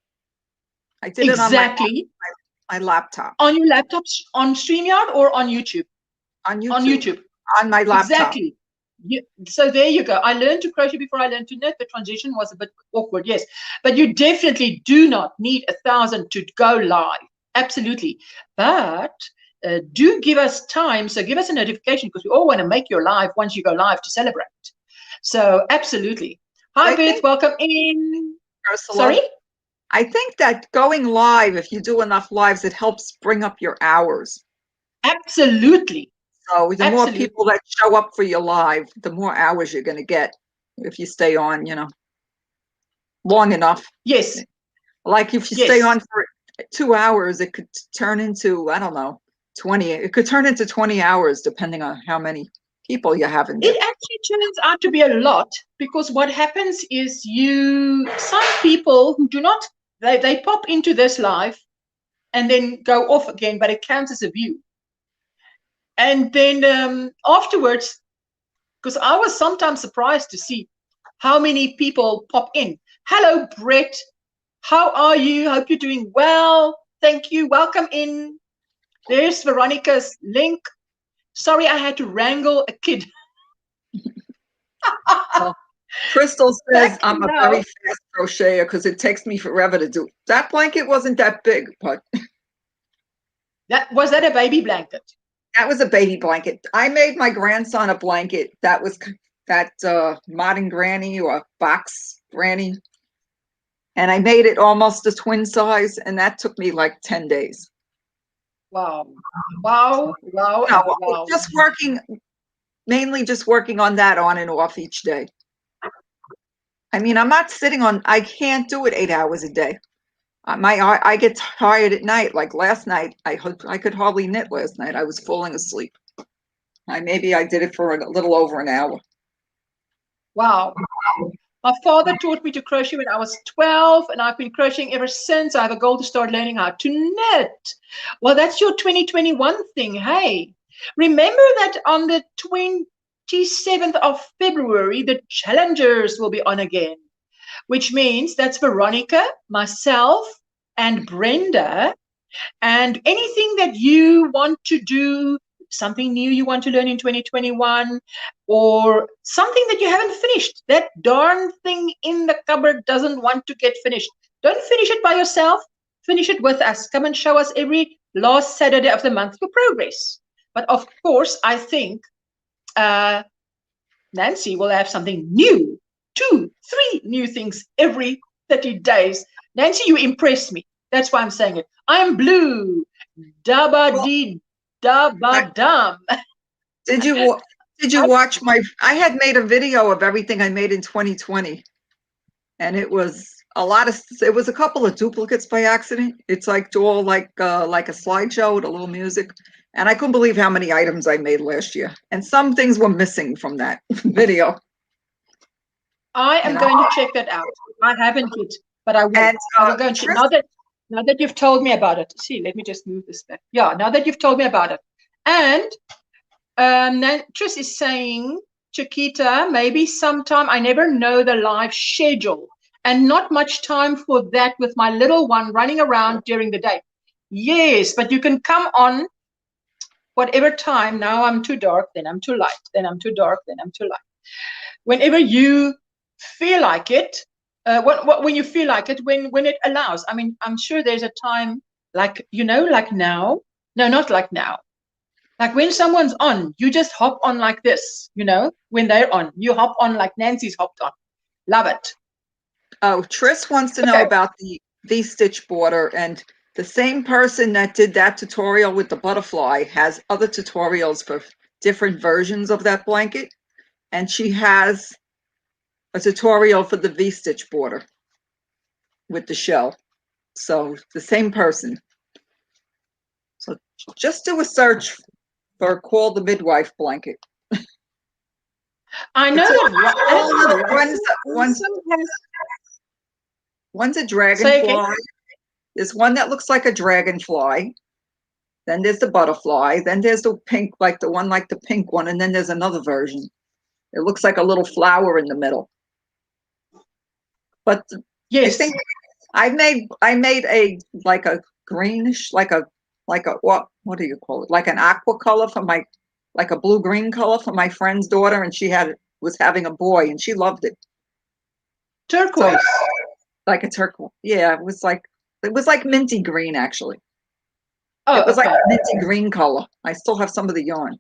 [SPEAKER 3] I did it on my laptop.
[SPEAKER 1] On your laptop, on StreamYard or on YouTube?
[SPEAKER 3] On YouTube.
[SPEAKER 1] On YouTube.
[SPEAKER 3] On my laptop.
[SPEAKER 1] Exactly. So there you go. I learned to crochet before I learned to knit. The transition was a bit awkward, yes. But you definitely do not need 1,000 to go live. Absolutely. But do give us time. So give us a notification, because we all want to make your live once you go live to celebrate. So absolutely. Hi, Beth. Welcome in.
[SPEAKER 3] Ursula,
[SPEAKER 1] sorry?
[SPEAKER 3] I think that going live, if you do enough lives, it helps bring up your hours.
[SPEAKER 1] Absolutely.
[SPEAKER 3] So the more people that show up for your live, the more hours you're going to get if you stay on, you know, long enough.
[SPEAKER 1] Yes.
[SPEAKER 3] Like if you stay on for 2 hours, it could turn into, I don't know, 20. It could turn into 20 hours depending on how many people you have in there.
[SPEAKER 1] It actually turns out to be a lot, because what happens is some people who do not, they pop into this live and then go off again, but it counts as a view. And then afterwards, because I was sometimes surprised to see how many people pop in. Hello, Brett. How are you? Hope you're doing well. Thank you. Welcome in. There's Veronica's link. Sorry, I had to wrangle a kid.
[SPEAKER 3] Well, Crystal says
[SPEAKER 1] Back
[SPEAKER 3] I'm a
[SPEAKER 1] now.
[SPEAKER 3] very fast crocheter because it takes me forever to do. That blanket wasn't that big, but
[SPEAKER 1] Was that a baby blanket?
[SPEAKER 3] that was a baby blanket. I made my grandson a blanket that was that modern granny or box granny. And I made it almost a twin size, and that took me like 10 days.
[SPEAKER 1] Wow. Wow. Wow.
[SPEAKER 3] No,
[SPEAKER 1] Wow.
[SPEAKER 3] just working, mainly just working on that on and off each day. I mean, I'm not sitting on, I can't do it 8 hours a day. I get tired at night. Like last night, I could hardly knit last night. I was falling asleep. Maybe I did it for a little over an hour.
[SPEAKER 1] Wow. My father taught me to crochet when I was 12, and I've been crocheting ever since. I have a goal to start learning how to knit. Well, that's your 2021 thing. Hey, remember that on the 27th of February, the challengers will be on again, which means that's Veronica, myself, and Brenda. And anything that you want to do, something new you want to learn in 2021, or something that you haven't finished, that darn thing in the cupboard doesn't want to get finished. Don't finish it by yourself. Finish it with us. Come and show us every last Saturday of the month your progress. But of course, I think Nancy will have something new, 2, 3 new things every 30 days. Nancy, you impressed me. That's why I'm saying it. I'm blue. Dabba dee dabba dum.
[SPEAKER 3] Did you watch I had made a video of everything I made in 2020, and it was a couple of duplicates by accident. It's like all like a slideshow with a little music, and I couldn't believe how many items I made last year, and some things were missing from that video.
[SPEAKER 1] I am going to check that out. I haven't yet, but I will. I will go and check. Now that you've told me about it. See, let me just move this back. Yeah, now that you've told me about it. And Tris is saying, Chiquita, maybe sometime, I never know the live schedule, and not much time for that with my little one running around during the day. Yes, but you can come on whatever time. Now I'm too dark, then I'm too light, then I'm too dark, then I'm too light. Whenever you feel like it, when you feel like it, when it allows. I mean, I'm sure there's a time like, like now. No, not like now. Like when someone's on, you just hop on like this, when they're on, you hop on like Nancy's hopped on. Love it.
[SPEAKER 3] Oh, Tris wants to know about the V-stitch border, and the same person that did that tutorial with the butterfly has other tutorials for different versions of that blanket, and she has a tutorial for the V-stitch border with the shell. So the same person. So just do a search for Call the Midwife blanket.
[SPEAKER 1] I know
[SPEAKER 3] one's a dragonfly. There's one that looks like a dragonfly. Then there's the butterfly. Then there's the pink, like the pink one. And then there's another version. It looks like a little flower in the middle. But yes, I think I made a like a greenish, like a what do you call it? Like an aqua color for like a blue-green color for my friend's daughter, and she was having a boy, and she loved it.
[SPEAKER 1] Turquoise.
[SPEAKER 3] So, like a turquoise. Yeah, it was like minty green actually. Oh, it was like a minty green color. I still have some of the yarn,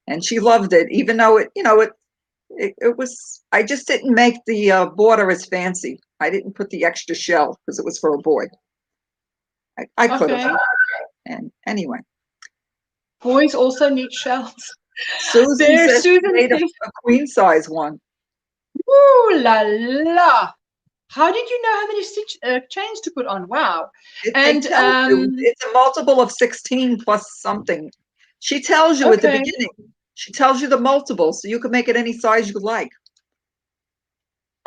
[SPEAKER 3] and she loved it, even though it was. I just didn't make the border as fancy. I didn't put the extra shell because it was for a boy. I could have. And anyway,
[SPEAKER 1] boys also need shells.
[SPEAKER 3] Susan made a queen size one.
[SPEAKER 1] Ooh la la! How did you know how many chains to put on? Wow!
[SPEAKER 3] It's a multiple of 16 plus something. She tells you at the beginning. She tells you the multiple, so you can make it any size you like.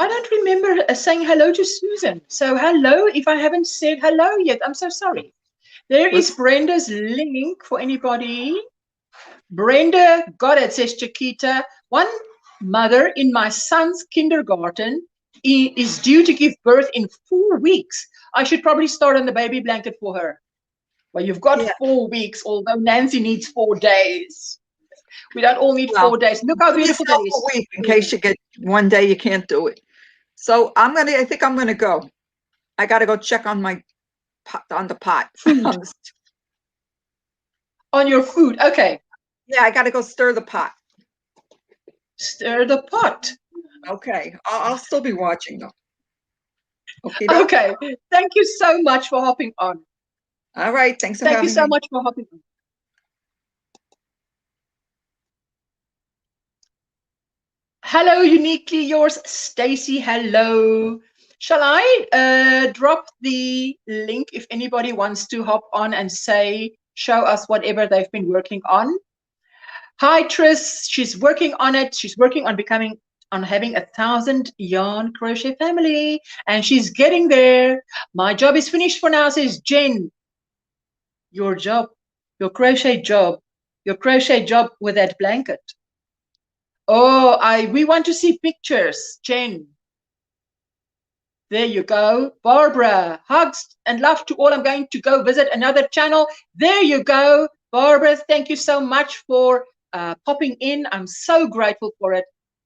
[SPEAKER 1] I don't remember saying hello to Susan. So hello, if I haven't said hello yet, I'm so sorry. There is Brenda's link for anybody Brenda got it, says Chiquita. One mother in my son's kindergarten is due to give birth in 4 weeks. I should probably start on the baby blanket for her. Well, you've got 4 weeks, although Nancy needs 4 days. We don't all need 4 days. Look how beautiful that is.
[SPEAKER 3] A week in case you get one day you can't do it. So I think I'm gonna go. I gotta go check on my pot, on the pot.
[SPEAKER 1] On your food, okay.
[SPEAKER 3] Yeah, I gotta go stir the pot.
[SPEAKER 1] Stir the pot.
[SPEAKER 3] Okay, I'll still be watching though.
[SPEAKER 1] Okay, thank you so much for hopping on.
[SPEAKER 3] All right, thanks for having me.
[SPEAKER 1] Thank you so much for hopping on. Hello, uniquely yours, Stacy. Hello. Shall I drop the link if anybody wants to hop on and show us whatever they've been working on? Hi, Tris. She's working on it. She's working on having 1,000 yarn crochet family, and she's getting there. My job is finished for now, says Jen. Your job, your crochet job with that blanket. Oh, we want to see pictures, Jen. There you go. Barbara, hugs and love to all. I'm going to go visit another channel. There you go. Barbara, thank you so much for popping in. I'm so grateful for it.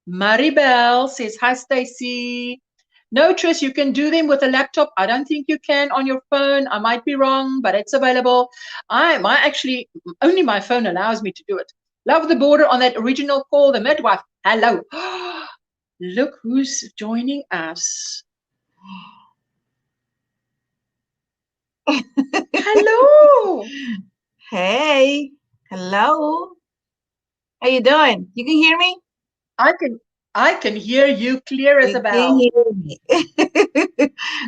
[SPEAKER 1] Maribel says, hi, Stacy. No, Tris, you can do them with a laptop. I don't think you can on your phone. I might be wrong, but it's available. Actually, only my phone allows me to do it. Love the border on that original call, the midwife. Hello. Look who's joining us. Hello.
[SPEAKER 4] Hey. Hello. How you doing? You can hear me?
[SPEAKER 1] I can hear you clear as a bell.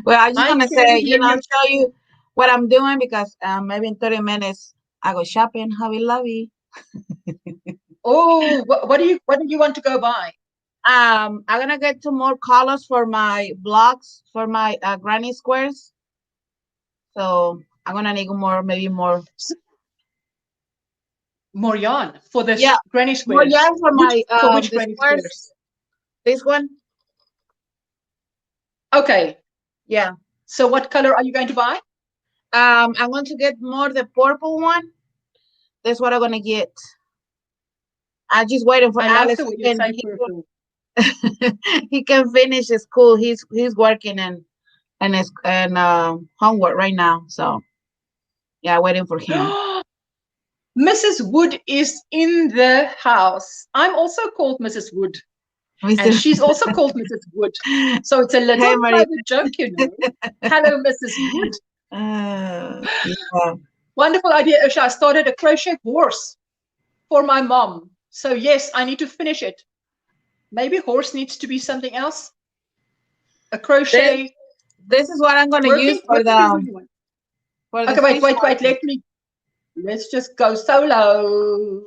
[SPEAKER 4] Well, I just want to say, show you what I'm doing because maybe in 30 minutes I go shopping, Hobby Lobby.
[SPEAKER 1] Oh, what do you want to go buy?
[SPEAKER 4] I'm gonna get 2 more colors for my blocks for my granny squares. So I'm gonna need maybe more
[SPEAKER 1] yarn for this granny squares.
[SPEAKER 4] More yarn for
[SPEAKER 1] which granny squares?
[SPEAKER 4] This one.
[SPEAKER 1] Okay.
[SPEAKER 4] Yeah.
[SPEAKER 1] So what color are you going to buy?
[SPEAKER 4] I'm going to get more the purple one. That's what I'm gonna get. I'm just waiting for Alex. He can finish his school. He's working and homework right now. So yeah, waiting for him.
[SPEAKER 1] Mrs. Wood is in the house. I'm also called Mrs. Wood. And she's also called Mrs. Wood. So it's a little private joke, Hello, Mrs. Wood.
[SPEAKER 4] Yeah.
[SPEAKER 1] Wonderful idea, Ursula. I started a crochet horse for my mom. So yes, I need to finish it. Maybe horse needs to be something else. A crochet.
[SPEAKER 4] This is what I'm going to use for the.
[SPEAKER 1] Okay, wait. Let's just go solo.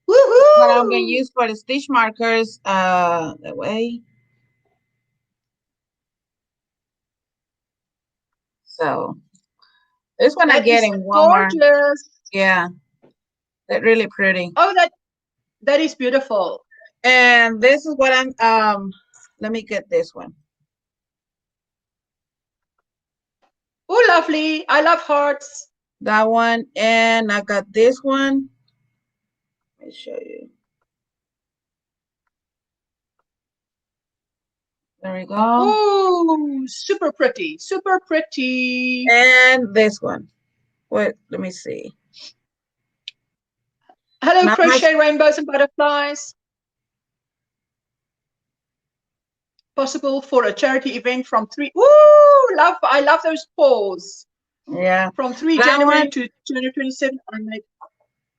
[SPEAKER 4] Woohoo! What I'm going to use for the stitch markers. That way. So this one I get in Walmart.
[SPEAKER 1] Gorgeous.
[SPEAKER 4] Yeah, they're really pretty.
[SPEAKER 1] Oh, that is beautiful.
[SPEAKER 4] And this is what I'm. Let me get this one.
[SPEAKER 1] Oh, lovely! I love hearts.
[SPEAKER 4] That one, and I got this one. Let me show you. There we go.
[SPEAKER 1] Oh, super pretty, super pretty.
[SPEAKER 4] And this one. Wait, let me see.
[SPEAKER 1] Hello, Crochet Rainbows and Butterflies. Possible for a charity event from 3. Ooh, I love those paws.
[SPEAKER 4] Yeah.
[SPEAKER 1] From 3 January to January 27. I made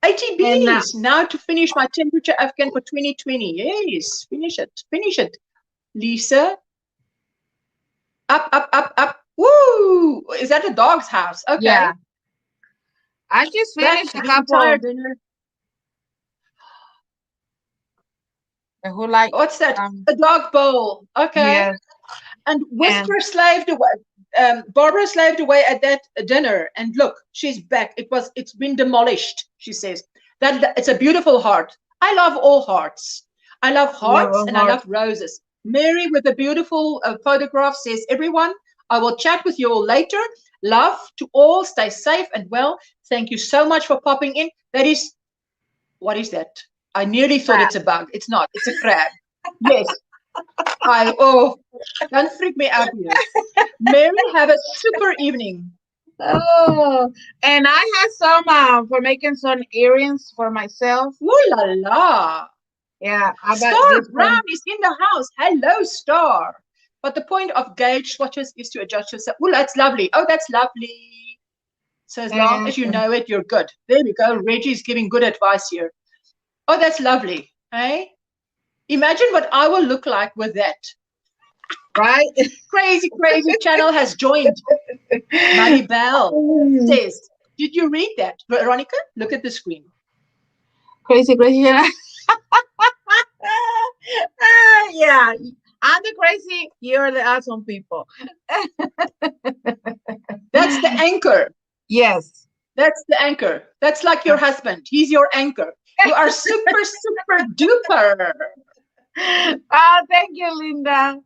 [SPEAKER 1] 80 bees now to finish my temperature Afghan for 2020. Yes, finish it. Lisa. Up. Woo! Is that a dog's house? Okay.
[SPEAKER 4] Yeah. I just finished a couple of dinner. Who like
[SPEAKER 1] what's that? A dog bowl. Okay.
[SPEAKER 4] Yes.
[SPEAKER 1] And Whisper slaved away. Barbara slaved away at that dinner, and look, she's back. It's been demolished. She says That it's a beautiful heart. I love all hearts. I love hearts and I love roses. Mary with a beautiful photograph says, everyone, I will chat with you all later. Love to all. Stay safe and well. Thank you so much for popping in. That is, what is that? I nearly thought it's a bug. It's not. It's a crab. Yes. Don't freak me out here. Mary, have a super evening.
[SPEAKER 4] Oh, and I had some for making some earrings for myself.
[SPEAKER 1] Ooh la la.
[SPEAKER 4] Yeah.
[SPEAKER 1] Star Brown is in the house. Hello, Star. But the point of gauge swatches is to adjust yourself. Oh, that's lovely. Oh, that's lovely. So as long as you know it, you're good. There we go. Reggie's giving good advice here. Oh, that's lovely. Hey? Imagine what I will look like with that.
[SPEAKER 4] Right?
[SPEAKER 1] Crazy channel has joined. Maribel says, did you read that? Veronica, look at the screen.
[SPEAKER 4] Crazy. Yeah. I'm the crazy. You're the awesome people.
[SPEAKER 1] That's the anchor.
[SPEAKER 4] Yes.
[SPEAKER 1] That's the anchor. That's like your husband. He's your anchor. You are super duper.
[SPEAKER 4] Oh, thank you, Linda.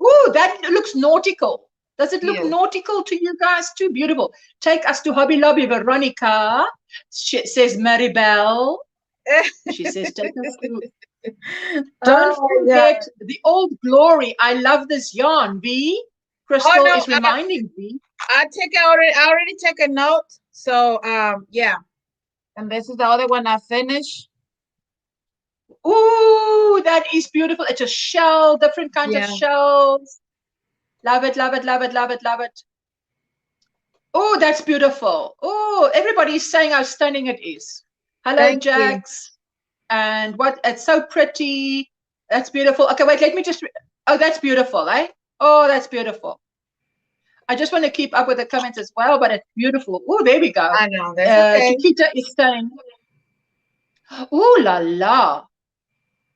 [SPEAKER 1] Ooh, that looks nautical. Does it look nautical to you guys too? Beautiful. Take us to Hobby Lobby, Veronica. She says Maribel. She says, take us to. Don't forget the old glory. I love this yarn, V. Crystal is reminding me.
[SPEAKER 4] I already take a note. So yeah. And this is the other one I finished.
[SPEAKER 1] Ooh, that is beautiful. It's a shell, different kinds of shells. Love it. Oh, that's beautiful. Oh, everybody's saying how stunning it is. Hello, Jax. And what? It's so pretty. That's beautiful. Okay, wait, let me just. Oh, that's beautiful, eh? Oh, that's beautiful. I just want to keep up with the comments as well, but it's beautiful. Oh, there we go.
[SPEAKER 4] I know. That's okay.
[SPEAKER 1] Chiquita is saying, ooh la la.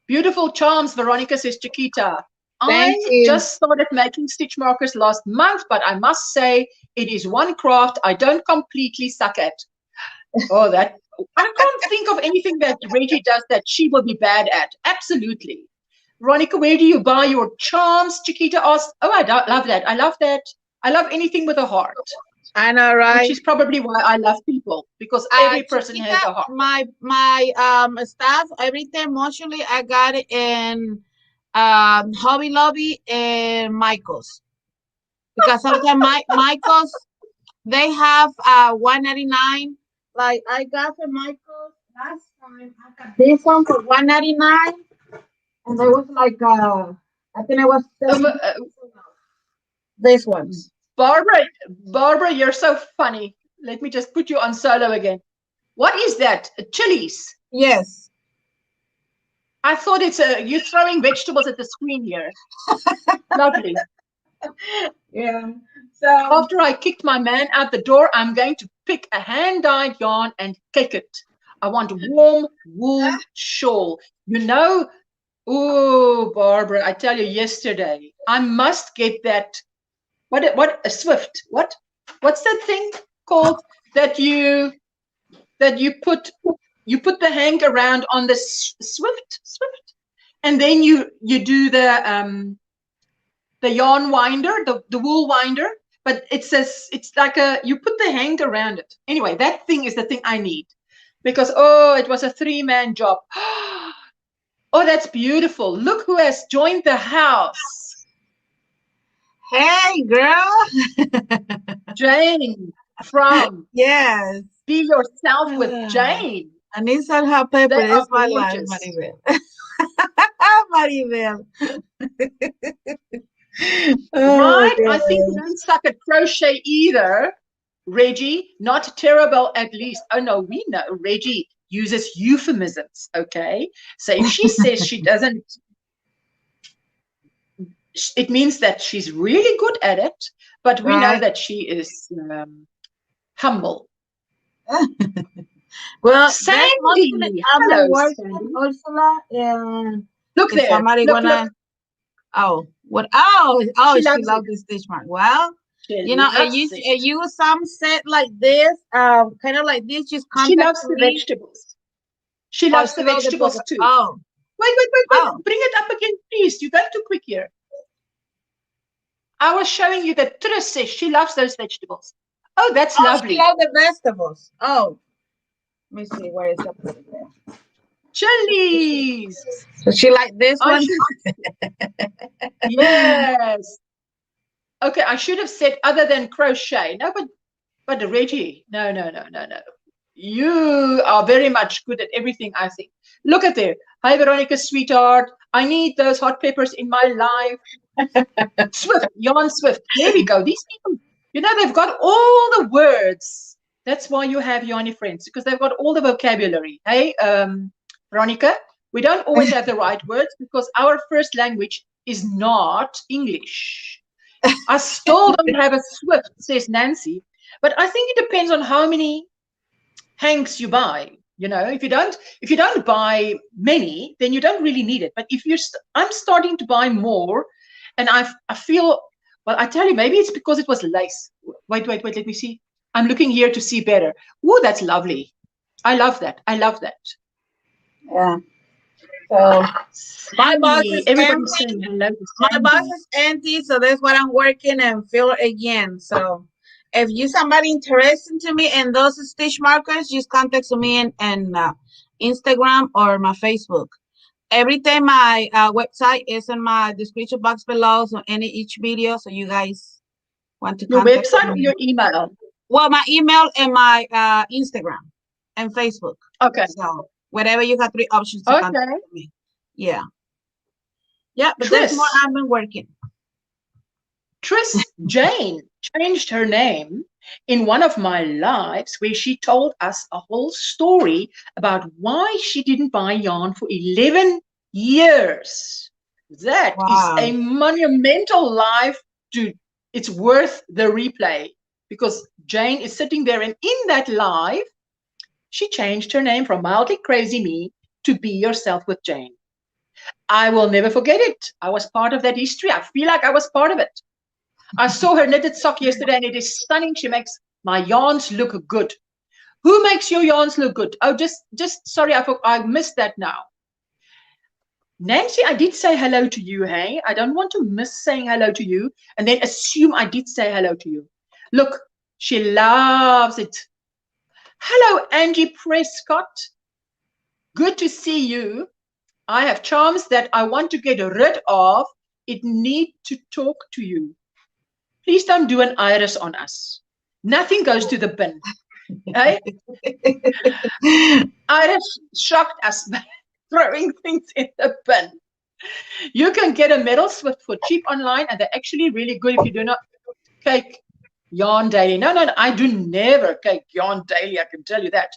[SPEAKER 1] Beautiful charms, Veronica says Chiquita. I just started making stitch markers last month, but I must say it is one craft I don't completely suck at. Oh, that I can't think of anything that Reggie does that she will be bad at. Absolutely. Veronica, where do you buy your charms? Chiquita asked. Oh, I love that. I love that. I love anything with a heart.
[SPEAKER 4] I know, right?
[SPEAKER 1] Which is probably why I love people, because every person has a heart.
[SPEAKER 4] My stuff, everything, mostly I got it in Hobby Lobby and Michael's, because sometimes Michael's they have $1.99. Like I got from Michael's last time. I got this one for $1.99, and there was like I think it was this one.
[SPEAKER 1] Barbara, you're so funny. Let me just put you on solo again. What is that? Chilies?
[SPEAKER 4] Yes.
[SPEAKER 1] I thought it's you throwing vegetables at the screen here. Lovely.
[SPEAKER 4] Yeah. So
[SPEAKER 1] after I kicked my man out the door, I'm going to pick a hand-dyed yarn and cake it. I want a warm wool shawl. You know, oh, Barbara, I tell you, yesterday, I must get that. What a Swift? What's that thing called that you put the hang around on the Swift, and then you do the yarn winder, the wool winder, but it says it's like you put the hang around it. Anyway, that thing is the thing I need, because it was a 3-man job. Oh, that's beautiful. Look who has joined the house.
[SPEAKER 4] Hey, girl.
[SPEAKER 1] Jane from
[SPEAKER 4] Yes.
[SPEAKER 1] Be Yourself with Jane.
[SPEAKER 4] I need some hot pepper. It's my life, Maribel. Maribel.
[SPEAKER 1] Right? I think you don't suck at crochet either, Reggie. Not terrible, at least. Oh, no, we know Reggie uses euphemisms, okay? So if she says she doesn't, it means that she's really good at it, but we know that she is humble.
[SPEAKER 4] Well,
[SPEAKER 1] Sandy, hello,
[SPEAKER 4] Sandy. Ursula, and
[SPEAKER 1] look there.
[SPEAKER 4] Somebody
[SPEAKER 1] look.
[SPEAKER 4] She loves this stitch mark. Well, you know, use some set like this, kind of like this. Just
[SPEAKER 1] she loves the vegetables. She loves the vegetables too.
[SPEAKER 4] Oh.
[SPEAKER 1] Wait.
[SPEAKER 4] Oh.
[SPEAKER 1] Bring it up again, please. You're going too quick here. I was showing you that Tris says she loves those vegetables. Oh, that's lovely.
[SPEAKER 4] She loves the vegetables. Oh. Let me see. Where is that?
[SPEAKER 1] Chilies.
[SPEAKER 4] So she like this one?
[SPEAKER 1] Yes. Okay, I should have said other than crochet. No, but Reggie, no. You are very much good at everything, I think. Look at there. Hi, Veronica, sweetheart. I need those hot peppers in my life. Swift, yarn Swift. There we go. These people, they've got all the words. That's why you have yarny friends, because they've got all the vocabulary. Hey, Veronica, we don't always have the right words because our first language is not English. I still don't have a Swift, says Nancy, but I think it depends on how many hanks you buy. If you don't buy many, then you don't really need it. But if I'm starting to buy more, and I feel, well, I tell you, maybe it's because it was lace. Wait, let me see. I'm looking here to see better. Oh, that's lovely. I love that.
[SPEAKER 4] Yeah. So my box is
[SPEAKER 1] everybody's
[SPEAKER 4] empty.
[SPEAKER 1] saying hello.
[SPEAKER 4] My box is empty, so that's what I'm working and fill again. So if you somebody interested to me in those stitch markers, just contact me in Instagram or my Facebook. Everything my website is in my description box below, so each video, so you guys want to
[SPEAKER 1] your
[SPEAKER 4] contact
[SPEAKER 1] website
[SPEAKER 4] me.
[SPEAKER 1] or your email?
[SPEAKER 4] Well, my email and my Instagram and Facebook.
[SPEAKER 1] Okay.
[SPEAKER 4] So whatever, you got 3 options to contact me. Yeah. Yeah, but there's more I've been working.
[SPEAKER 1] Tris Jane changed her name in one of my lives where she told us a whole story about why she didn't buy yarn for 11 years. That is a monumental life, dude. It's worth the replay because Jane is sitting there, and in that live, she changed her name from Mildly Crazy Me to Be Yourself with Jane. I will never forget it. I was part of that history. I feel like I was part of it. I saw her knitted sock yesterday, and it is stunning. She makes my yarns look good. Who makes your yarns look good? Oh, just sorry, I missed that now. Nancy, I did say hello to you, hey? I don't want to miss saying hello to you and then assume I did say hello to you. Look, she loves it. Hello, Angie Prescott. Good to see you. I have charms that I want to get rid of. It need to talk to you. Please don't do an iris on us. Nothing goes to the bin. Hey? Iris shocked us by throwing things in the bin. You can get a metal Swift for cheap online, and they're actually really good if you do not cake yarn daily. No, I do never cake yarn daily, I can tell you that.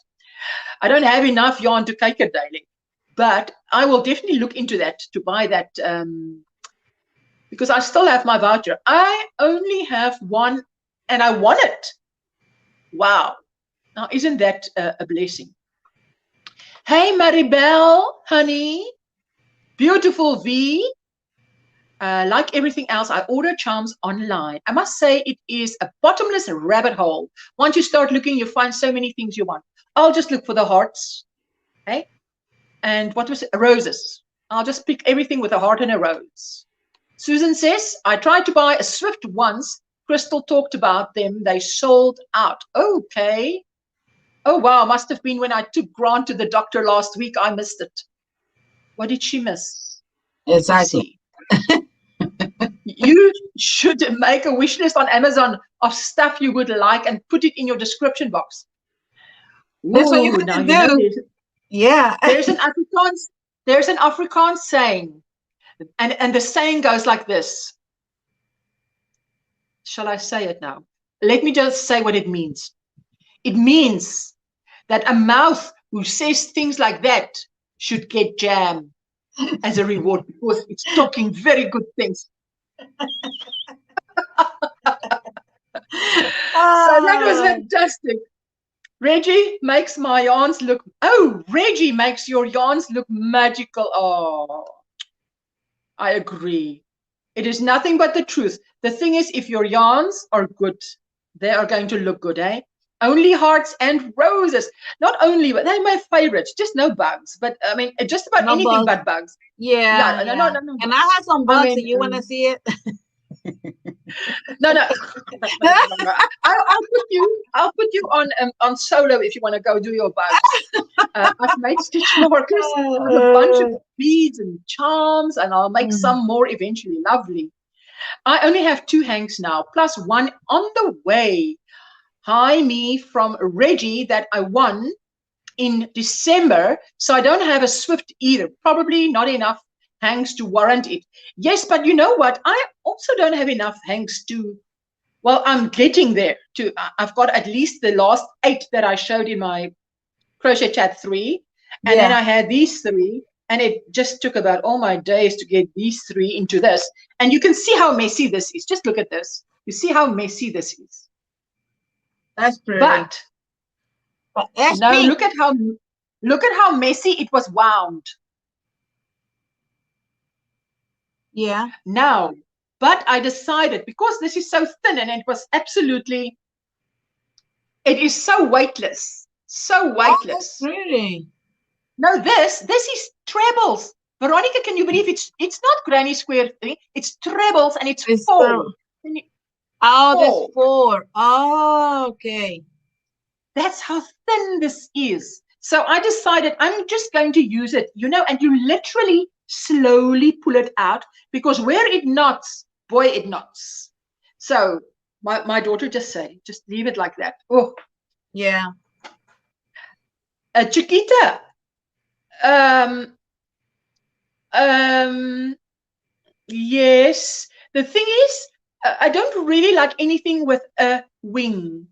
[SPEAKER 1] I don't have enough yarn to cake it daily. But I will definitely look into that, to buy that, because I still have my voucher. I only have one, and I want it. Wow. Now, isn't that a blessing? Hey, Maribel, honey. Beautiful V. Like everything else, I order charms online. I must say it is a bottomless rabbit hole. Once you start looking, you find so many things you want. I'll just look for the hearts. Okay? And what was it? Roses. I'll just pick everything with a heart and a rose. Susan says, I tried to buy a Swift once. Crystal talked about them. They sold out. Okay. Oh, wow. Must have been when I took Grant to the doctor last week. I missed it. What did she miss?
[SPEAKER 4] Exactly.
[SPEAKER 1] You should make a wish list on Amazon of stuff you would like and put it in your description box.
[SPEAKER 4] That's what you have to do. Yeah.
[SPEAKER 1] There's an Afrikaans saying, and the saying goes like this. Shall I say it now? Let me just say what it means. It means that a mouth who says things like that should get jam as a reward because it's talking very good things. So that was fantastic. Reggie makes my yarns look, Reggie makes your yarns look magical. Oh, I agree. It is nothing but the truth. The thing is, if your yarns are good, they are going to look good, eh? Only hearts and roses. Not only, but they're my favorites. Just no bugs. But I mean, just about
[SPEAKER 4] No
[SPEAKER 1] anything
[SPEAKER 4] bugs.
[SPEAKER 1] but bugs.
[SPEAKER 4] Yeah,
[SPEAKER 1] Yeah,
[SPEAKER 4] yeah.
[SPEAKER 1] no.
[SPEAKER 4] And I have some
[SPEAKER 1] I
[SPEAKER 4] bugs.
[SPEAKER 1] mean,
[SPEAKER 4] If you want to see it.
[SPEAKER 1] no. I'll put you on solo if you want to go do your bugs. I've made stitch markers with a bunch of beads and charms, and I'll make some more eventually. Lovely. I only have 2 hanks now, plus one on the way. Hi, me from Reggie that I won in December. So I don't have a Swift either. Probably not enough hanks to warrant it. Yes, but you know what? I also don't have enough hanks to, well, I'm getting there. I've got at least the last 8 that I showed in my Crochet Chat 3. And then I had these 3. And it just took about all my days to get these 3 into this. And you can see how messy this is. Just look at this. You see how messy this is.
[SPEAKER 4] That's pretty.
[SPEAKER 1] But
[SPEAKER 4] that's
[SPEAKER 1] no,
[SPEAKER 4] pink.
[SPEAKER 1] look at how messy it was wound.
[SPEAKER 4] Yeah.
[SPEAKER 1] Now, but I decided, because this is so thin and it was absolutely, it is so weightless. So weightless.
[SPEAKER 4] Oh, that's pretty.
[SPEAKER 1] No, this is trebles. Veronica, can you believe it's not Granny Square thing? It's trebles and it's 4.
[SPEAKER 4] Oh, there's 4. Oh, okay.
[SPEAKER 1] That's how thin this is. So I decided I'm just going to use it, you know, and you literally slowly pull it out, because where it knots, boy, it knots. So my daughter just leave it like that. Oh,
[SPEAKER 4] yeah.
[SPEAKER 1] Chiquita, yes. The thing is, I don't really like anything with a wing.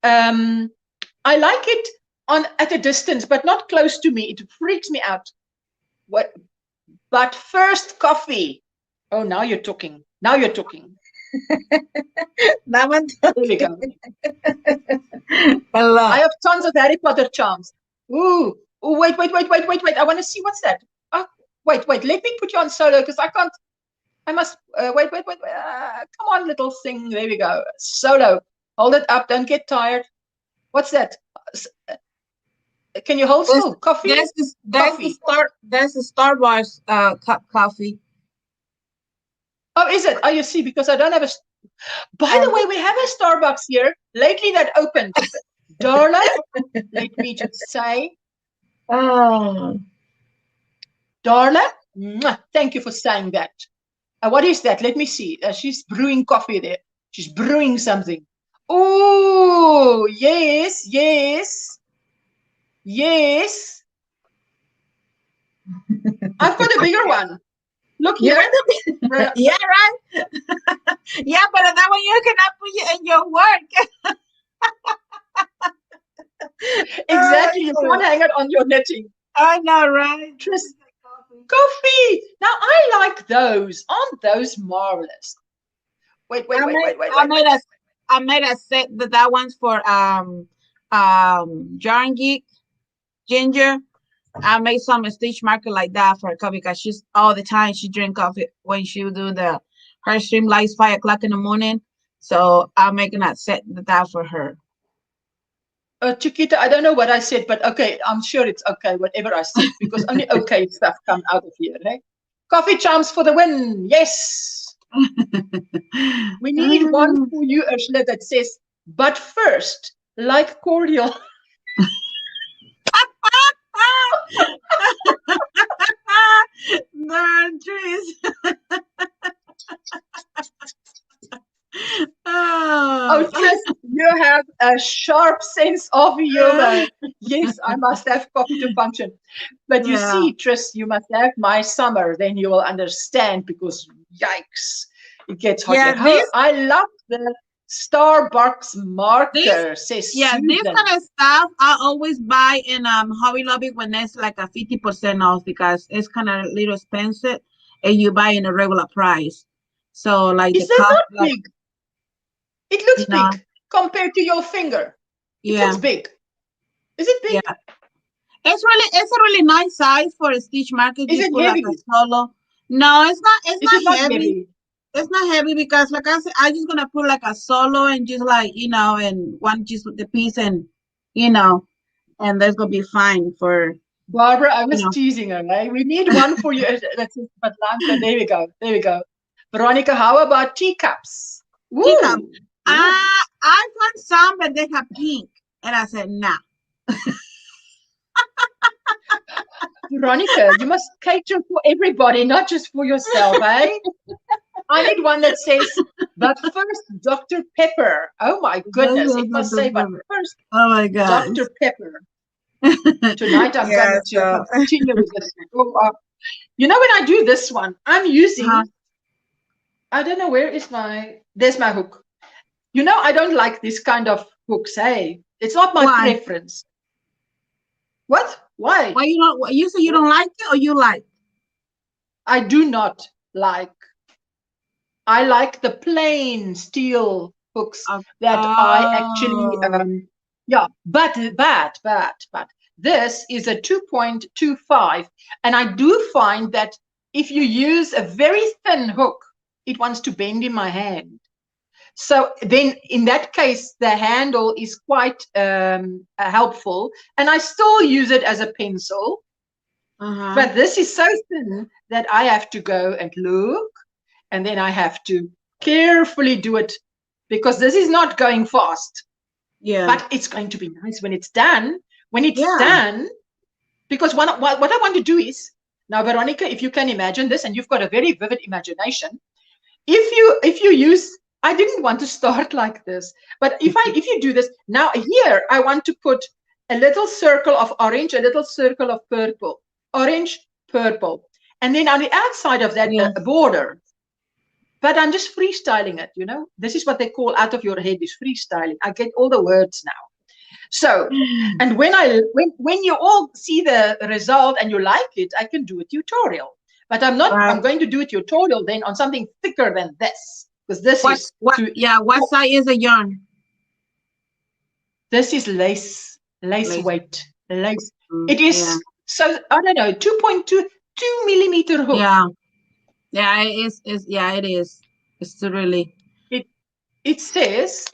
[SPEAKER 1] I like it at a distance, but not close to me. It freaks me out. What? But first, coffee. Oh, now you're talking. Now you're talking.
[SPEAKER 4] That one.
[SPEAKER 1] There we go.
[SPEAKER 4] Hello.
[SPEAKER 1] I have tons of Harry Potter charms. Ooh, wait. I want to see what's that. Oh, wait. Let me put you on solo, because I can't. I must wait. Come on, little thing. There we go. Solo. Hold it up. Don't get tired. What's that? Can you hold still? Coffee?
[SPEAKER 4] That's the Starbucks coffee.
[SPEAKER 1] Oh, is it? Oh, you see, because I don't have a... By the way, we have a Starbucks here. Lately that opened. Darla, let me just say.
[SPEAKER 4] Oh.
[SPEAKER 1] Darla, thank you for saying that. What is that? Let me see. She's brewing coffee there. She's brewing something. Oh, yes. I've got a bigger one. Look here.
[SPEAKER 4] Yeah, right. Yeah, but that one you cannot put in your work.
[SPEAKER 1] Exactly. You can't hang it on your knitting.
[SPEAKER 4] I know, right?
[SPEAKER 1] Coffee. Now I like those. Aren't those marvelous? Wait.
[SPEAKER 4] I made a set that one's for Yarn Geek Ginger. I made some stitch marker like that for her, because she's all the time she drink coffee when she do her stream lights 5 o'clock in the morning. So I'm making that set that for her.
[SPEAKER 1] Chiquita, I don't know what I said, but okay, I'm sure it's okay, whatever I said, because only okay stuff come out of here, right? Coffee charms for the win, yes. We need one for you, Ursula, that says, but first, like cordial.
[SPEAKER 4] No, trees.
[SPEAKER 1] Oh, Tris, you have a sharp sense of humor. Yes, I must have coffee to function. But you see, Tris, you must have my summer, then you will understand, because yikes, it gets hot.
[SPEAKER 4] Yeah,
[SPEAKER 1] I love the Starbucks marker, says Susan.
[SPEAKER 4] This kind of stuff I always buy in Hobby Lobby when it's like a 50% off, because it's kind of a little expensive and you buy in a regular price. So like
[SPEAKER 1] is that not big? It looks big compared to your finger. It looks big. Is it big?
[SPEAKER 4] Yeah. It's a really nice size for a stitch marker.
[SPEAKER 1] Is it heavy?
[SPEAKER 4] Like a solo. No, it's not. It's not heavy. it's not heavy because, like I said, I just gonna put like a solo and just like and one just with the piece and and that's gonna be fine for
[SPEAKER 1] Barbara, I
[SPEAKER 4] you
[SPEAKER 1] was
[SPEAKER 4] know.
[SPEAKER 1] teasing her, eh? We need one for you. That's but Blanca, there we go. There we go. Veronica, how about teacups?
[SPEAKER 4] Teacup.
[SPEAKER 1] Ooh. Ooh.
[SPEAKER 4] I found some, but they have pink, and I said nah.
[SPEAKER 1] Veronica, you must cater for everybody, not just for yourself, eh? I need one that says, but first, Dr. Pepper. Oh my goodness, it must say, but first,
[SPEAKER 4] Oh my god.
[SPEAKER 1] Dr. Pepper. Tonight I'm
[SPEAKER 3] Yeah,
[SPEAKER 1] going to
[SPEAKER 3] so-
[SPEAKER 1] continue with this. You know, when I do this one, I'm using, I don't know, there's my hook. You know, I don't like this kind of hooks, hey? It's not my
[SPEAKER 4] Why?
[SPEAKER 1] preference. What? Why?
[SPEAKER 4] Why you say you don't like it or you like?
[SPEAKER 1] I do not like. I like the plain steel hooks that I actually, yeah, but this is a 2.25, and I do find that if you use a very thin hook, it wants to bend in my hand. So then in that case, the handle is quite helpful, and I still use it as a pencil. But this is so thin that I have to go and look, and then I have to carefully do it because this is not going fast.
[SPEAKER 4] Yeah.
[SPEAKER 1] But it's going to be nice when it's done. When it's done, because what I want to do is, now, Veronica, if you can imagine this, and you've got a very vivid imagination, if you use, I didn't want to start like this, but if you do this, now here I want to put a little circle of orange, a little circle of purple, orange, purple, and then on the outside of that a border. But I'm just freestyling it, you know. This is what they call out of your head is freestyling. I get all the words now. So, and when you all see the result and you like it, I can do a tutorial. But I'm not. I'm going to do a tutorial then on something thicker than this, because this is
[SPEAKER 4] what size is the yarn?
[SPEAKER 1] This is lace weight, lace. It is so I don't know 2.2 2mm hook.
[SPEAKER 4] Yeah, it is. Yeah, it is. It's really.
[SPEAKER 1] It says.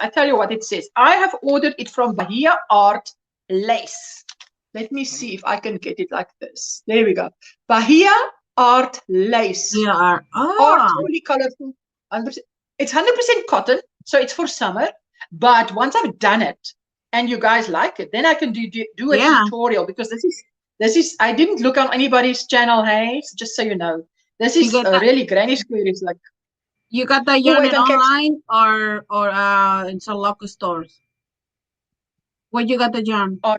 [SPEAKER 1] I tell you what it says. I have ordered it from Bahia Art Lace. Let me see if I can get it like this. There we go. Bahia Art Lace.
[SPEAKER 4] Yeah.
[SPEAKER 1] Art, really colorful. It's 100% cotton, so it's for summer. But once I've done it and you guys like it, then I can do a tutorial, because this is I didn't look on anybody's channel, hey, so just so you know. This is really Granny Square is like.
[SPEAKER 4] You got that yarn online or in some local stores? Where you got the yarn?
[SPEAKER 1] On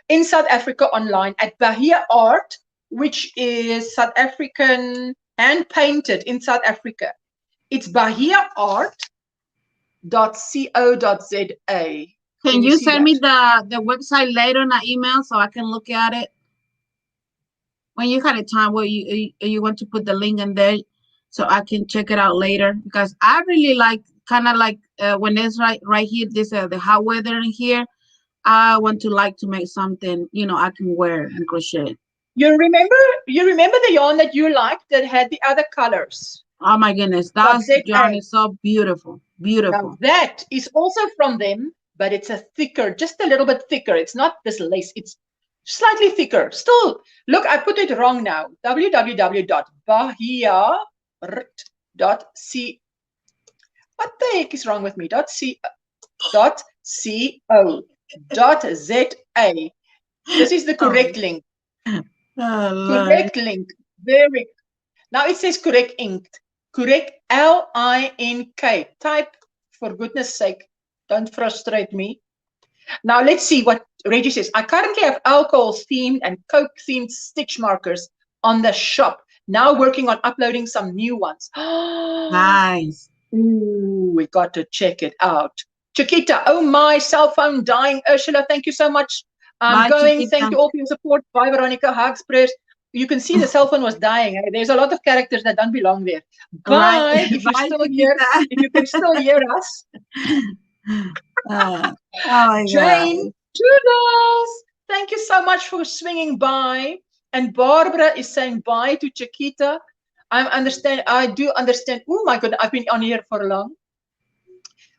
[SPEAKER 1] in South Africa online at Bahia Art, which is South African hand painted in South Africa. It's bahiaart.co.za.
[SPEAKER 4] Can you send me the website later in an email so I can look at it? When you had a time where you want to put the link in there so I can check it out later, because I really like kind of like when it's right here, this the hot weather in here, I want to make something, I can wear and crochet.
[SPEAKER 1] You remember the yarn that you liked that had the other colors?
[SPEAKER 4] Oh my goodness, that yarn is so beautiful. Beautiful.
[SPEAKER 1] Now that is also from them, but it's a thicker, just a little bit thicker. It's not this lace, it's slightly thicker. Still, look, I put it wrong now. www.bahiaart.co. What the heck is wrong with me? .co.za. This is the correct link. Correct link. Very. Now it says correct ink. Correct LINK. Type, for goodness sake. Don't frustrate me. Now let's see what Reggie says. I currently have alcohol themed and Coke themed stitch markers on the shop. Now working on uploading some new ones.
[SPEAKER 4] Nice.
[SPEAKER 1] Ooh, we got to check it out. Chiquita, oh my, cell phone dying. Ursula, thank you so much. I'm going. Chiquita. Thank you all for your support. Bye, Veronica. Hugs, prayers. You can see the cell phone was dying. There's a lot of characters that don't belong there. Bye. If you're still here, if you can still hear us.
[SPEAKER 4] Oh my
[SPEAKER 1] Jane,
[SPEAKER 4] God.
[SPEAKER 1] toodles. Thank you so much for swinging by. And Barbara is saying bye to Chiquita. I do understand. Oh my goodness, I've been on here for long.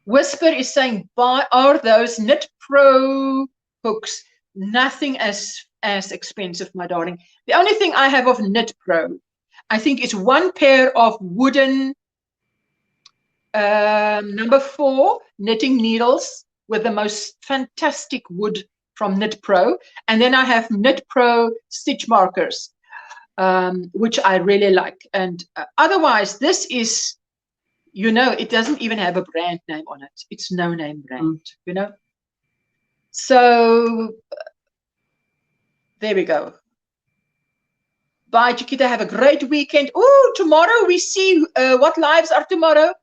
[SPEAKER 1] Whisper is saying, are those Knit Pro hooks nothing as expensive, my darling? The only thing I have of Knit Pro, I think, is one pair of wooden number 4 knitting needles with the most fantastic wood from Knit Pro, and then I have Knit Pro stitch markers, which I really like. And otherwise, this is, you know, it doesn't even have a brand name on it. It's no name brand, you know. So there we go. Bye, Chiquita. Have a great weekend. Oh, tomorrow we see what lives are tomorrow.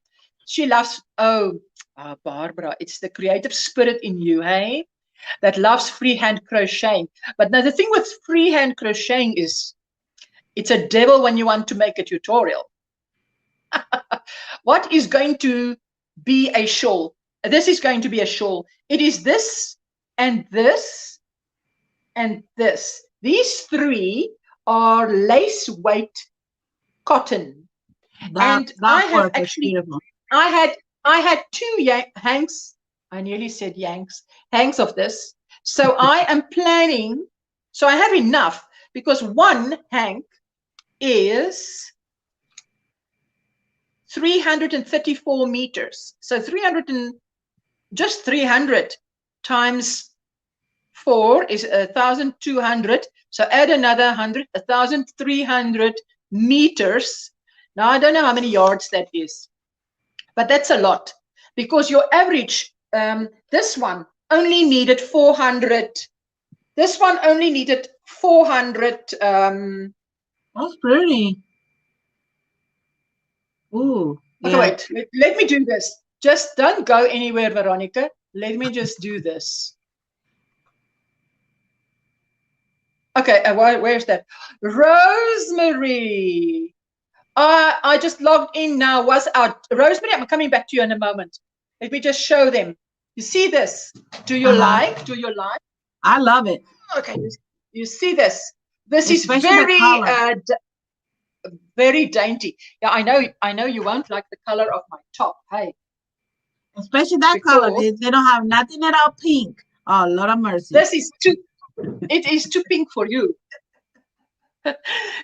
[SPEAKER 1] She loves, Barbara, it's the creative spirit in you, hey, that loves freehand crocheting. But now the thing with freehand crocheting is it's a devil when you want to make a tutorial. What is going to be a shawl? This is going to be a shawl. It is this and this and this. These 3 are lace weight cotton. And I have actually, I had 2 hanks. I nearly said hanks of this. So I am planning. So I have enough because 1 hank is 334 meters. So 300 times 4 is 1,200. So add another 100, 1,300 meters. Now I don't know how many yards that is, but that's a lot because your average, this one only needed 400. This one only needed 400.
[SPEAKER 4] That's pretty. Ooh.
[SPEAKER 1] Okay, wait, let me do this. Just don't go anywhere, Veronica. Let me just do this. Okay, where's that? Rosemary. I just logged in now. Was out. Rosemary, I'm coming back to you in a moment. Let me just show them. You see this? Do you like? Do you like?
[SPEAKER 4] I love it.
[SPEAKER 1] Okay, you see this? This
[SPEAKER 4] Especially
[SPEAKER 1] is very dainty. Yeah, I know you won't like the color of my top. Hey,
[SPEAKER 4] especially that color. They don't have nothing at all pink. Oh, Lord of mercy.
[SPEAKER 1] This is too. It is too pink for you.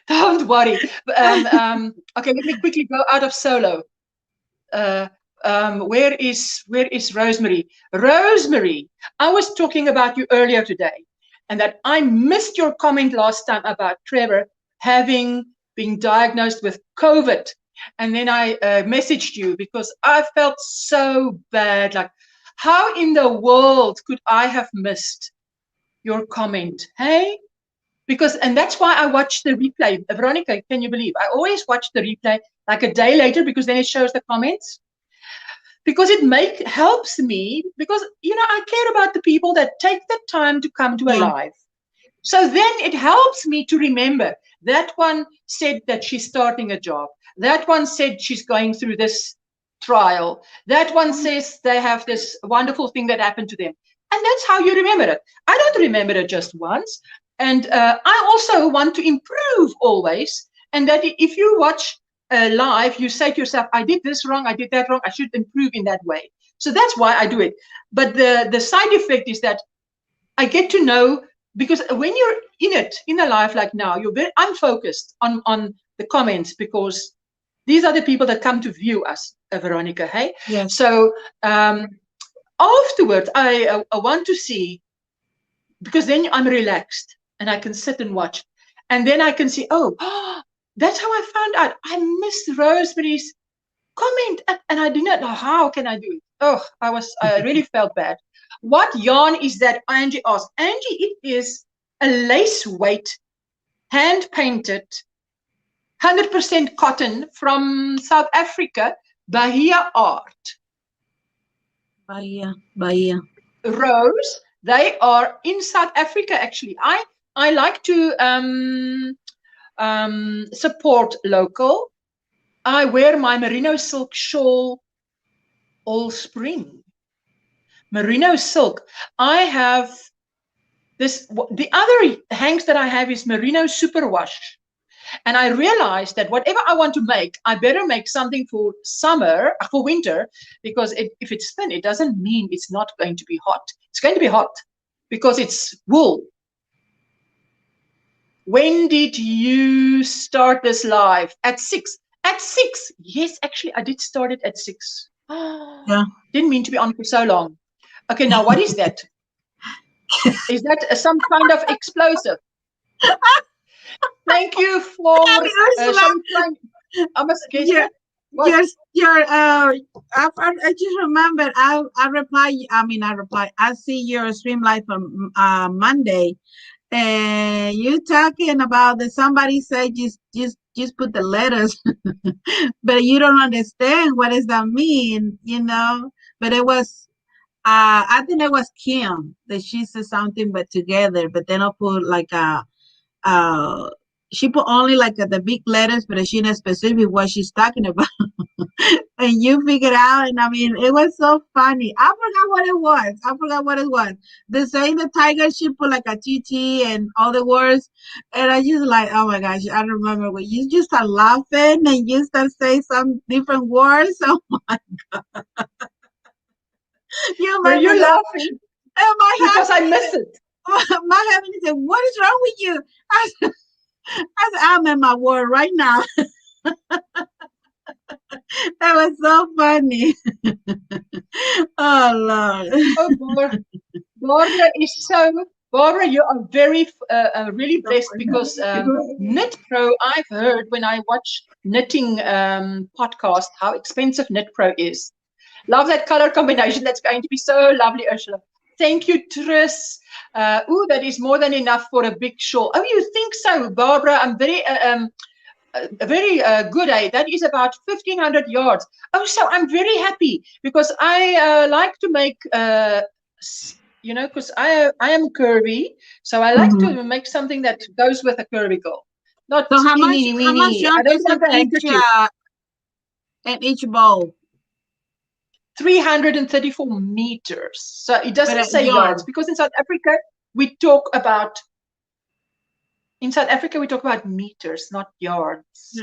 [SPEAKER 1] Don't worry. Okay, let me quickly go out of solo. Where is Rosemary? Rosemary, I was talking about you earlier today, and that I missed your comment last time about Trevor having been diagnosed with COVID. And then I messaged you because I felt so bad. Like, how in the world could I have missed your comment? Hey? Because, and that's why I watched the replay. Veronica, can you believe? I always watch the replay like a day later because then it shows the comments. Because it helps me, because, you know, I care about the people that take the time to come to a live. So then it helps me to remember that one said that she's starting a job. That one said she's going through this trial. That one says they have this wonderful thing that happened to them. And that's how you remember it. I don't remember it just once. And I also want to improve always. And that if you watch live, you say to yourself, I did this wrong, I did that wrong, I should improve in that way. So that's why I do it. But the side effect is that I get to know, because when you're in a life like now, you're very unfocused on the comments, because these are the people that come to view us, Veronica, hey?
[SPEAKER 4] Yes.
[SPEAKER 1] So afterwards, I want to see, because then I'm relaxed and I can sit and watch. And then I can see, oh, that's how I found out. I missed Rosemary's comment and I did not know how can I do it. Oh, I really felt bad. What yarn is that? Angie asked. Angie, it is a lace weight, hand painted, 100% cotton from South Africa, Bahia Art.
[SPEAKER 4] Bahia.
[SPEAKER 1] Rose, they are in South Africa actually. I like to support local. I wear my merino silk shawl all spring. Merino silk. I have this, the other hanks that I have is merino superwash. And I realized that whatever I want to make, I better make something for summer, for winter, because if it's thin, it doesn't mean it's not going to be hot. It's going to be hot because it's wool. When did you start this live? At 6. At 6. Yes, actually, I did start it at 6.
[SPEAKER 4] Yeah.
[SPEAKER 1] Didn't mean to be on for so long. Okay, now what is that? Is that some kind of explosive? Thank you for I must guess
[SPEAKER 4] Yeah.
[SPEAKER 1] what?
[SPEAKER 4] I just remembered. I see your stream live from Monday, and you talking about that somebody said just put the letters, but you don't understand what does that mean, you know. But it was I think it was Kim that she said something but together, but then I put like she put only like the big letters, but she didn't specific what she's talking about. And you figured out, and I mean, it was so funny. I forgot what it was. The saying the tiger, she put like a TT and all the words, and I just like, oh my gosh, I remember when you just start laughing and you start saying some different words. Oh my god,
[SPEAKER 1] Were you laughing? Because I missed it.
[SPEAKER 4] My husband said, "What is wrong with you?" I said, I'm in my word right now. That was so funny. Oh Lord.
[SPEAKER 1] Oh, Barbara is so. Barbara, you are very, really blessed because Knit Pro. I've heard when I watch knitting podcast how expensive Knit Pro is. Love that color combination. That's going to be so lovely, Ursula. Thank you, Tris. That is more than enough for a big shawl. Oh, you think so, Barbara? I'm very good. That is about 1,500 yards. Oh, so I'm very happy because I like to make, because I am curvy, so I like to make something that goes with a curvy girl. Not
[SPEAKER 4] so how much
[SPEAKER 1] I don't want the handkerchief.
[SPEAKER 4] In each bowl?
[SPEAKER 1] 334 meters. So it doesn't say yards because in South Africa we talk about meters, not yards.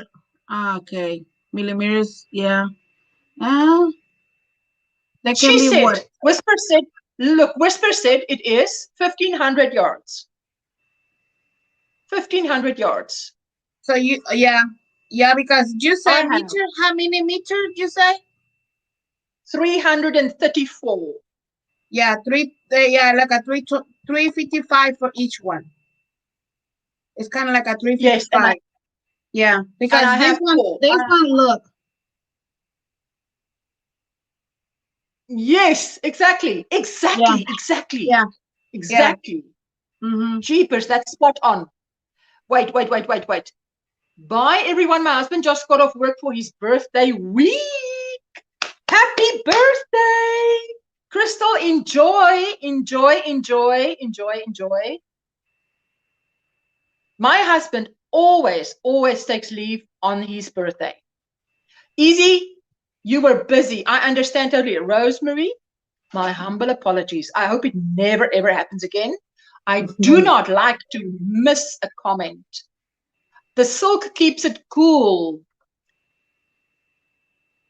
[SPEAKER 4] Okay, millimeters. Yeah. That can
[SPEAKER 1] She
[SPEAKER 4] be
[SPEAKER 1] said,
[SPEAKER 4] what?
[SPEAKER 1] Whisper said it is 1,500 yards. 1,500 yards.
[SPEAKER 4] So because you said meter. How many meters you say?
[SPEAKER 1] 334.
[SPEAKER 4] Yeah, like a 355 for each one. It's kind of like a 355. Yes, because this one look.
[SPEAKER 1] Yes, exactly.
[SPEAKER 4] Yeah.
[SPEAKER 1] Exactly.
[SPEAKER 4] Mm-hmm.
[SPEAKER 1] Jeepers, that's spot on. Wait. Bye, everyone. My husband just got off work for his birthday week. Happy birthday, Crystal. Enjoy. My husband always takes leave on his birthday. Easy, you were busy. I understand totally. Rosemary, my humble apologies. I hope it never, ever happens again. I do not like to miss a comment. The silk keeps it cool.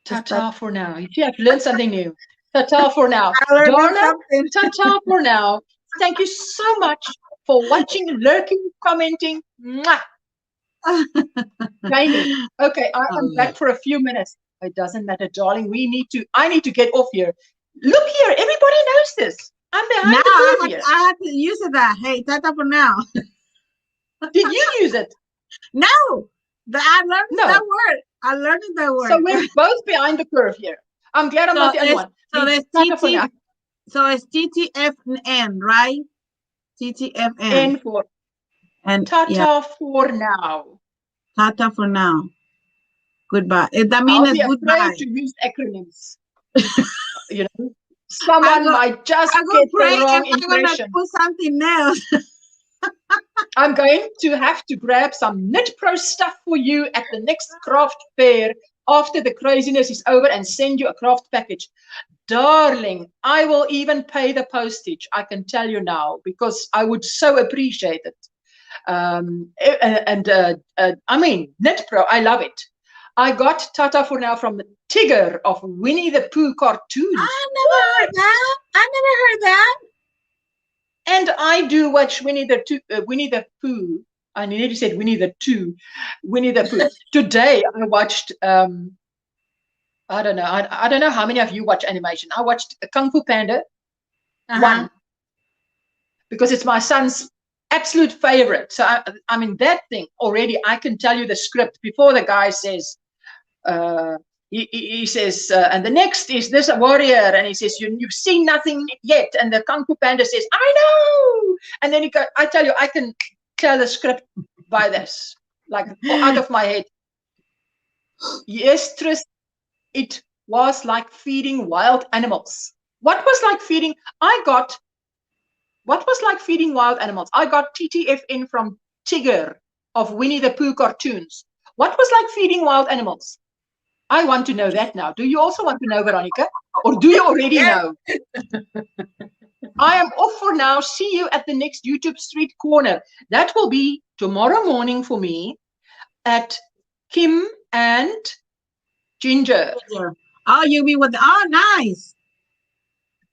[SPEAKER 1] Ta-ta for now. You see, I've learned something new. Ta-ta for now. Darla, ta-ta for now. Thank you so much for watching, lurking, commenting. Mwah. Okay, I am back for a few minutes. It doesn't matter, darling. I need to get off here. Look here, everybody knows this. I'm behind the curve here.
[SPEAKER 4] I have to use that. Hey, ta-ta for now.
[SPEAKER 1] Did you use it?
[SPEAKER 4] No. I learned that word.
[SPEAKER 1] So we're both behind the curve here. I'm glad I'm not the only one.
[SPEAKER 4] So it's TTFN, right? TTFN.
[SPEAKER 1] N for ta-ta for now.
[SPEAKER 4] Ta-ta for now. Goodbye. That means it's goodbye.
[SPEAKER 1] I'll be afraid to use acronyms. Someone might just get the wrong impression.
[SPEAKER 4] Put something else.
[SPEAKER 1] I'm going to have to grab some Knit Pro stuff for you at the next craft fair after the craziness is over and send you a craft package. Darling, I will even pay the postage, I can tell you now, because I would so appreciate it. I mean, Knit Pro, I love it. I got Tata for now from Tigger of Winnie the Pooh cartoons.
[SPEAKER 4] I never heard that. I never heard that.
[SPEAKER 1] And I do watch Winnie the Pooh. I nearly said Winnie the Pooh. Today I watched. I don't know. I don't know how many of you watch animation. I watched Kung Fu Panda 1 because it's my son's absolute favorite. So I mean that thing already. I can tell you the script before the guy says. He says, and the next is this warrior, and he says, you've seen nothing yet, and the Kung Fu Panda says, I know, and then I tell you, I can tell the script by this, like out of my head. Yes, Tris, it was like feeding wild animals. What was like feeding wild animals? I got TTFN from Tigger of Winnie the Pooh cartoons. What was like feeding wild animals? I want to know that now. Do you also want to know, Veronica? Or do you already know? I am off for now. See you at the next YouTube Street Corner. That will be tomorrow morning for me at Kim and Ginger.
[SPEAKER 4] Oh, you'll be with, nice.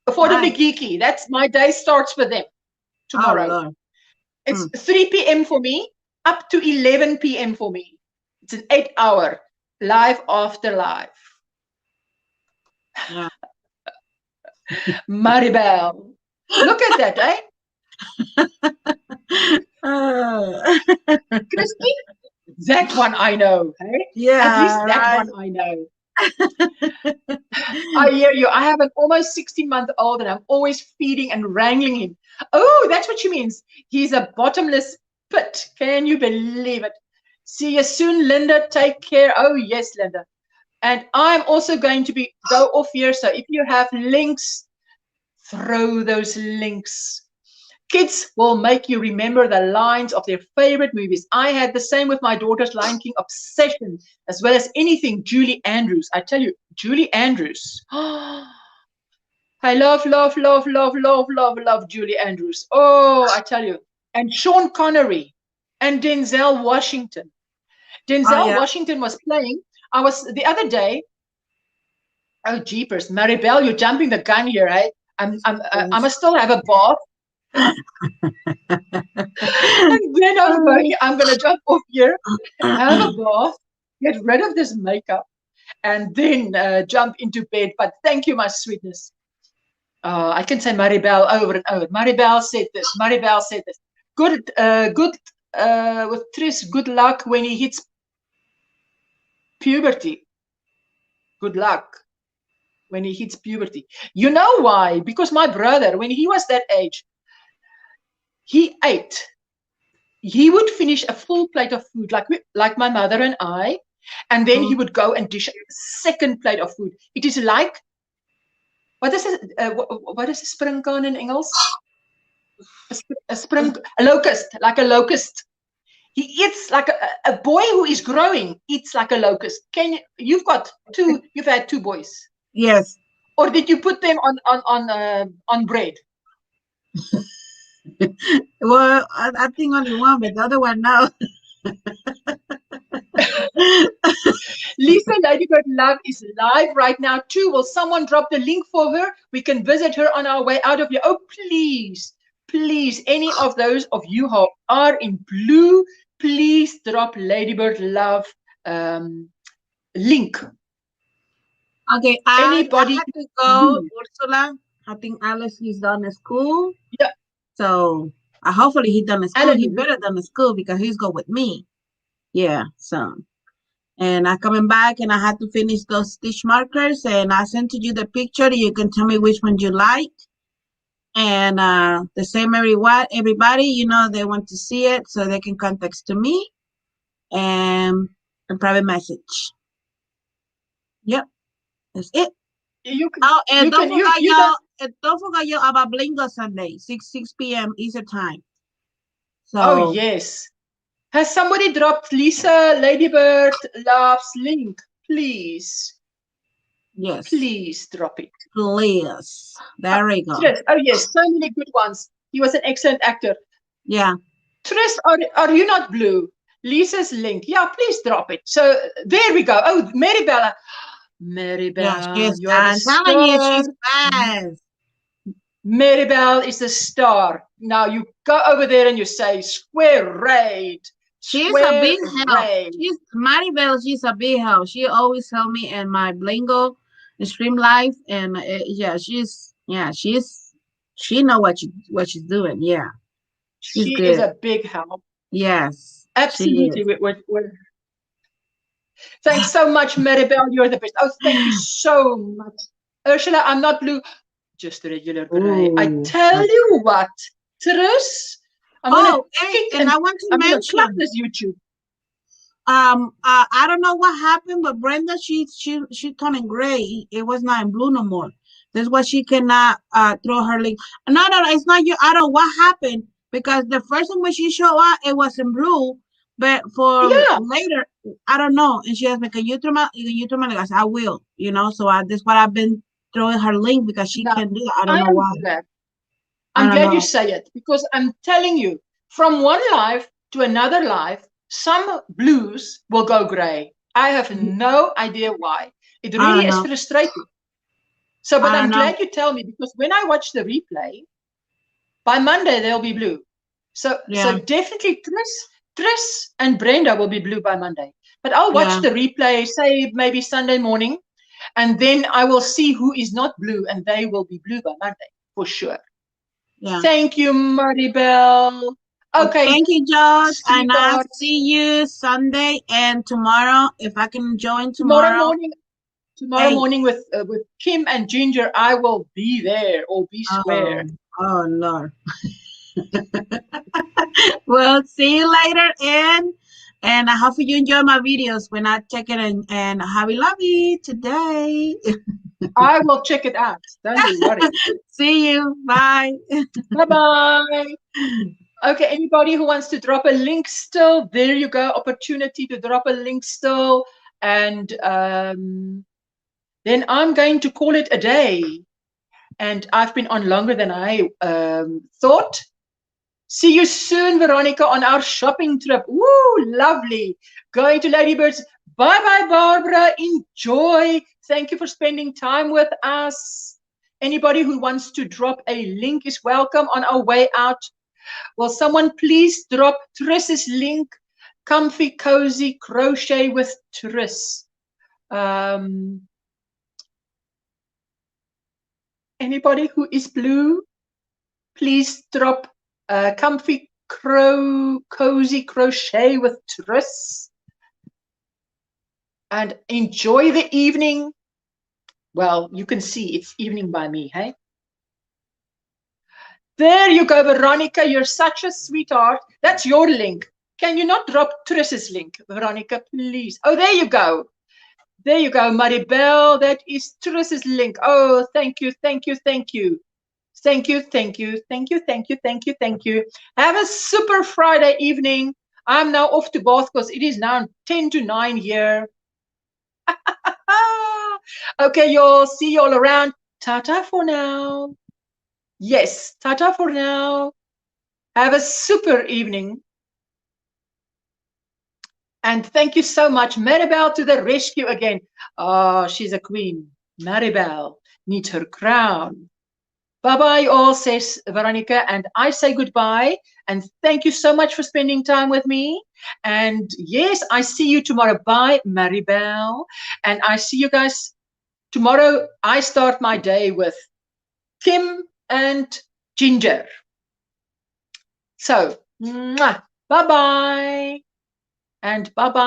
[SPEAKER 1] Affordably Geeky. That's my day starts for them tomorrow.
[SPEAKER 4] Oh,
[SPEAKER 1] it's 3 p.m. for me, up to 11 p.m. for me. It's an 8-hour. Live after live.
[SPEAKER 4] Yeah.
[SPEAKER 1] Maribel. Look at that, eh? Christy? That one I know, eh?
[SPEAKER 4] Yeah.
[SPEAKER 1] At least that one I know. I hear you. I have an almost 16-month-old and I'm always feeding and wrangling him. Oh, that's what she means. He's a bottomless pit. Can you believe it? See you soon, Linda. Take care. Oh, yes, Linda. And I'm also going to go off here. So if you have links, throw those links. Kids will make you remember the lines of their favorite movies. I had the same with my daughter's Lion King obsession, as well as anything Julie Andrews. I tell you, Julie Andrews. I love Julie Andrews. Oh, I tell you. And Sean Connery and Denzel Washington. Denzel Washington was playing. I was the other day. Oh, jeepers, Maribel, you're jumping the gun here, eh? I must still have a bath. And then I'm going to jump off here, have a bath, get rid of this makeup, and then jump into bed. But thank you, my sweetness. I can say Maribel over and over. Maribel said this. Maribel said this. Good with Tris. Good luck when he hits puberty. Good luck when he hits puberty. You know why? Because my brother, when he was that age, he ate. He would finish a full plate of food, like my mother and I, and then he would go and dish a second plate of food. It is like, what is a springkaan in Engels? A locust, like a locust. He eats like a boy who is growing eats like a locust. You've had two boys.
[SPEAKER 4] Yes.
[SPEAKER 1] Or did you put them on bread?
[SPEAKER 4] Well, I think only one, but the other one, no.
[SPEAKER 1] Lisa Ladybird Love is live right now too. Will someone drop the link for her? We can visit her on our way out of here. Oh, please, any of those of you who are in blue, please drop Ladybird Love link.
[SPEAKER 4] Okay,
[SPEAKER 1] Anybody?
[SPEAKER 4] I have to go, Ursula. I think Alex is done at school.
[SPEAKER 1] Yeah.
[SPEAKER 4] So hopefully he's done at school. He better done at school because he's go with me. Yeah. So, and I'm coming back and I had to finish those stitch markers and I sent to you the picture. You can tell me which one you like. And the same everybody, you know, they want to see it so they can contact to me and a private message. Yep. That's it. And don't forget y'all about Blingo Sunday, 6 p.m. Eastern time. So,
[SPEAKER 1] oh yes. Has somebody dropped Lisa Ladybird Love's link? Please.
[SPEAKER 4] Yes.
[SPEAKER 1] Please drop it.
[SPEAKER 4] Please. There we go.
[SPEAKER 1] Yes. Oh yes, so many good ones. He was an excellent actor.
[SPEAKER 4] Yeah.
[SPEAKER 1] Tris, are you not blue? Lisa's link. Yeah, please drop it. So there we go. Oh, Maribella.
[SPEAKER 4] Yeah,
[SPEAKER 1] Maribel, you're the
[SPEAKER 4] I'm telling you, she's
[SPEAKER 1] star.
[SPEAKER 4] fast.
[SPEAKER 1] Maribel is the star. Now you go over there and you say square raid.
[SPEAKER 4] She's a big help.
[SPEAKER 1] Raid.
[SPEAKER 4] She's Maribel. She's a big help. She always help me in my Blingo stream life, and yeah, she know what she's doing. Yeah, she's
[SPEAKER 1] She is
[SPEAKER 4] good.
[SPEAKER 1] a big help.
[SPEAKER 4] Yes,
[SPEAKER 1] Absolutely. Thanks so much, Maribel. You're the best. Oh, thank you so much. Ursula, I'm not blue. Just a regular gray. I tell you what, Tris, I'm gonna kick
[SPEAKER 4] and I want to
[SPEAKER 1] I'm gonna clap
[SPEAKER 4] mention.
[SPEAKER 1] this YouTube.
[SPEAKER 4] I don't know what happened, but Brenda, she turning gray. It was not in blue no more. That's why she cannot throw her link. No, it's not you. I don't know what happened, because the first time when she showed up, it was in blue, but for later, I don't know. And she asked me, can you throw my link? I said, I will, so that's what I've been throwing her link, because she can do it. I don't know why.
[SPEAKER 1] I'm glad you say it, because I'm telling you, from one life to another life, some blues will go gray. I have no idea why. It really is frustrating. So, but I'm glad you tell me, because when I watch the replay, by Monday they'll be blue. So definitely Tris and Brenda will be blue by Monday. But I'll watch the replay, say maybe Sunday morning, and then I will see who is not blue, and they will be blue by Monday for sure. Yeah. Thank you, Maribel. Okay.
[SPEAKER 4] Thank you, George. And I'll see you Sunday and tomorrow, if I can join tomorrow.
[SPEAKER 1] Tomorrow morning with Kim and Ginger, I will be there, or be square.
[SPEAKER 4] Oh Lord. Well, see you later, and I hope you enjoy my videos when I check it and Hobby Lobby today.
[SPEAKER 1] I will check it out. Don't you worry.
[SPEAKER 4] See you. Bye.
[SPEAKER 1] Bye-bye. Okay, anybody who wants to drop a link still, there you go. Opportunity to drop a link still. And then I'm going to call it a day. And I've been on longer than I thought. See you soon, Veronica, on our shopping trip. Woo, lovely. Going to Ladybird's. Bye-bye, Barbara. Enjoy. Thank you for spending time with us. Anybody who wants to drop a link is welcome on our way out. Will someone please drop Tris's link? Comfy, cozy, crochet with Tris. Anybody who is blue, please drop comfy, cozy, crochet with Tris. And enjoy the evening. Well, you can see it's evening by me, hey? There you go, Veronica. You're such a sweetheart. That's your link. Can you not drop Tris's link, Veronica, please? Oh, there you go. There you go, Maribel. That is Tris's link. Oh, thank you, thank you, thank you. Thank you, thank you, thank you, thank you, thank you, thank you. Have a super Friday evening. I'm now off to Bath because it is now 10 to 9 here. Okay, y'all. See you all around. Ta-ta for now. Yes, ta-ta for now. Have a super evening. And thank you so much. Maribel to the rescue again. Oh, she's a queen. Maribel needs her crown. Bye-bye all, says Veronica. And I say goodbye. And thank you so much for spending time with me. And yes, I see you tomorrow. Bye, Maribel. And I see you guys tomorrow. I start my day with Kim and Ginger. So, bye-bye. And bye-bye.